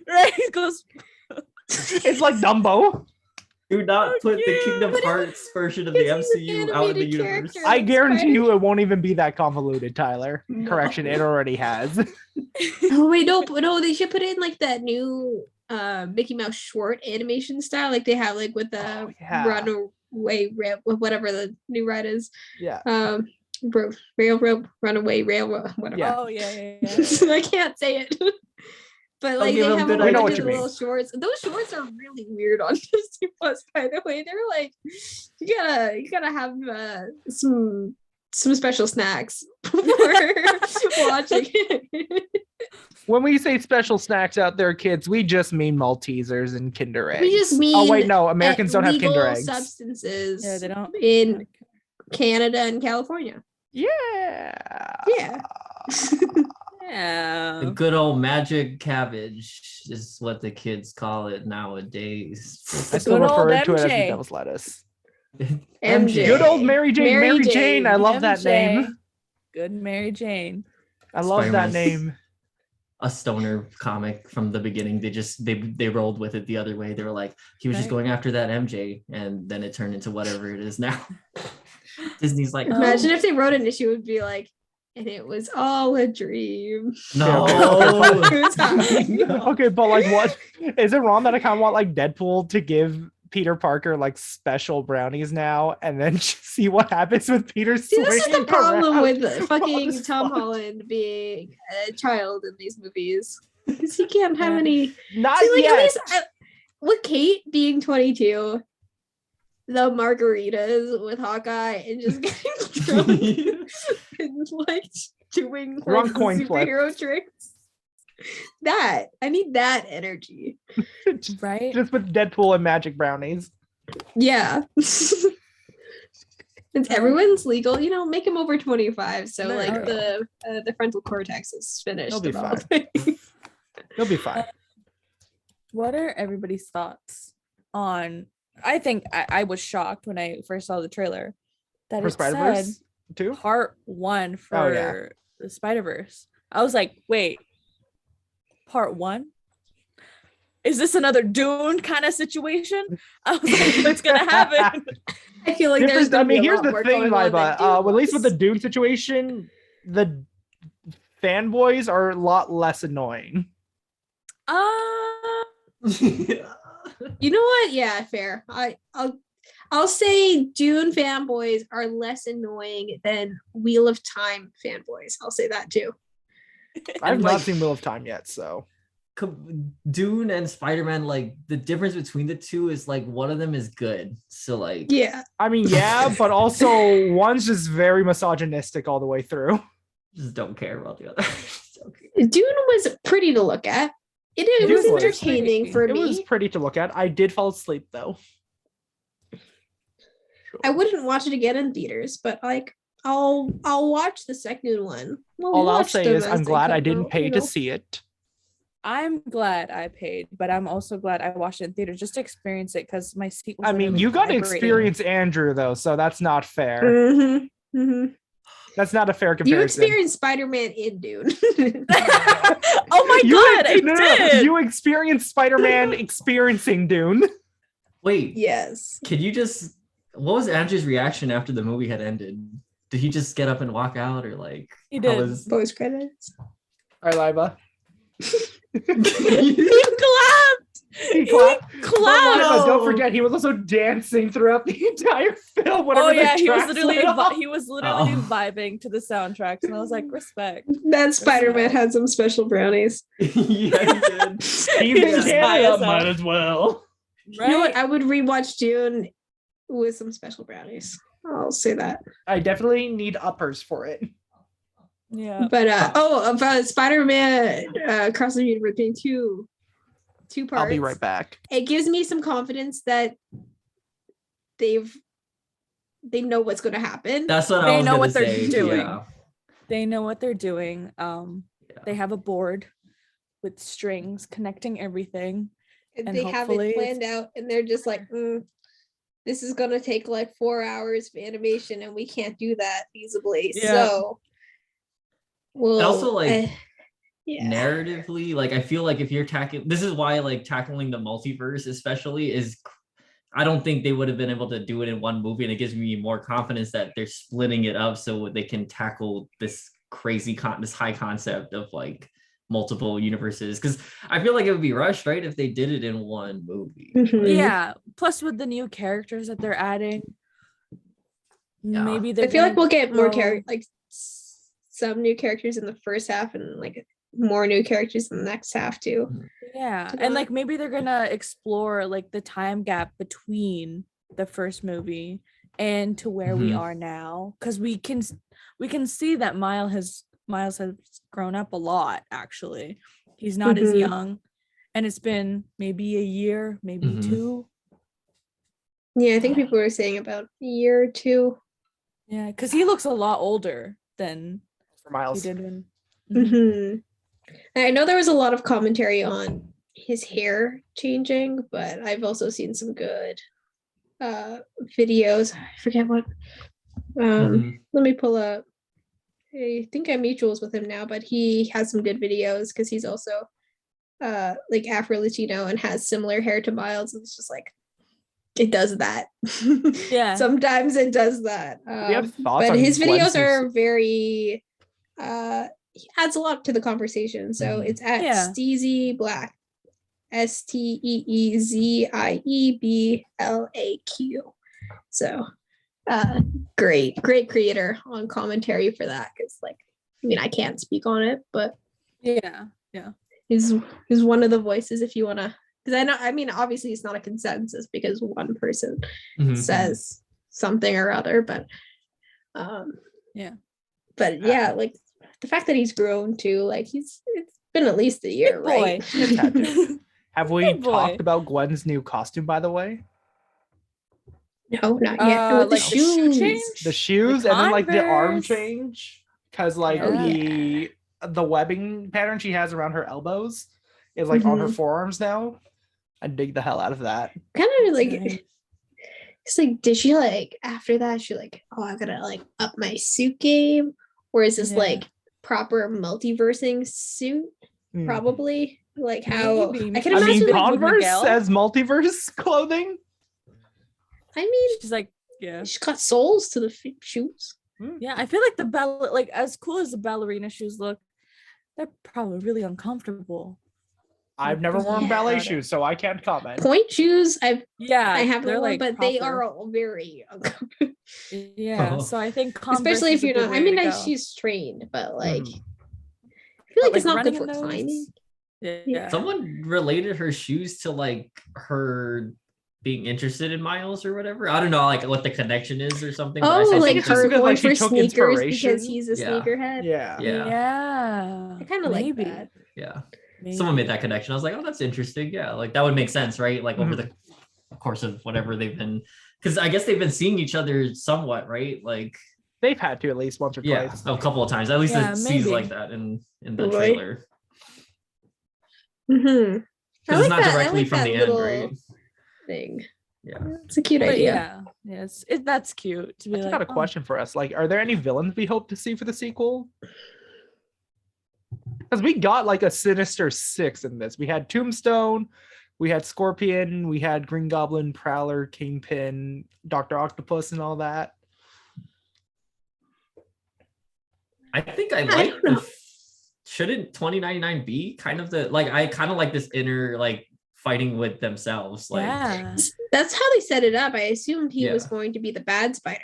Speaker 3: right. He goes.
Speaker 1: It's like Dumbo.
Speaker 2: Do not
Speaker 3: So
Speaker 2: put the
Speaker 3: cute.
Speaker 2: Kingdom
Speaker 4: But it-
Speaker 2: Hearts version of the
Speaker 4: Because he's an
Speaker 2: MCU out in the
Speaker 4: animated
Speaker 2: universe.
Speaker 4: character.
Speaker 1: I guarantee
Speaker 4: Spider-
Speaker 1: you it won't even be that convoluted, Tyler.
Speaker 4: No.
Speaker 1: Correction, it already has.
Speaker 4: Oh wait, no, they should put it in like that new Mickey Mouse short animation style, like they have like with the
Speaker 1: Oh, yeah.
Speaker 4: runaway rail, whatever the new ride is.
Speaker 1: Yeah.
Speaker 4: Railroad, runaway railroad, whatever.
Speaker 1: Yeah.
Speaker 3: Oh yeah.
Speaker 4: I can't say it. But like
Speaker 2: give
Speaker 4: they
Speaker 2: them
Speaker 4: have a
Speaker 2: good
Speaker 4: whole
Speaker 1: ideas.
Speaker 4: bunch
Speaker 1: We
Speaker 4: of
Speaker 1: know what you
Speaker 4: little shorts. Those shorts are really weird on Disney Plus, by the way. They're like you gotta have some special snacks before watching it.
Speaker 1: When we say special snacks out there, kids, we just mean Maltesers and Kinder eggs.
Speaker 4: We just mean
Speaker 1: Oh wait, no, Americans don't have
Speaker 4: legal
Speaker 1: Kinder eggs.
Speaker 4: substances
Speaker 3: Yeah, they don't.
Speaker 4: in Canada and California.
Speaker 1: Yeah.
Speaker 4: Yeah.
Speaker 3: Yeah.
Speaker 2: The good old magic cabbage is what the kids call it nowadays.
Speaker 1: I still
Speaker 3: Good old
Speaker 1: refer to it as the
Speaker 3: MJ.
Speaker 1: devil's lettuce.
Speaker 4: MJ.
Speaker 1: Good old Mary Jane. Mary Jane. I love that
Speaker 3: MJ.
Speaker 1: name.
Speaker 3: Good Mary Jane.
Speaker 1: I love that
Speaker 2: Spider-Man's
Speaker 1: name.
Speaker 2: A stoner comic from the beginning. They rolled with it the other way. They were like, he was just
Speaker 3: Right.
Speaker 2: going after that MJ, and then it turned into whatever it is now. Disney's like,
Speaker 4: Imagine if they wrote an issue, it would be like, and it was all a dream.
Speaker 2: no.
Speaker 1: Okay, but like, what is it wrong that I kind of want like Deadpool to give Peter Parker like special brownies now, and then just see what happens with Peter?
Speaker 4: See, this is the
Speaker 1: swinging
Speaker 4: problem
Speaker 1: around
Speaker 4: with
Speaker 1: on
Speaker 4: fucking
Speaker 1: his
Speaker 4: Tom
Speaker 1: phone.
Speaker 4: Holland being a child in these movies. Because he can't have
Speaker 3: Yeah.
Speaker 4: any.
Speaker 1: Not
Speaker 4: See, like
Speaker 1: yet.
Speaker 4: at least with Kate being 22, the margaritas with Hawkeye and just getting drunk and like doing
Speaker 1: Wrong
Speaker 4: like
Speaker 1: coin flip.
Speaker 4: superhero tricks. That I need that energy.
Speaker 3: Right.
Speaker 1: Just with Deadpool and magic brownies.
Speaker 4: Yeah. Since everyone's legal, make him over 25. So
Speaker 3: There
Speaker 4: like
Speaker 3: you
Speaker 4: the frontal cortex is finished.
Speaker 1: He'll be
Speaker 4: developing.
Speaker 1: He'll be fine.
Speaker 3: What are everybody's thoughts on? I think I was shocked when I first saw the trailer that
Speaker 1: For
Speaker 3: it said
Speaker 1: Spider-Verse too?
Speaker 3: part 1 for
Speaker 1: Oh, yeah.
Speaker 3: the Spider-Verse. I was like, wait, part 1? Is this another Dune kind of situation? I was like, what's gonna happen?
Speaker 4: I feel like there's.
Speaker 1: I mean, here's
Speaker 4: gonna
Speaker 1: the
Speaker 4: be a lot
Speaker 1: thing,
Speaker 4: more going on
Speaker 1: Laiba.
Speaker 4: than Dune
Speaker 1: At least with the
Speaker 4: was.
Speaker 1: Dune situation, the fanboys are a lot less annoying.
Speaker 4: You know what? Yeah, fair. I'll say Dune fanboys are less annoying than Wheel of Time fanboys. I'll say that too.
Speaker 1: I've
Speaker 2: And,
Speaker 1: not
Speaker 2: like-
Speaker 1: seen Wheel of Time yet, so
Speaker 2: Dune and Spider-Man, like the difference between the two is like one of them is good. So like
Speaker 4: Yeah.
Speaker 1: I mean, yeah, but also one's just very misogynistic all the way through.
Speaker 2: just don't care about the other. Just don't care.
Speaker 4: Dune was pretty to look at. It was
Speaker 1: Dune was
Speaker 4: entertaining
Speaker 3: pretty.
Speaker 4: for
Speaker 1: It
Speaker 4: me.
Speaker 1: was pretty to look at. I did fall asleep though.
Speaker 4: I wouldn't watch it again in theaters, but like I'll watch the second one.
Speaker 1: All I'll say is I'm glad I didn't pay to see it.
Speaker 3: I'm glad I paid, but I'm also glad I watched it in theater just to experience it because my seat was
Speaker 1: I mean,
Speaker 3: literally
Speaker 1: you got to
Speaker 3: vibrating.
Speaker 1: experience Andrew though, so that's not fair.
Speaker 4: Mm-hmm. Mm-hmm.
Speaker 1: That's not a fair
Speaker 4: You
Speaker 1: comparison.
Speaker 4: experienced Spider-Man in Dune.
Speaker 3: Oh my god, I did.
Speaker 1: You experienced Spider-Man experiencing Dune.
Speaker 2: Wait,
Speaker 4: Yes.
Speaker 2: can you just what was Andrew's reaction after the movie had ended? Did he just get up and walk out or like
Speaker 3: He
Speaker 2: how
Speaker 3: did.
Speaker 2: was-
Speaker 4: Post credits.
Speaker 1: All right, Laiba.
Speaker 3: He clapped.
Speaker 1: He clapped. But
Speaker 3: Clapped.
Speaker 1: Laiba, don't forget, he was also dancing throughout the entire film. Whenever
Speaker 3: Oh yeah,
Speaker 1: the
Speaker 3: he was
Speaker 1: tracks
Speaker 3: literally
Speaker 1: went off.
Speaker 2: Oh.
Speaker 3: vibing to the soundtracks, and I was like, respect.
Speaker 4: That Spider-Man had some special brownies.
Speaker 2: yeah, he did.
Speaker 1: He's
Speaker 3: He's
Speaker 1: in
Speaker 3: high
Speaker 1: Canada,
Speaker 3: as
Speaker 1: might
Speaker 3: hell.
Speaker 1: as well.
Speaker 4: You know what? I would rewatch Dune with some special brownies. I'll say that.
Speaker 1: I definitely need uppers for it.
Speaker 3: Yeah.
Speaker 4: But about Spider-Man Across the Universe being two parts.
Speaker 1: I'll be right back.
Speaker 4: It gives me some confidence that they know what's going to happen.
Speaker 2: That's what I
Speaker 3: They
Speaker 2: was
Speaker 3: know
Speaker 2: gonna
Speaker 3: what they're
Speaker 2: say.
Speaker 3: doing.
Speaker 2: Yeah.
Speaker 3: They know what they're doing.
Speaker 2: Yeah.
Speaker 3: They have a board with strings connecting everything.
Speaker 4: And
Speaker 3: and
Speaker 4: they have
Speaker 3: hopefully
Speaker 4: it planned out, and they're just like, this is going to take like 4 hours of animation, and we can't do that feasibly.
Speaker 3: Yeah.
Speaker 4: So, well,
Speaker 2: And also, like,
Speaker 4: yeah.
Speaker 2: narratively, like I feel like if you're tackling this is why like tackling the multiverse especially is I don't think they would have been able to do it in one movie, and it gives me more confidence that they're splitting it up so they can tackle this crazy this high concept of like multiple universes, because I feel like it would be rushed, right, if they did it in one movie.
Speaker 4: Mhm.
Speaker 3: Yeah. Plus with the new characters that they're adding,
Speaker 2: Yeah.
Speaker 3: maybe
Speaker 4: I
Speaker 3: they're
Speaker 4: feel like
Speaker 3: gonna
Speaker 4: we'll get more
Speaker 3: go-
Speaker 4: like some new characters in the first half, and like more new characters in the next half too.
Speaker 3: Yeah,
Speaker 4: to
Speaker 3: and
Speaker 4: that.
Speaker 3: like maybe they're gonna explore like the time gap between the first movie and to where we
Speaker 2: Mhm.
Speaker 3: are now, because we can see that Miles has grown up a lot. Actually, he's not as
Speaker 4: Mhm.
Speaker 3: young, and it's been maybe a year, maybe
Speaker 2: Mhm.
Speaker 3: 2.
Speaker 4: Yeah, I think people were saying about a year or two.
Speaker 3: Yeah, because he looks a lot older than
Speaker 1: For
Speaker 3: he
Speaker 1: Miles.
Speaker 3: did when.
Speaker 4: Mhm. And I know there was a lot of commentary on his hair changing, but I've also seen some good videos. I forget what.
Speaker 2: Mhm.
Speaker 4: Let me pull up. I think I'm mutuals with him now, but he has some good videos because he's also like Afro-Latino and has similar hair to Miles. It's just like it does that.
Speaker 3: Yeah.
Speaker 4: Sometimes it does that.
Speaker 1: We have thoughts
Speaker 4: But
Speaker 1: on
Speaker 4: his videos
Speaker 1: Gwen's-
Speaker 4: are very he adds a lot to the conversation. So
Speaker 2: Mhm.
Speaker 4: it's at
Speaker 3: Yeah.
Speaker 4: Steezy Black. SteeZieBlaq. So great creator on commentary for that, because like I mean I can't speak on it, but
Speaker 3: Yeah.
Speaker 4: he's one of the voices if you want to, because I mean obviously it's not a consensus because one person
Speaker 2: Mhm.
Speaker 4: says something or other, but
Speaker 3: Yeah.
Speaker 4: but yeah, like the fact that he's grown too, like it's been at least a year,
Speaker 3: Big boy.
Speaker 4: right?
Speaker 1: It's had to. Have we
Speaker 3: Big boy.
Speaker 1: talked about Gwen's new costume, by the way?
Speaker 4: No, not yet. With
Speaker 3: like
Speaker 4: the
Speaker 3: the shoe
Speaker 4: shoes.
Speaker 3: change?
Speaker 1: The shoes and then like the arm
Speaker 3: Converse.
Speaker 1: change. Because like
Speaker 3: Yeah.
Speaker 1: the webbing pattern she has around her elbows is like on her
Speaker 4: Mhm.
Speaker 1: forearms now. I dig the hell out of that.
Speaker 4: Kind of like
Speaker 3: Nice.
Speaker 4: it's like, did she like after that she like, oh, I gotta like up my suit game? Or is this
Speaker 3: Yeah.
Speaker 4: like proper multiversing suit?
Speaker 1: Hmm.
Speaker 4: Probably. Like how
Speaker 3: Maybe.
Speaker 4: I can
Speaker 1: I
Speaker 4: imagine
Speaker 1: mean,
Speaker 3: like, with
Speaker 1: Converse
Speaker 3: Miguel?
Speaker 1: as multiverse clothing.
Speaker 4: I mean
Speaker 3: She's like, yeah.
Speaker 4: she's got soles to the shoes.
Speaker 3: Yeah, I feel like the like as cool as the ballerina shoes look, they're probably really uncomfortable.
Speaker 1: I've never worn
Speaker 4: Yeah.
Speaker 1: ballet shoes, so I can't comment.
Speaker 4: Point shoes,
Speaker 3: Yeah,
Speaker 4: I haven't
Speaker 3: they're
Speaker 4: worn,
Speaker 3: like
Speaker 4: but they
Speaker 3: proper.
Speaker 4: are all very uncomfortable.
Speaker 3: Yeah,
Speaker 2: Oh.
Speaker 3: so I think Converse
Speaker 4: Especially
Speaker 3: is
Speaker 4: if
Speaker 3: a
Speaker 4: you're
Speaker 3: good
Speaker 4: not. I
Speaker 3: way
Speaker 4: mean,
Speaker 3: to
Speaker 4: like
Speaker 3: go.
Speaker 4: she's trained, but like
Speaker 1: Mhm.
Speaker 4: I feel like
Speaker 3: But,
Speaker 4: it's not good
Speaker 3: running
Speaker 4: for
Speaker 3: in those?
Speaker 4: climbing.
Speaker 3: Yeah.
Speaker 2: Someone related her shoes to like her being interested in Miles or whatever. I don't know like what the connection is or something. But I
Speaker 4: Oh,
Speaker 2: said
Speaker 4: like
Speaker 1: it's just
Speaker 4: her
Speaker 1: because,
Speaker 4: going
Speaker 1: like, she
Speaker 4: for
Speaker 1: took
Speaker 4: sneakers
Speaker 1: inspiration.
Speaker 4: because he's a
Speaker 2: Yeah.
Speaker 4: sneakerhead.
Speaker 1: Yeah.
Speaker 3: Yeah.
Speaker 4: I kind of like
Speaker 3: Maybe.
Speaker 4: that.
Speaker 2: Yeah.
Speaker 3: Maybe.
Speaker 2: Someone made that connection. I was like, oh, that's interesting. Yeah, like that would make sense, right? Like over
Speaker 1: Mhm.
Speaker 2: the course of whatever they've been, because I guess they've been seeing each other somewhat, right? Like,
Speaker 1: They've had to at least once or
Speaker 2: yeah,
Speaker 1: twice.
Speaker 2: a couple of times. At least
Speaker 3: Yeah,
Speaker 2: it seems
Speaker 3: maybe.
Speaker 2: like that in the
Speaker 4: Right.
Speaker 2: trailer.
Speaker 4: Mm-hmm.
Speaker 2: Because it's not directly from the end, right?
Speaker 4: Thing.
Speaker 2: Yeah.
Speaker 4: It's a cute
Speaker 3: But
Speaker 4: idea.
Speaker 3: yeah, that's cute to be
Speaker 1: I
Speaker 3: like.
Speaker 1: got a question for us. Like, are there any villains we hope to see for the sequel? Because we got like a Sinister Six in this. We had Tombstone, we had Scorpion, we had Green Goblin, Prowler, Kingpin, Dr. Octopus, and all that.
Speaker 2: I think I
Speaker 4: I
Speaker 2: like
Speaker 4: don't know.
Speaker 2: shouldn't 2099 be kind of the like I kind of like this inner like fighting with themselves. Like
Speaker 3: Yeah.
Speaker 4: That's how they set it up. I assumed he was
Speaker 2: Yeah.
Speaker 4: going to be the bad Spider.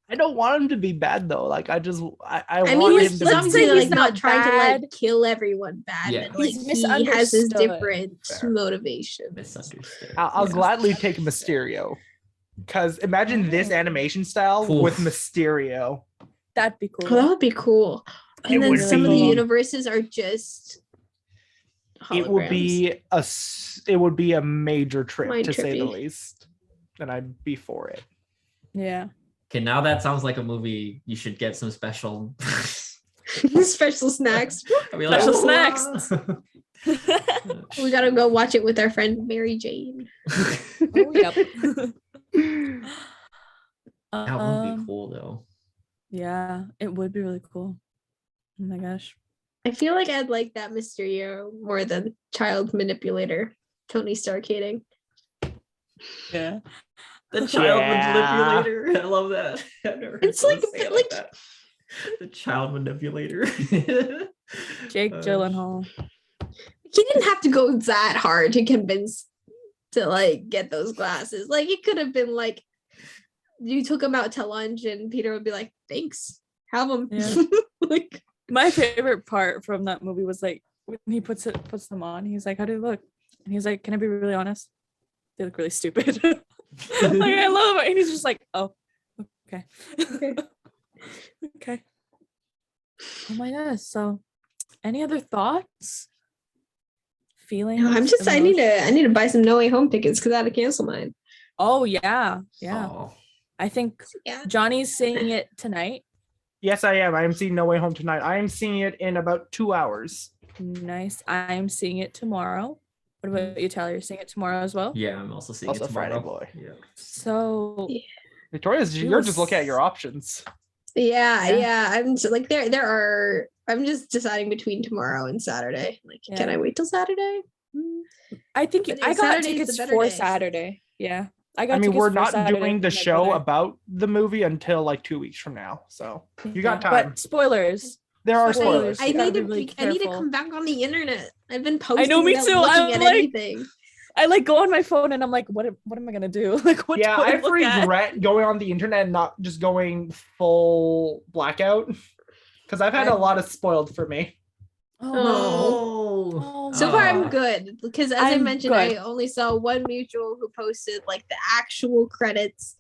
Speaker 1: I don't want him to be bad though. Like, I
Speaker 4: I mean,
Speaker 1: want
Speaker 4: he's
Speaker 1: him to
Speaker 3: let's
Speaker 1: be
Speaker 3: say
Speaker 4: obviously
Speaker 3: he's
Speaker 4: like not
Speaker 3: not
Speaker 4: trying to
Speaker 3: bad.
Speaker 4: like kill everyone bad,
Speaker 2: Yeah.
Speaker 4: but like
Speaker 3: He's
Speaker 4: he has his
Speaker 3: misunderstood.
Speaker 4: different
Speaker 1: Fair.
Speaker 4: motivation.
Speaker 2: misunderstood.
Speaker 1: I'll
Speaker 2: Yeah.
Speaker 1: gladly take Mysterio. Because imagine this
Speaker 3: Oh.
Speaker 1: animation style
Speaker 2: Cool.
Speaker 1: with Mysterio.
Speaker 3: That'd be
Speaker 4: Oh, that
Speaker 3: cool.
Speaker 4: would be cool.
Speaker 1: It
Speaker 4: And then
Speaker 1: would
Speaker 4: some of the
Speaker 1: be-
Speaker 4: universes are just
Speaker 1: It would
Speaker 4: holograms.
Speaker 1: be a major trip
Speaker 4: Mind
Speaker 1: to say the
Speaker 4: trippy.
Speaker 1: least. And I'd be for it.
Speaker 3: Yeah.
Speaker 2: Okay, now that sounds like a movie. You should get some special
Speaker 4: special snacks.
Speaker 2: I'd be
Speaker 3: Special
Speaker 2: "Whoa."
Speaker 3: snacks.
Speaker 4: We gotta go watch it with our friend Mary Jane.
Speaker 3: Oh, yep.
Speaker 2: That would be cool though.
Speaker 3: Yeah, it would be really cool. Oh my gosh.
Speaker 4: I feel like I'd like that Mysterio more than child manipulator Tony Stark hating.
Speaker 3: Yeah.
Speaker 2: The child
Speaker 1: Yeah.
Speaker 2: manipulator. I love that. I've never heard
Speaker 4: It's
Speaker 2: someone
Speaker 4: like-
Speaker 2: say it
Speaker 4: like-
Speaker 2: that. The child manipulator.
Speaker 3: Jake Gyllenhaal.
Speaker 4: He didn't have to go that hard to convince to like get those glasses. Like it could have been like you took him out to lunch and Peter would be like, "Thanks, have them."
Speaker 3: Yeah.
Speaker 4: Like
Speaker 3: My favorite part from that movie was like when he puts them on. He's like, "How do they look?" And he's like, "Can I be really honest? They look really stupid." Like I love it, and he's just like, "Oh, okay,
Speaker 4: Okay.
Speaker 3: okay." Oh my gosh! So, any other thoughts? Feelings?
Speaker 4: no, I need to buy some No Way Home tickets because I had to cancel mine.
Speaker 3: Oh yeah.
Speaker 2: Oh.
Speaker 3: I think
Speaker 4: Yeah.
Speaker 3: Johnny's seeing it tonight.
Speaker 1: Yes, I am. I am seeing No Way Home tonight. I am seeing it in about 2 hours.
Speaker 3: Nice. I'm seeing it tomorrow. What about you, Tyler? You're seeing it tomorrow as well?
Speaker 2: Yeah, I'm also seeing
Speaker 1: Also
Speaker 2: it tomorrow.
Speaker 1: Friday boy.
Speaker 2: Yeah.
Speaker 3: So
Speaker 4: Yeah.
Speaker 1: Victoria's,
Speaker 3: We
Speaker 1: you're
Speaker 3: will
Speaker 1: just looking at your options.
Speaker 4: Yeah,
Speaker 3: Yeah.
Speaker 4: yeah. I'm just, like I'm just deciding between tomorrow and Saturday. Like, can
Speaker 3: Yeah.
Speaker 4: I wait till Saturday?
Speaker 3: I think
Speaker 4: But
Speaker 3: I got
Speaker 4: Saturday's the
Speaker 3: tickets
Speaker 4: better
Speaker 3: for
Speaker 4: day.
Speaker 3: Saturday. Yeah. I got
Speaker 1: I mean,
Speaker 3: tickets
Speaker 1: we're
Speaker 3: for
Speaker 1: not
Speaker 3: Saturday
Speaker 1: doing the
Speaker 3: with my
Speaker 1: show
Speaker 3: brother.
Speaker 1: about the movie until like 2 weeks from now. So you got
Speaker 3: Yeah,
Speaker 1: time.
Speaker 3: But spoilers.
Speaker 1: There are
Speaker 3: Spoilers.
Speaker 1: spoilers.
Speaker 4: I
Speaker 3: You gotta
Speaker 4: need
Speaker 3: be
Speaker 4: to
Speaker 3: really
Speaker 4: I need to
Speaker 3: careful.
Speaker 4: come back on the internet. I've been posting
Speaker 3: know, me
Speaker 4: without
Speaker 3: too.
Speaker 4: looking
Speaker 3: I'm
Speaker 4: at
Speaker 3: like-
Speaker 4: anything.
Speaker 3: I like go on my phone and I'm like, what am I gonna do? Like what
Speaker 1: Yeah,
Speaker 3: do I
Speaker 1: I
Speaker 3: look at?
Speaker 1: regret going on the internet and not just going full blackout because I've had a lot of spoiled for me.
Speaker 3: Oh,
Speaker 4: So far, I'm
Speaker 2: Ah.
Speaker 4: good because, as I
Speaker 3: I'm
Speaker 4: mentioned,
Speaker 3: good.
Speaker 4: I only saw one mutual who posted like the actual credits,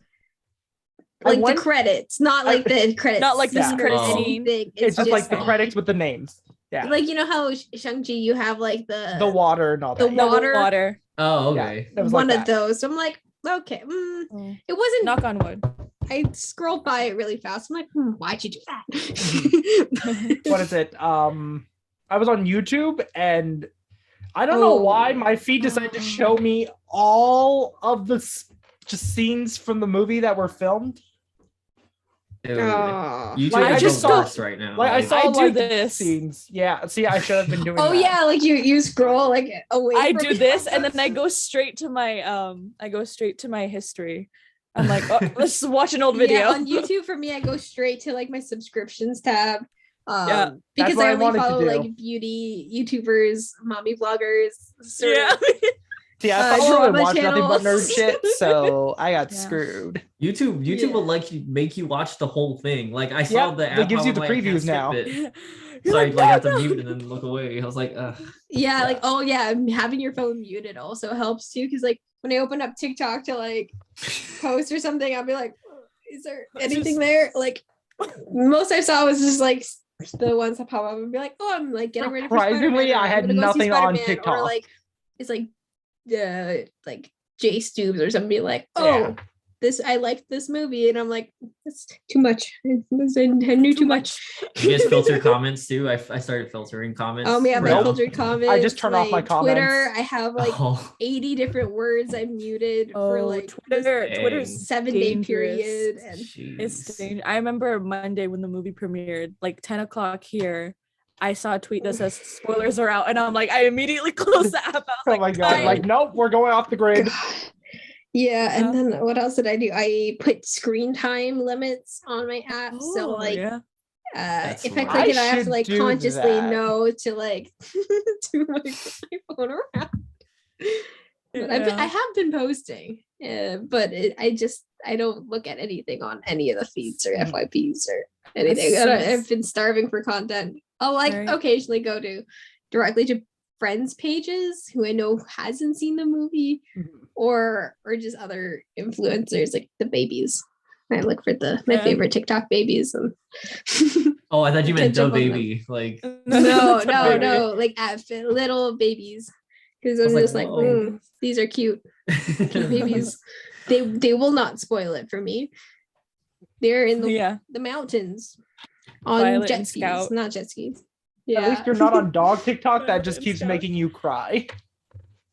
Speaker 1: I
Speaker 4: like
Speaker 1: went-
Speaker 4: the credits, not like the credits,
Speaker 3: Not like the
Speaker 4: scene or
Speaker 3: credit
Speaker 2: Oh.
Speaker 3: scene.
Speaker 4: anything.
Speaker 1: It's just like the
Speaker 3: okay.
Speaker 1: credits with the names. Yeah,
Speaker 4: Like you know how Shang-Chi, you have like
Speaker 1: the water and all
Speaker 4: the
Speaker 1: that.
Speaker 3: The
Speaker 4: water.
Speaker 3: water.
Speaker 2: Oh,
Speaker 1: Yeah,
Speaker 2: okay.
Speaker 1: it was
Speaker 4: one
Speaker 1: like
Speaker 4: of
Speaker 1: that.
Speaker 4: those. So I'm like, okay,
Speaker 3: Oh,
Speaker 4: it wasn't.
Speaker 3: knock on wood.
Speaker 4: I scrolled by it really fast. I'm like, why'd you do that?
Speaker 1: What is it? I was on YouTube and I don't know
Speaker 4: Oh.
Speaker 1: why my feed decided to show me all of the just scenes from the movie that were filmed.
Speaker 2: Dude,
Speaker 4: Aw.
Speaker 2: YouTube
Speaker 1: Like, I
Speaker 2: is
Speaker 1: just
Speaker 2: the
Speaker 1: saw-
Speaker 2: worst right now.
Speaker 1: Like I saw
Speaker 3: I do
Speaker 1: like
Speaker 3: this.
Speaker 1: scenes. Yeah, see, I should have been doing
Speaker 4: Oh
Speaker 1: that.
Speaker 4: yeah, like you scroll like away.
Speaker 3: I
Speaker 4: from
Speaker 3: do
Speaker 4: it.
Speaker 3: this and then I go straight to my history. I'm like, oh, let's watch an old video.
Speaker 4: Yeah, on YouTube for me, I go straight to like my subscriptions tab.
Speaker 3: Yeah,
Speaker 1: that's
Speaker 4: Because
Speaker 1: what
Speaker 4: I
Speaker 1: I
Speaker 4: only
Speaker 1: wanted to
Speaker 4: follow
Speaker 1: do.
Speaker 4: like beauty YouTubers, mommy vloggers.
Speaker 3: Yeah.
Speaker 1: See, I follow and
Speaker 4: drama
Speaker 1: watch nothing but nerd
Speaker 4: channels.
Speaker 1: shit, so I got
Speaker 3: Yeah.
Speaker 1: screwed.
Speaker 2: YouTube
Speaker 4: Yeah.
Speaker 2: will make you watch the whole thing. Like I saw
Speaker 1: Yep,
Speaker 2: the
Speaker 1: it
Speaker 2: app
Speaker 1: gives you
Speaker 2: how
Speaker 1: the
Speaker 2: I can't
Speaker 1: previews
Speaker 2: skip
Speaker 1: now.
Speaker 2: it.
Speaker 3: You're
Speaker 2: So I
Speaker 3: like,
Speaker 2: like
Speaker 3: "No,
Speaker 2: have to
Speaker 3: no."
Speaker 2: mute and then look away. I was like,
Speaker 4: Yeah, like
Speaker 1: Yeah.
Speaker 4: oh yeah, having your phone muted also helps too. Because like when I open up TikTok to like post or something, I'll be like, is there anything
Speaker 3: Just-
Speaker 4: there? Like most I saw was just like the ones that pop up and be like, oh, I'm like getting ready for
Speaker 1: Surprisingly,
Speaker 4: Spider-Man, or
Speaker 1: I
Speaker 4: I'm
Speaker 1: had
Speaker 4: gonna go see
Speaker 1: nothing on
Speaker 4: Spider-Man,
Speaker 1: TikTok.
Speaker 4: or like it's like Jay Stoops or something like, oh,
Speaker 1: Yeah.
Speaker 4: this I liked this movie, and I'm like, that's too much. I knew too much.
Speaker 2: you guys filter comments too. I started filtering comments.
Speaker 4: Yeah, my
Speaker 1: Nope.
Speaker 4: filtered comments.
Speaker 1: I just turn off my
Speaker 4: Twitter.
Speaker 1: comments.
Speaker 4: I have like
Speaker 2: Oh,
Speaker 4: 80 different words I muted for
Speaker 3: Oh,
Speaker 4: like
Speaker 3: Twitter.
Speaker 2: Dang.
Speaker 3: Twitter's
Speaker 4: 7-day
Speaker 3: dangerous.
Speaker 4: period, and
Speaker 3: It's
Speaker 2: jeez.
Speaker 3: dangerous. I remember Monday when the movie premiered, like 10 o'clock here. I saw a tweet that says spoilers are out, and I'm like, I immediately closed the app. I was
Speaker 1: Oh
Speaker 3: like,
Speaker 1: my god!
Speaker 3: "Fine."
Speaker 1: Like, nope, we're going off the grid.
Speaker 4: God. Yeah, and then what else did I do? I put screen time limits on my app, so
Speaker 3: Oh,
Speaker 4: like
Speaker 3: yeah.
Speaker 2: That's
Speaker 4: if I
Speaker 2: smart.
Speaker 4: click it, I have
Speaker 1: should
Speaker 4: to like
Speaker 1: do
Speaker 4: consciously
Speaker 1: that.
Speaker 4: know to like to like put my phone around. But I have been posting, but I don't look at anything on any of the feeds or
Speaker 1: Mhm.
Speaker 4: FYPs or anything.
Speaker 3: That's
Speaker 4: And
Speaker 3: so
Speaker 4: I've been starving for content. I'll like
Speaker 3: Right.
Speaker 4: occasionally go to directly to friends' pages who I know hasn't seen the movie,
Speaker 1: Mhm.
Speaker 4: or just other influencers like the babies. I look for my
Speaker 3: Yeah.
Speaker 4: favorite TikTok babies and
Speaker 2: Oh, I thought you meant
Speaker 4: Catch up
Speaker 2: the
Speaker 4: on them.
Speaker 2: baby. Like
Speaker 4: no,
Speaker 1: baby.
Speaker 4: like little babies. Because
Speaker 2: I
Speaker 4: I'm
Speaker 2: was
Speaker 4: just
Speaker 2: like,
Speaker 4: like,
Speaker 2: whoa.
Speaker 4: these are cute babies. They will not spoil it for me. They're in
Speaker 3: Yeah.
Speaker 4: the mountains on
Speaker 3: Violet
Speaker 4: jet
Speaker 3: and
Speaker 4: skis,
Speaker 3: Scout.
Speaker 4: not jet skis.
Speaker 1: At
Speaker 4: Yeah.
Speaker 1: least you're not on dog TikTok. That just
Speaker 3: It's
Speaker 1: keeps
Speaker 3: got-
Speaker 1: making you cry.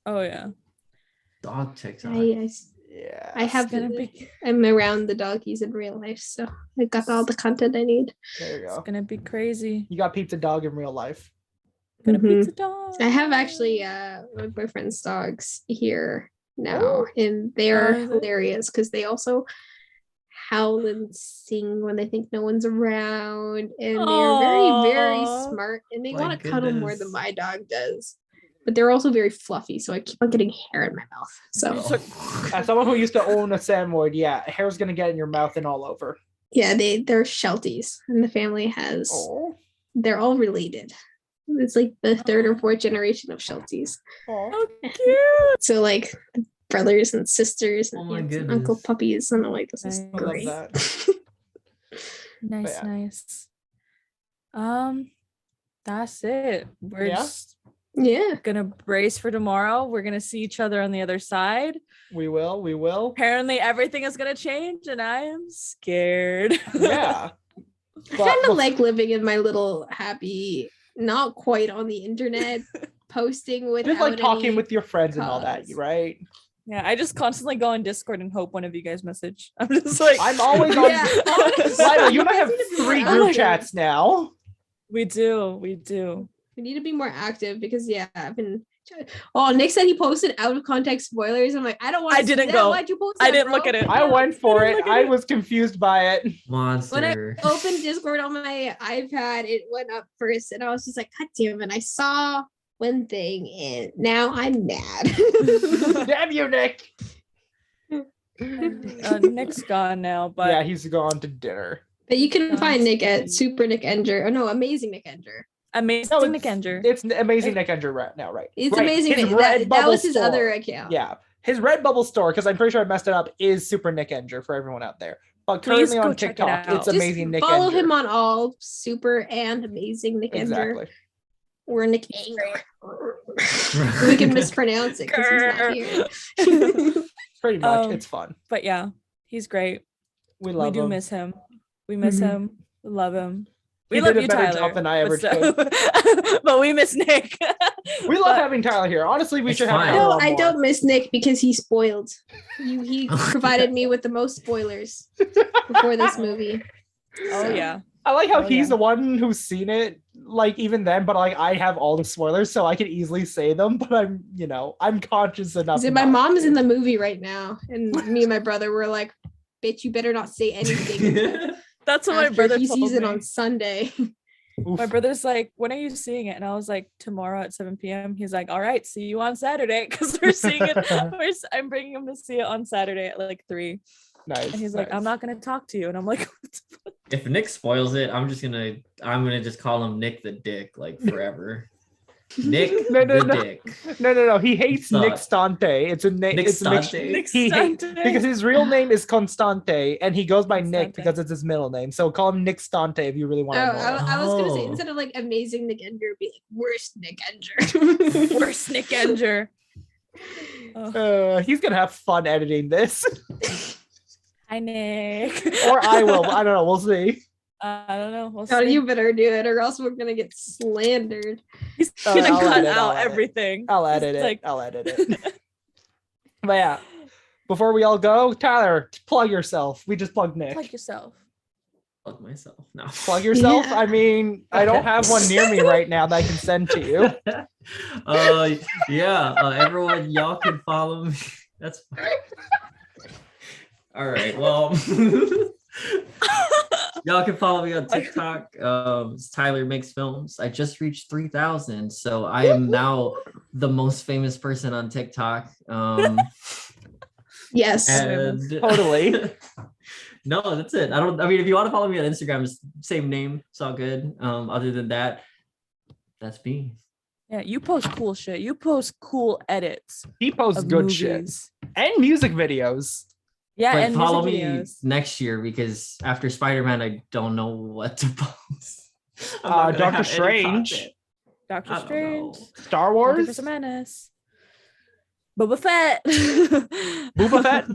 Speaker 3: Oh yeah.
Speaker 2: Dog TikTok.
Speaker 1: Yeah.
Speaker 4: I have
Speaker 3: gonna be-
Speaker 4: I'm around the doggies in real life, so I got all the content I need.
Speaker 1: There you
Speaker 3: It's
Speaker 1: go.
Speaker 3: gonna be crazy.
Speaker 1: You got pizza dog in real life.
Speaker 3: Gonna
Speaker 4: Mhm.
Speaker 3: pizza dog.
Speaker 4: I have actually my boyfriend's dogs here now,
Speaker 1: Oh.
Speaker 4: and they're
Speaker 3: Oh, is it?
Speaker 4: hilarious because they also howl and sing when they think no one's around, and they're very
Speaker 3: Aw.
Speaker 4: smart, and they
Speaker 2: My
Speaker 4: want to cuddle more than
Speaker 2: goodness.
Speaker 4: my dog does. But they're also very fluffy, so I keep on getting hair in my mouth. So
Speaker 2: Oh.
Speaker 1: As someone who used to own a Samoyed, yeah, hair's gonna get in your mouth and all over.
Speaker 4: yeah, they're Shelties, and the family has
Speaker 1: Oh.
Speaker 4: they're all related. It's like the third or fourth generation of Shelties.
Speaker 3: Oh, cute.
Speaker 4: So like brothers and sisters and
Speaker 2: Oh my
Speaker 4: aunts and uncle
Speaker 2: goodness.
Speaker 4: puppies, and I'm like, this is
Speaker 3: I love
Speaker 4: great.
Speaker 1: that.
Speaker 3: Nice,
Speaker 1: yeah.
Speaker 3: nice. That's it. We're
Speaker 1: Yeah?
Speaker 3: just
Speaker 4: Yeah.
Speaker 3: gonna brace for tomorrow. We're gonna see each other on the other side.
Speaker 1: We will.
Speaker 3: Apparently, everything is gonna change, and I am scared.
Speaker 1: Yeah.
Speaker 4: I kind of like living in my little happy, not quite on the internet, posting with
Speaker 1: just like talking with your friends and all that,
Speaker 4: cause.
Speaker 1: right?
Speaker 3: Yeah, I just constantly go on Discord and hope one of you guys message. I'm just like,
Speaker 1: I'm always on.
Speaker 4: Yeah, honestly,
Speaker 1: Laiba, you and I
Speaker 4: guys
Speaker 1: have
Speaker 4: need to be
Speaker 1: 3
Speaker 4: more
Speaker 1: group
Speaker 4: active.
Speaker 1: chats now.
Speaker 3: we do.
Speaker 4: We need to be more active because I've been. Oh, Nick said he posted out of context spoilers. I'm like, I don't want.
Speaker 3: I didn't go.
Speaker 4: Why'd you post
Speaker 3: I
Speaker 4: that,
Speaker 3: didn't look
Speaker 4: bro?
Speaker 3: at it.
Speaker 1: I went for
Speaker 3: didn't
Speaker 1: it.
Speaker 3: look at
Speaker 1: I
Speaker 3: it.
Speaker 1: was confused by it.
Speaker 2: Monster.
Speaker 4: When I opened Discord on my iPad, it went up first, and I was just like, God damn it! I saw one thing, and now I'm mad.
Speaker 1: Damn you, Nick.
Speaker 3: Nick's gone now, but
Speaker 1: Yeah, he's gone to dinner.
Speaker 4: But you can find Nick at
Speaker 3: Nice.
Speaker 4: Super Nick Enger. Oh no, Amazing Nick Enger.
Speaker 3: amazing
Speaker 1: No,
Speaker 3: Nick Enger.
Speaker 1: It's amazing Nick Enger right now, right?
Speaker 4: It's
Speaker 1: Right,
Speaker 4: amazing.
Speaker 1: his
Speaker 4: Nick. That
Speaker 1: Redbubble
Speaker 4: was his
Speaker 1: store.
Speaker 4: other account.
Speaker 1: Yeah, his Redbubble store, because I'm pretty sure I messed it up, is Super Nick Enger for everyone out there. But
Speaker 3: Please
Speaker 1: currently
Speaker 3: go
Speaker 1: on
Speaker 3: check it
Speaker 1: TikTok,
Speaker 3: out.
Speaker 1: it's
Speaker 3: Just
Speaker 1: amazing Nick
Speaker 4: Follow
Speaker 1: Enger.
Speaker 4: him on all Super and Amazing Nick Enger.
Speaker 1: Exactly.
Speaker 4: Or Nick Enger. We can mispronounce it because he's not here.
Speaker 1: Pretty much,
Speaker 3: Um,
Speaker 1: it's fun.
Speaker 3: But yeah, he's great.
Speaker 1: We
Speaker 3: We
Speaker 1: love
Speaker 3: do
Speaker 1: him.
Speaker 3: miss him. We miss
Speaker 4: Mhm.
Speaker 3: him. We love him.
Speaker 1: He
Speaker 3: We love
Speaker 1: did a
Speaker 3: you,
Speaker 1: better
Speaker 3: Tyler.
Speaker 1: job than I ever
Speaker 3: but we miss Nick.
Speaker 1: We love
Speaker 3: But-
Speaker 1: having Tyler here. Honestly, we
Speaker 2: It's
Speaker 1: should have
Speaker 2: fine.
Speaker 1: Tyler
Speaker 4: No,
Speaker 1: on
Speaker 4: I
Speaker 1: more.
Speaker 4: don't miss Nick because he spoiled. He provided me with the most spoilers before this movie.
Speaker 3: Oh
Speaker 4: So,
Speaker 3: yeah.
Speaker 1: I like how
Speaker 3: Oh,
Speaker 1: he's
Speaker 3: yeah.
Speaker 1: the one who's seen it, like even then, but like I have all the spoilers, so I can easily say them. But I'm conscious enough.
Speaker 4: So my
Speaker 1: not
Speaker 4: mom's
Speaker 1: to.
Speaker 4: in the movie right now, and me and my brother were like, "Bitch, you better not say anything."
Speaker 3: That's what my
Speaker 4: after
Speaker 3: brother
Speaker 4: he
Speaker 3: told
Speaker 4: sees it
Speaker 3: me.
Speaker 4: on Sunday.
Speaker 3: My brother's like, when are you seeing it? And I was like, tomorrow at 7 p.m. He's like, all right, see you on Saturday. Because we're seeing it. I'm bringing him to see it on Saturday at like 3.
Speaker 1: Nice.
Speaker 3: And he's like, I'm not going to talk to you. And I'm like,
Speaker 2: If Nick spoils it, I'm gonna just call him Nick the Dick, like forever. Nick
Speaker 1: No.
Speaker 2: Dick.
Speaker 1: No. He hates
Speaker 2: Suck.
Speaker 1: Nick Stante. It's a name.
Speaker 2: Nick Stante?
Speaker 3: Nick
Speaker 1: He hates
Speaker 3: Stante.
Speaker 1: because his real name is Constante, and he goes by Nick
Speaker 3: Constante.
Speaker 1: because it's his middle name. So call him Nick Stante if you really want to know.
Speaker 4: I was gonna say
Speaker 2: Oh.
Speaker 4: instead of like amazing Nick Enger, be like worst Nick Enger.
Speaker 3: Worst Nick Enger. Oh.
Speaker 1: He's gonna have fun editing this,
Speaker 3: Hi, Nick.
Speaker 1: or I will. I don't know. We'll see.
Speaker 3: I don't know. We'll
Speaker 4: Oh,
Speaker 3: see.
Speaker 4: you better do it, or else we're gonna get slandered.
Speaker 3: He's
Speaker 1: Oh,
Speaker 3: gonna
Speaker 1: I'll
Speaker 3: cut
Speaker 1: edit, I'll
Speaker 3: out
Speaker 1: edit.
Speaker 3: everything.
Speaker 1: I'll
Speaker 3: He's
Speaker 1: edit it.
Speaker 3: like-
Speaker 1: I'll edit it. But yeah, before we all go, Tyler, plug yourself. We just plugged Nick.
Speaker 3: Plug yourself.
Speaker 2: Fuck myself. No.
Speaker 1: Plug yourself.
Speaker 4: Yeah.
Speaker 1: I mean, I don't have one near me right now that I can send to you.
Speaker 2: Everyone, y'all can follow me. That's fine. All right. Well, y'all can follow me on TikTok. It's Tyler Makes Films. I just reached 3,000, so I am now the most famous person on TikTok.
Speaker 4: Yes.
Speaker 2: And
Speaker 1: Totally.
Speaker 2: no, that's it. I mean, if you want to follow me on Instagram, it's same name. It's all good. Other than that, that's me.
Speaker 3: Yeah, you post cool shit. You post cool edits
Speaker 1: He posts
Speaker 3: of
Speaker 1: good
Speaker 3: movies.
Speaker 1: shit and music videos.
Speaker 3: Yeah,
Speaker 2: But
Speaker 3: and
Speaker 2: follow
Speaker 3: music
Speaker 2: me
Speaker 3: videos.
Speaker 2: next year because after Spider-Man, I don't know what to post. I'm not gonna
Speaker 1: Doctor
Speaker 2: have any
Speaker 1: Strange.
Speaker 2: content.
Speaker 3: Doctor
Speaker 2: I don't
Speaker 3: Strange.
Speaker 2: know.
Speaker 1: Star
Speaker 3: Multiverse
Speaker 1: Wars.
Speaker 3: of Madness. Boba Fett.
Speaker 1: Boba Fett.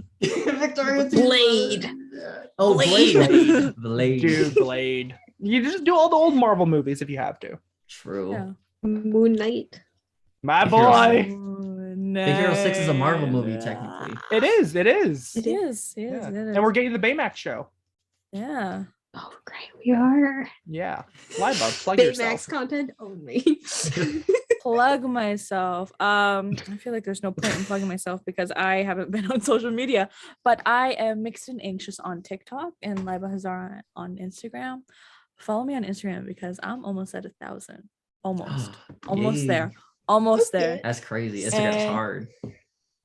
Speaker 2: Victoria
Speaker 4: Blade.
Speaker 2: Oh,
Speaker 3: Blade.
Speaker 2: Blade.
Speaker 1: Dude, Blade. You just do all the old Marvel movies if you have to.
Speaker 2: True.
Speaker 3: Yeah.
Speaker 4: Moon Knight.
Speaker 1: My
Speaker 2: Big Hero
Speaker 1: boy.
Speaker 2: Big Hero 6 is a Marvel movie, technically.
Speaker 1: It is. It is.
Speaker 3: It is. It is.
Speaker 1: Yeah.
Speaker 3: It is.
Speaker 1: And we're getting the Baymax show.
Speaker 3: Yeah.
Speaker 4: Oh, great. We are.
Speaker 1: Yeah. Laiba, plug
Speaker 4: Baymax
Speaker 1: yourself.
Speaker 4: content only.
Speaker 3: Plug myself. I feel like there's no point in plugging myself because I haven't been on social media, but I am Mixed and Anxious on TikTok and Laiba Hazara on Instagram. Follow me on Instagram because I'm almost at 1,000. Almost
Speaker 2: Yay.
Speaker 3: there. Almost
Speaker 4: Okay.
Speaker 3: there.
Speaker 2: That's crazy. Instagram's
Speaker 3: And-
Speaker 2: hard.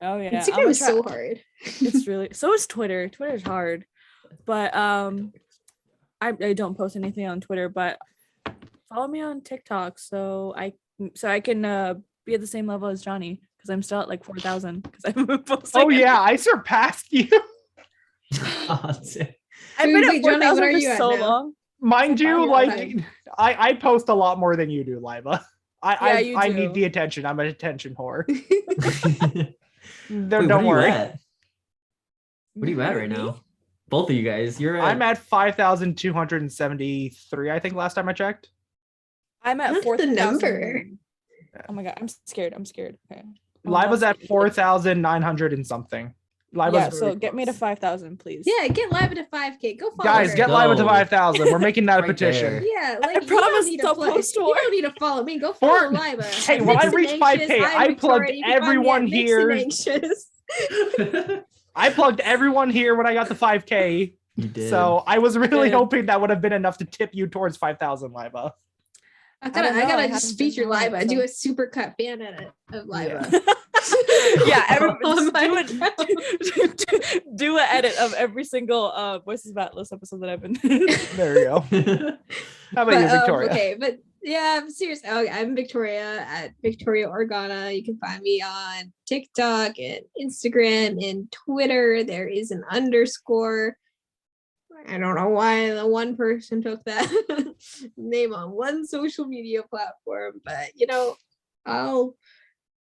Speaker 3: Oh yeah. I'm
Speaker 4: Instagram
Speaker 3: gonna
Speaker 4: is so
Speaker 3: try-
Speaker 4: hard.
Speaker 3: It's really so is Twitter. Twitter's hard. But I don't post anything on Twitter, but follow me on TikTok so I can be at the same level as Johnny because I'm still at like 4,000 because I've been posting.
Speaker 1: Oh yeah, I surpassed you.
Speaker 2: Oh, shit.
Speaker 3: I've been
Speaker 4: Wait,
Speaker 3: at
Speaker 4: Johnny, what
Speaker 3: 4,000
Speaker 4: are
Speaker 3: for
Speaker 4: you at
Speaker 3: so
Speaker 4: now?
Speaker 3: long.
Speaker 1: Mind you,
Speaker 3: Yeah,
Speaker 1: like
Speaker 4: fine.
Speaker 1: I post a lot more than you do, Laiba. I
Speaker 3: you
Speaker 1: I
Speaker 3: do.
Speaker 1: need the attention. I'm an attention whore.
Speaker 2: Wait,
Speaker 1: Don't
Speaker 2: what are you
Speaker 1: worry.
Speaker 2: at? What are you at right now? Both of you guys. You're at
Speaker 1: I'm at 5,273, I think last time I checked.
Speaker 3: I'm at
Speaker 4: What's
Speaker 3: 4,000.
Speaker 4: the number?
Speaker 3: Oh my god, I'm scared. Okay.
Speaker 1: Laiba's
Speaker 3: Oh,
Speaker 1: at 4,900 and something. Laiba's
Speaker 3: yeah,
Speaker 1: very
Speaker 3: so get me to
Speaker 1: close.
Speaker 3: 5,000, please.
Speaker 4: Yeah, get Laiba to 5K. Go follow
Speaker 1: Guys,
Speaker 4: her.
Speaker 1: get Laiba to
Speaker 2: Go.
Speaker 1: 5,000. We're making that a
Speaker 2: Right
Speaker 1: petition.
Speaker 2: there.
Speaker 4: Yeah, like you
Speaker 3: promise
Speaker 4: don't need to
Speaker 3: I'll
Speaker 4: follow.
Speaker 3: post
Speaker 4: You
Speaker 3: more.
Speaker 4: don't need to follow me. Go
Speaker 1: For-
Speaker 4: follow Laiba.
Speaker 1: Hey,
Speaker 4: I'm
Speaker 1: when I
Speaker 4: Mixed and
Speaker 1: reach 5K,
Speaker 4: Anxious.
Speaker 1: I
Speaker 4: I'm
Speaker 1: plugged
Speaker 4: Victoria. You can find me
Speaker 1: everyone
Speaker 4: at Mixed
Speaker 1: here.
Speaker 4: and Anxious.
Speaker 1: I plugged everyone here when I got the 5K.
Speaker 2: You did.
Speaker 1: So I was really
Speaker 3: did.
Speaker 1: hoping that would have been enough to tip you towards 5,000, Laiba.
Speaker 4: I
Speaker 3: don't know, I
Speaker 4: gotta
Speaker 3: haven't
Speaker 4: just
Speaker 3: been
Speaker 4: feature
Speaker 3: on it,
Speaker 4: Laiba.
Speaker 3: so-
Speaker 4: Do a super cut fan edit of Laiba.
Speaker 3: Yeah, everyone
Speaker 4: Oh my
Speaker 3: do an edit of every single Voices of Atlas episode that I've been.
Speaker 1: There you go. How about you, Victoria?
Speaker 4: Okay, but yeah, I'm serious. Okay, I'm Victoria at Victoria Organa. You can find me on TikTok and Instagram and Twitter. There is an underscore. I don't know why the one person took that name on one social media platform, but I'll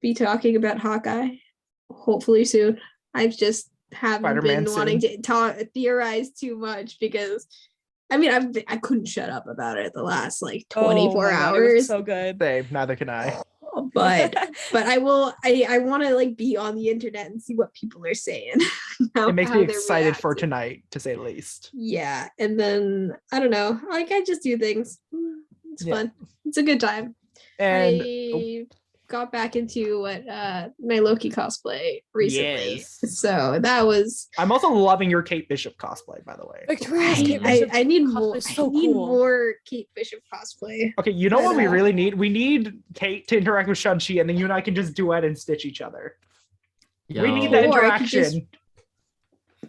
Speaker 4: be talking about Hawkeye hopefully soon. I just haven't
Speaker 1: Spider-Man
Speaker 4: been wanting to theorize too much because I couldn't shut up about it the last like 24
Speaker 3: Oh my God, it was
Speaker 4: hours.
Speaker 3: so good.
Speaker 1: Same, neither can I.
Speaker 4: But I want to like be on the internet and see what people are saying.
Speaker 1: It makes me
Speaker 4: they're
Speaker 1: excited for
Speaker 4: reacting.
Speaker 1: tonight, to say the least.
Speaker 4: Yeah, and then I don't know, like I just do things. It's
Speaker 1: Yeah.
Speaker 4: fun. It's a good time.
Speaker 1: And
Speaker 4: I got back into what my Loki cosplay recently.
Speaker 1: Yes.
Speaker 4: So that was.
Speaker 1: I'm also loving your Kate Bishop cosplay, by the way.
Speaker 3: Victoria's Kate
Speaker 4: I
Speaker 3: Bishop
Speaker 4: need
Speaker 3: cosplay
Speaker 4: more.
Speaker 3: is so
Speaker 4: I need
Speaker 3: cool.
Speaker 4: more Kate Bishop cosplay.
Speaker 1: Okay, you know what we
Speaker 4: But,
Speaker 1: really need? We need Kate to interact with Shang-Chi, and then you and I can just duet and stitch each other. We need that
Speaker 4: Or I could just-
Speaker 1: interaction.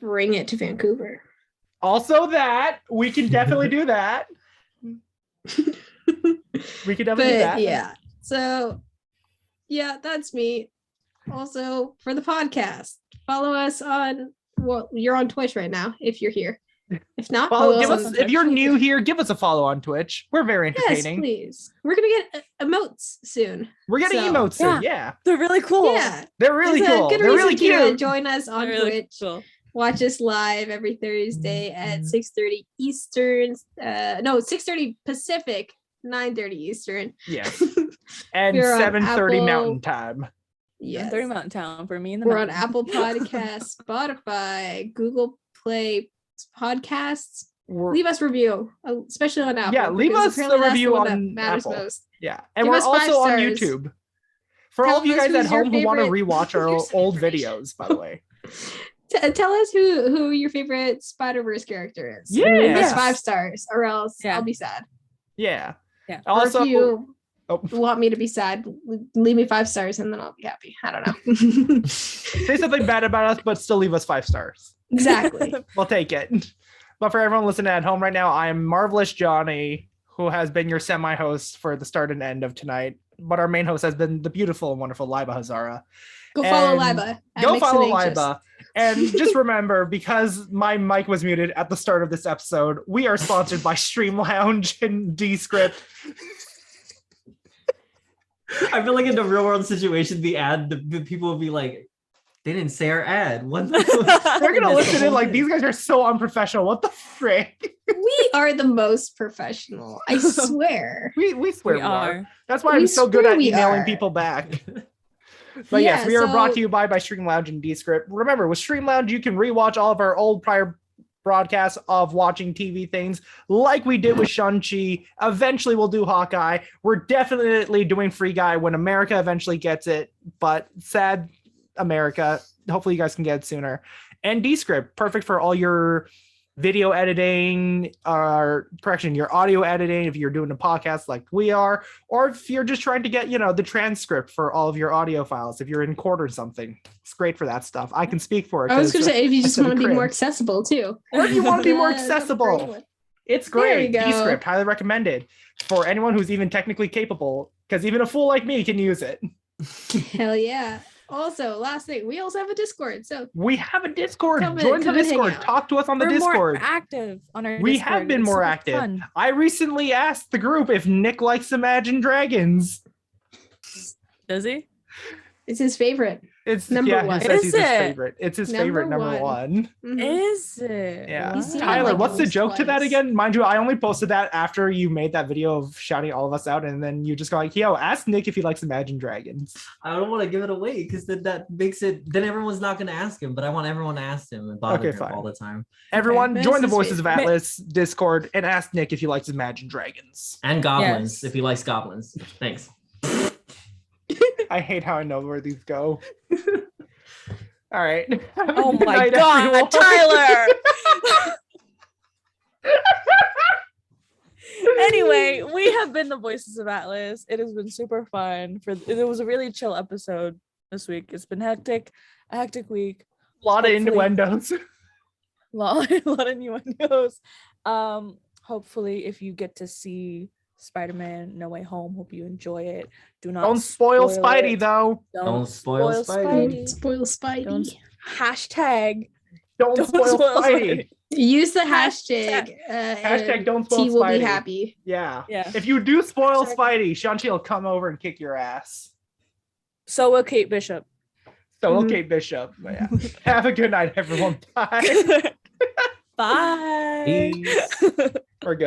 Speaker 4: Bring it to Vancouver.
Speaker 1: Also that, we can definitely do that. We can definitely do that.
Speaker 4: Yeah. So yeah, that's me. Also for the podcast, follow us on. Well, you're on Twitch right now. If you're here, if not,
Speaker 1: Follow, give
Speaker 4: us
Speaker 1: us
Speaker 4: on
Speaker 1: if you're
Speaker 3: Twitch.
Speaker 1: new here, give us a follow on Twitch. We're very
Speaker 4: Yes,
Speaker 1: entertaining.
Speaker 4: please. We're gonna get emotes soon.
Speaker 1: We're getting
Speaker 4: So,
Speaker 1: emotes soon.
Speaker 3: yeah.
Speaker 1: Yeah,
Speaker 3: They're really cool.
Speaker 4: Yeah,
Speaker 1: they're really
Speaker 4: it's a
Speaker 1: cool.
Speaker 4: good
Speaker 1: They're really
Speaker 4: reason to,
Speaker 1: cute.
Speaker 4: join us on
Speaker 3: They're really
Speaker 4: Twitch.
Speaker 3: cool.
Speaker 4: Watch us live every Thursday at 6:30 Eastern. No, 6:30 Pacific, 9:30 Eastern.
Speaker 1: Yes, and
Speaker 4: We're on
Speaker 1: 7:30
Speaker 4: Apple.
Speaker 1: Mountain Time.
Speaker 4: Yes.
Speaker 3: 30 Mountain Town for me in the
Speaker 4: We're on
Speaker 3: mountains.
Speaker 4: Apple Podcasts, Spotify, Google Play Podcasts.
Speaker 1: We're,
Speaker 4: Leave us a review, especially on Apple.
Speaker 1: Yeah, leave
Speaker 4: because
Speaker 1: us a
Speaker 4: apparently that's the
Speaker 1: review
Speaker 4: one that
Speaker 1: on
Speaker 4: matters
Speaker 1: Apple.
Speaker 4: most.
Speaker 1: yeah, and
Speaker 4: Give
Speaker 1: we're
Speaker 4: us 5
Speaker 1: also on
Speaker 4: stars.
Speaker 1: YouTube. For all
Speaker 4: Tell
Speaker 1: of you
Speaker 4: us
Speaker 1: guys at
Speaker 4: who's your
Speaker 1: home who want to
Speaker 4: favorite-
Speaker 1: rewatch our
Speaker 4: Here's some
Speaker 1: old
Speaker 4: information.
Speaker 1: videos, by the way.
Speaker 4: Tell us who your favorite Spider-Verse character is.
Speaker 1: Yeah.
Speaker 4: Leave us
Speaker 3: Yes.
Speaker 4: 5 stars, or else
Speaker 3: Yeah.
Speaker 4: I'll be sad.
Speaker 1: Yeah.
Speaker 3: Yeah.
Speaker 4: Or
Speaker 1: Also,
Speaker 4: if you
Speaker 1: oh,
Speaker 4: want me to be sad, leave me 5 stars, and then I'll be happy. I don't know.
Speaker 1: say something bad about us, but still leave us 5 stars.
Speaker 4: Exactly.
Speaker 1: We'll take it. But for everyone listening at home right now, I am Marvelous Johnny, who has been your semi-host for the start and end of tonight. But our main host has been the beautiful and wonderful Laiba Hazara.
Speaker 4: Go follow
Speaker 1: And
Speaker 4: Laiba. at
Speaker 1: Go
Speaker 4: Mixed and
Speaker 1: follow
Speaker 4: Anxious.
Speaker 1: Laiba. And just remember, because my mic was muted at the start of this episode, we are sponsored by Stream Lounge and Descript.
Speaker 2: I feel like in the real world situation, the people will be like, they didn't say our ad. What
Speaker 1: They're gonna
Speaker 2: That's the
Speaker 1: listen in
Speaker 2: whole
Speaker 1: like
Speaker 2: thing.
Speaker 1: these guys are so unprofessional. What the frick?
Speaker 4: We are the most professional. I swear.
Speaker 1: We swear
Speaker 3: We
Speaker 1: we are.
Speaker 3: are.
Speaker 1: That's why
Speaker 4: We
Speaker 1: I'm so good
Speaker 4: swear
Speaker 1: at
Speaker 4: we
Speaker 1: emailing
Speaker 4: are.
Speaker 1: people back. But yes,
Speaker 4: Yeah,
Speaker 1: we are brought
Speaker 4: so-
Speaker 1: to you by Stream Lounge and Descript. Remember, with Stream Lounge, you can rewatch all of our old prior broadcasts of watching TV things like we did with Shang-Chi. Eventually, we'll do Hawkeye. We're definitely doing Free Guy when America eventually gets it, but sad America. Hopefully, you guys can get it sooner. And Descript, perfect for all your video editing, or correction, your audio editing if you're doing a podcast like we are, or if you're just trying to get, the transcript for all of your audio files, if you're in court or something. It's great for that stuff. I can speak for it.
Speaker 4: I was going
Speaker 1: 'cause
Speaker 4: to say, if you
Speaker 1: I
Speaker 4: just
Speaker 1: said
Speaker 4: want to be
Speaker 1: crib.
Speaker 4: more accessible too.
Speaker 1: Or if you want to be more
Speaker 4: That's a great
Speaker 1: accessible,
Speaker 4: one.
Speaker 1: it's
Speaker 4: There
Speaker 1: great.
Speaker 4: you go.
Speaker 1: Descript, highly recommended for anyone who's even technically capable, because even a fool like me can use it.
Speaker 4: Hell yeah. Also, last thing, we also have a Discord. So
Speaker 1: We have a Discord.
Speaker 4: Come in-
Speaker 1: Join the
Speaker 4: come and hang
Speaker 1: Discord.
Speaker 4: out.
Speaker 1: Talk to us on the
Speaker 3: We're
Speaker 1: Discord.
Speaker 3: more active on our
Speaker 1: We
Speaker 3: Discord.
Speaker 1: have been
Speaker 3: It's
Speaker 1: more
Speaker 3: super
Speaker 1: active.
Speaker 3: fun.
Speaker 1: I recently asked the group if Nick likes Imagine Dragons.
Speaker 3: Does he?
Speaker 4: it's his favorite.
Speaker 1: It's
Speaker 4: Number
Speaker 1: yeah,
Speaker 4: one.
Speaker 1: he says
Speaker 3: Is
Speaker 1: he's his
Speaker 3: it?
Speaker 1: favorite. It's his
Speaker 4: Number
Speaker 1: favorite number
Speaker 4: one.
Speaker 1: one.
Speaker 4: Mhm.
Speaker 3: Is it?
Speaker 1: Yeah.
Speaker 4: He's seen it,
Speaker 1: Tyler,
Speaker 4: like,
Speaker 1: what's the
Speaker 4: at least
Speaker 1: joke to that
Speaker 4: twice.
Speaker 1: again? Mind you, I only posted that after you made that video of shouting all of us out, and then you just go like, yo, ask Nick if he likes Imagine Dragons.
Speaker 2: I don't want to give it away because then that makes it. Then everyone's not going to ask him, but I want everyone to ask him and bother
Speaker 1: Okay,
Speaker 2: him
Speaker 1: fine.
Speaker 2: all the time.
Speaker 1: Everyone,
Speaker 4: This
Speaker 1: join the
Speaker 4: is
Speaker 1: Voices of
Speaker 3: favorite.
Speaker 1: Atlas Discord and ask Nick if he likes Imagine Dragons.
Speaker 2: And goblins,
Speaker 3: Yes.
Speaker 2: if he likes goblins. Thanks.
Speaker 1: I hate how I know where these go. All right. Have a
Speaker 3: Oh
Speaker 1: good
Speaker 3: my
Speaker 1: night,
Speaker 3: god,
Speaker 1: everyone.
Speaker 3: Tyler! Anyway, we have been the Voices of Atlas. It has been super fun. It was a really chill episode this week. It's been a hectic week.
Speaker 1: A lot of
Speaker 3: Hopefully-
Speaker 1: innuendos.
Speaker 3: A lot of innuendos. Hopefully, if you get to see Spider-Man No Way Home, hope you enjoy it. Do not
Speaker 1: Don't spoil Spidey,
Speaker 3: it.
Speaker 1: though.
Speaker 2: Don't spoil Spidey.
Speaker 4: Spoil Spidey.
Speaker 3: Don't- Hashtag
Speaker 1: Don't, spoil Spidey.
Speaker 4: Use the
Speaker 3: Hashtag-
Speaker 4: hashtag.
Speaker 1: Hashtag don't spoil
Speaker 4: T will
Speaker 1: Spidey.
Speaker 4: be happy.
Speaker 1: Yeah.
Speaker 3: Yeah.
Speaker 1: If you do spoil
Speaker 3: Hashtag-
Speaker 1: Spidey, Shang-Chi will come over and kick your ass.
Speaker 3: So will Kate Bishop.
Speaker 1: So,
Speaker 4: Mhm.
Speaker 1: okay, Bishop. But yeah. Have a good night, everyone. Bye.
Speaker 3: Bye.
Speaker 2: Peace.
Speaker 1: We're good.